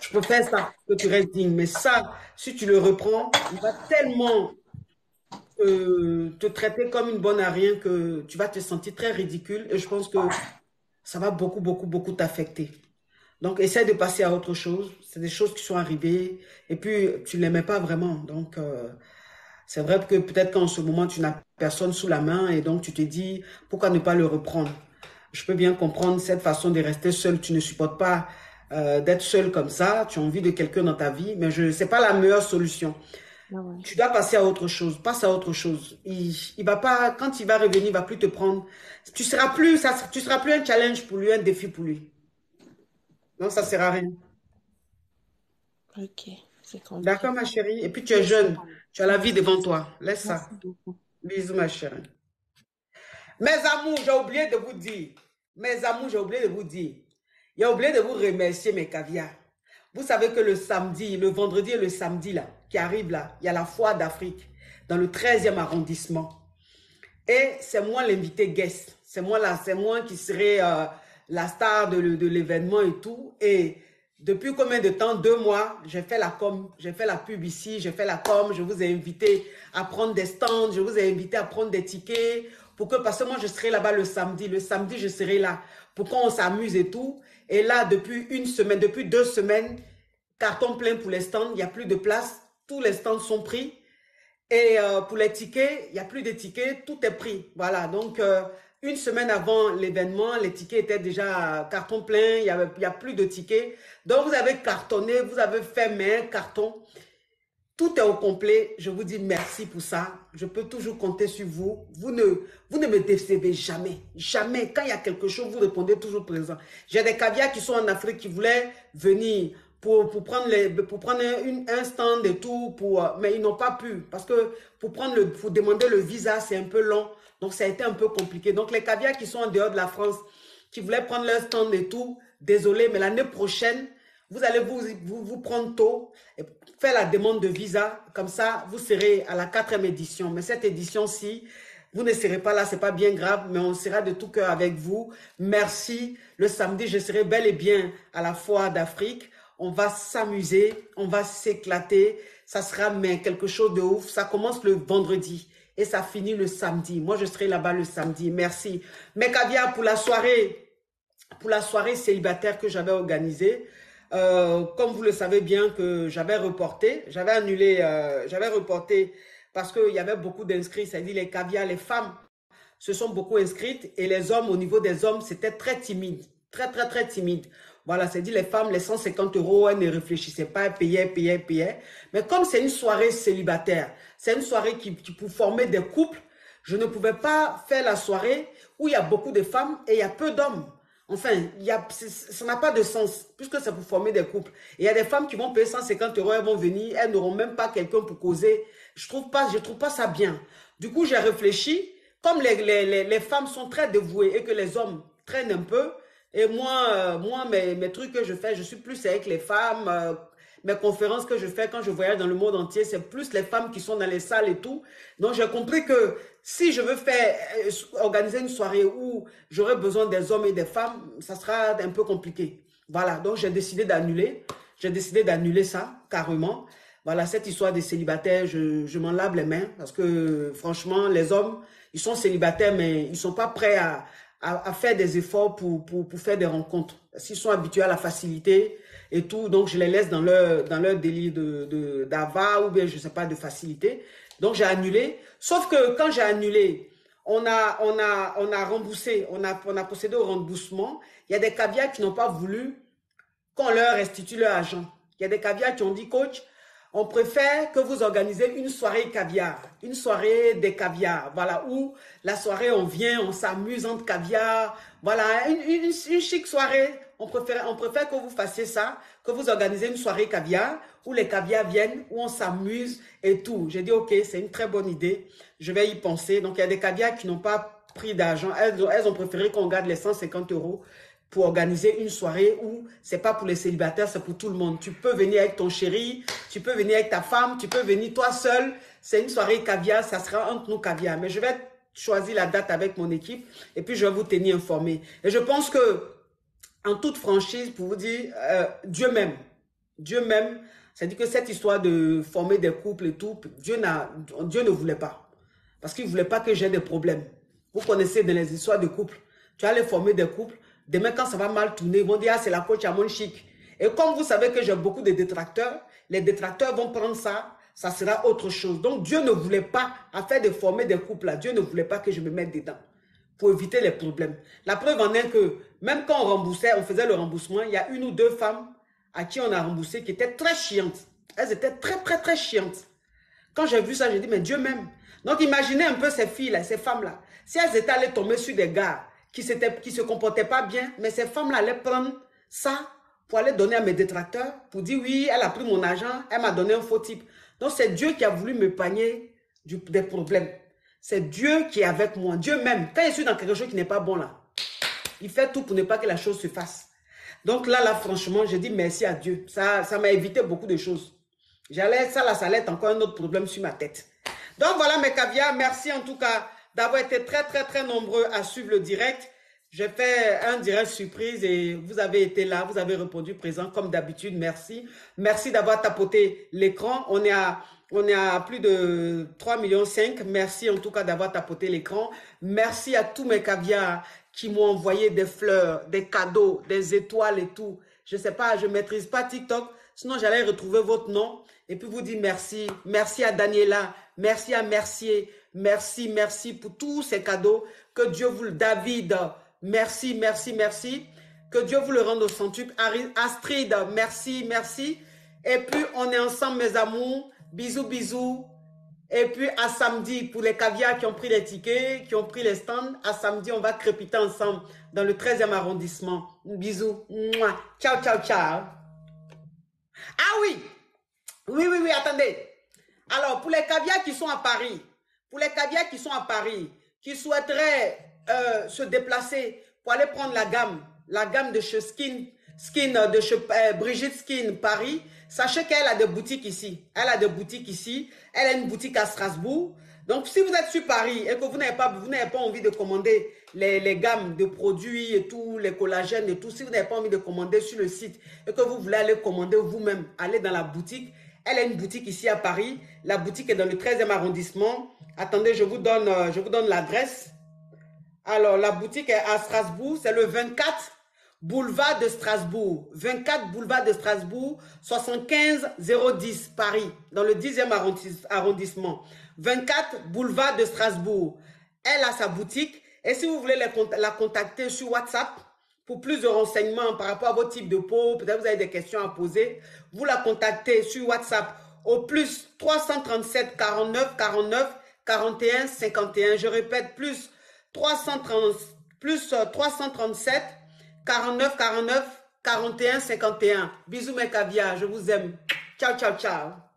Je préfère ça, que tu restes digne. Mais ça, si tu le reprends, il va tellement te traiter comme une bonne à rien que tu vas te sentir très ridicule. Et je pense que ça va beaucoup, beaucoup, beaucoup t'affecter. Donc, essaie de passer à autre chose. C'est des choses qui sont arrivées. Et puis, tu ne l'aimais pas vraiment. Donc, c'est vrai que peut-être qu'en ce moment, tu n'as personne sous la main. Et donc, tu te dis, pourquoi ne pas le reprendre? Je peux bien comprendre cette façon de rester seul. Tu ne supportes pas d'être seul comme ça. Tu as envie de quelqu'un dans ta vie. Mais ce n'est pas la meilleure solution. Tu dois passer à autre chose. Passe à autre chose. Il va pas, quand il va revenir, il va plus te prendre. Tu seras plus un challenge pour lui, un défi pour lui. Non, ça ne sert à rien. Ok, c'est compris. D'accord, ma chérie? Et puis, tu es jeune. Tu as la vie devant toi. Laisse ça. Merci beaucoup. Bisous, ma chérie. Mes amours, j'ai oublié de vous dire. Mes amours, j'ai oublié de vous dire. J'ai oublié de vous remercier, mes caviars. Vous savez que le samedi, le vendredi et le samedi, là, qui arrive là, il y a la foire d'Afrique dans le 13e arrondissement. Et c'est moi l'invité guest. C'est moi là, c'est moi qui serai la star de l'événement et tout. Et depuis combien de temps? 2 mois, j'ai fait la com, j'ai fait la pub ici, j'ai fait la com. Je vous ai invité à prendre des stands, je vous ai invité à prendre des tickets. Parce que moi, je serai là-bas le samedi. Le samedi, je serai là pour qu'on s'amuse et tout. Et là, depuis 1 semaine, depuis 2 semaines, carton plein pour les stands, il n'y a plus de place. Tous les stands sont pris. Et pour les tickets, il n'y a plus de tickets, tout est pris. Voilà, donc 1 semaine avant l'événement, les tickets étaient déjà carton plein, il n'y a plus de tickets. Donc vous avez cartonné, vous avez fait main, carton. Tout est au complet. Je vous dis merci pour ça. Je peux toujours compter sur vous. Vous ne me décevez jamais. Jamais. Quand il y a quelque chose, vous répondez toujours présent. J'ai des caviars qui sont en Afrique qui voulaient venir pour prendre un stand et tout, mais ils n'ont pas pu. Parce que pour demander le visa, c'est un peu long. Donc, ça a été un peu compliqué. Donc, les caviars qui sont en dehors de la France, qui voulaient prendre leur stand et tout, désolé, mais l'année prochaine, vous allez vous prendre tôt et faire la demande de visa. Comme ça, vous serez à la 4e édition. Mais cette édition-ci, vous ne serez pas là, c'est pas bien grave, mais on sera de tout cœur avec vous. Merci. Le samedi, je serai bel et bien à la Foire d'Afrique. On va s'amuser, on va s'éclater. Ça sera quelque chose de ouf. Ça commence le vendredi et ça finit le samedi. Moi, je serai là-bas le samedi. Merci. Mes caviars pour la soirée célibataire que j'avais organisée. Comme vous le savez bien que j'avais reporté, j'avais annulé, j'avais reporté parce qu'il y avait beaucoup d'inscrits, c'est-à-dire les caviars, les femmes se sont beaucoup inscrites et les hommes, au niveau des hommes, c'était très timide, très timide. Voilà, c'est-à-dire les femmes, les 150 €, elles ne réfléchissaient pas, elles payaient. Mais comme c'est une soirée célibataire, c'est une soirée qui pour former des couples, je ne pouvais pas faire la soirée où il y a beaucoup de femmes et il y a peu d'hommes. Enfin, ça n'a pas de sens, puisque c'est pour former des couples. Et il y a des femmes qui vont payer 150 €, elles vont venir, elles n'auront même pas quelqu'un pour causer. Je trouve pas ça bien. Du coup, j'ai réfléchi, comme les femmes sont très dévouées et que les hommes traînent un peu, et moi mes trucs que je fais, je suis plus avec les femmes, mes conférences que je fais quand je voyage dans le monde entier, c'est plus les femmes qui sont dans les salles et tout. Donc, j'ai compris que si je veux organiser une soirée où j'aurai besoin des hommes et des femmes, ça sera un peu compliqué. Voilà, donc j'ai décidé d'annuler. J'ai décidé d'annuler ça, carrément. Voilà, cette histoire des célibataires, je m'en lave les mains parce que franchement, les hommes, ils sont célibataires, mais ils ne sont pas prêts à faire des efforts pour faire des rencontres. S'ils sont habitués à la facilité et tout, donc je les laisse dans leur délire d'ava ou bien je ne sais pas, de facilité. Donc j'ai annulé. Sauf que quand j'ai annulé, on a remboursé, on a procédé au remboursement. Il y a des caviars qui n'ont pas voulu qu'on leur restitue leur argent. Il y a des caviars qui ont dit, coach, on préfère que vous organisez une soirée caviar, une soirée des caviars, voilà, où la soirée, on vient, on s'amuse entre caviar, voilà, une chic soirée. On préfère que vous fassiez ça, que vous organisez une soirée caviar, où les caviars viennent, où on s'amuse et tout. J'ai dit, ok, c'est une très bonne idée, je vais y penser. Donc, il y a des caviars qui n'ont pas pris d'argent, elles ont préféré qu'on garde les 150 € pour organiser une soirée où c'est pas pour les célibataires, c'est pour tout le monde. Tu peux venir avec ton chéri, tu peux venir avec ta femme, tu peux venir toi seul. C'est une soirée caviar, ça sera entre nous caviar. Mais je vais choisir la date avec mon équipe et puis je vais vous tenir informé. Et je pense que, en toute franchise, pour vous dire, Dieu m'aime. Dieu m'aime. C'est-à-dire que cette histoire de former des couples et tout, Dieu ne voulait pas. Parce qu'il ne voulait pas que j'ai des problèmes. Vous connaissez dans les histoires de couples. Tu allais former des couples. Demain, quand ça va mal tourner, ils vont dire, ah, c'est la coach à mon chic. Et comme vous savez que j'ai beaucoup de détracteurs, les détracteurs vont prendre ça, ça sera autre chose. Donc, Dieu ne voulait pas, afin de former des couples là, Dieu ne voulait pas que je me mette dedans pour éviter les problèmes. La preuve en est que, même quand on remboursait, on faisait le remboursement, il y a une ou deux femmes à qui on a remboursé qui étaient très chiantes. Elles étaient très chiantes. Quand j'ai vu ça, j'ai dit, mais Dieu m'aime. Donc, imaginez un peu ces filles-là, ces femmes-là. Si elles étaient allées tomber sur des gars qui se comportaient pas bien, mais ces femmes-là allaient prendre ça pour aller donner à mes détracteurs, pour dire oui, elle a pris mon argent, elle m'a donné un faux type. Donc c'est Dieu qui a voulu me panier des problèmes. C'est Dieu qui est avec moi. Dieu même, quand je suis dans quelque chose qui n'est pas bon là, il fait tout pour ne pas que la chose se fasse. Donc là franchement, je dis merci à Dieu. Ça m'a évité beaucoup de choses. Ça allait être encore un autre problème sur ma tête. Donc voilà mes caviars, merci en tout cas d'avoir été très nombreux à suivre le direct. J'ai fait un direct surprise et vous avez été là, vous avez répondu présent comme d'habitude. Merci. Merci d'avoir tapoté l'écran. On est à plus de 3,5 millions. Merci en tout cas d'avoir tapoté l'écran. Merci à tous mes caviars qui m'ont envoyé des fleurs, des cadeaux, des étoiles et tout. Je ne sais pas, je ne maîtrise pas TikTok. Sinon, j'allais retrouver votre nom et puis vous dire merci. Merci à Daniela. Merci à Mercier. Merci pour tous ces cadeaux. Que Dieu vous le... David, merci. Que Dieu vous le rende au centuple. Astrid, merci. Et puis, on est ensemble, mes amours. Bisous. Et puis, à samedi, pour les caviars qui ont pris les tickets, qui ont pris les stands, à samedi, on va crépiter ensemble dans le 13e arrondissement. Bisous. Mouah. Ciao. Ah oui, attendez. Alors, pour les caviars qui sont à Paris, qui souhaiteraient se déplacer pour aller prendre la gamme de chez de chez Brigitte Skin Paris, sachez qu'elle a des boutiques ici. Elle a des boutiques ici. Elle a une boutique à Strasbourg. Donc, si vous êtes sur Paris et que vous n'avez pas envie de commander les gammes de produits et tout, les collagènes et tout, si vous n'avez pas envie de commander sur le site et que vous voulez aller commander vous-même, allez dans la boutique. Elle a une boutique ici à Paris. La boutique est dans le 13e arrondissement. Attendez, je vous donne l'adresse. Alors, la boutique est à Strasbourg. C'est le 24 boulevard de Strasbourg. 24 boulevard de Strasbourg, 75 010 Paris, dans le 10e arrondissement. 24 boulevard de Strasbourg. Elle a sa boutique. Et si vous voulez la contacter sur WhatsApp, pour plus de renseignements par rapport à votre type de peau, peut-être vous avez des questions à poser, vous la contactez sur WhatsApp au plus 337 49 49 41 51. Je répète, plus 337 49 49 41 51. Bisous mes caviars, je vous aime. Ciao, ciao, ciao.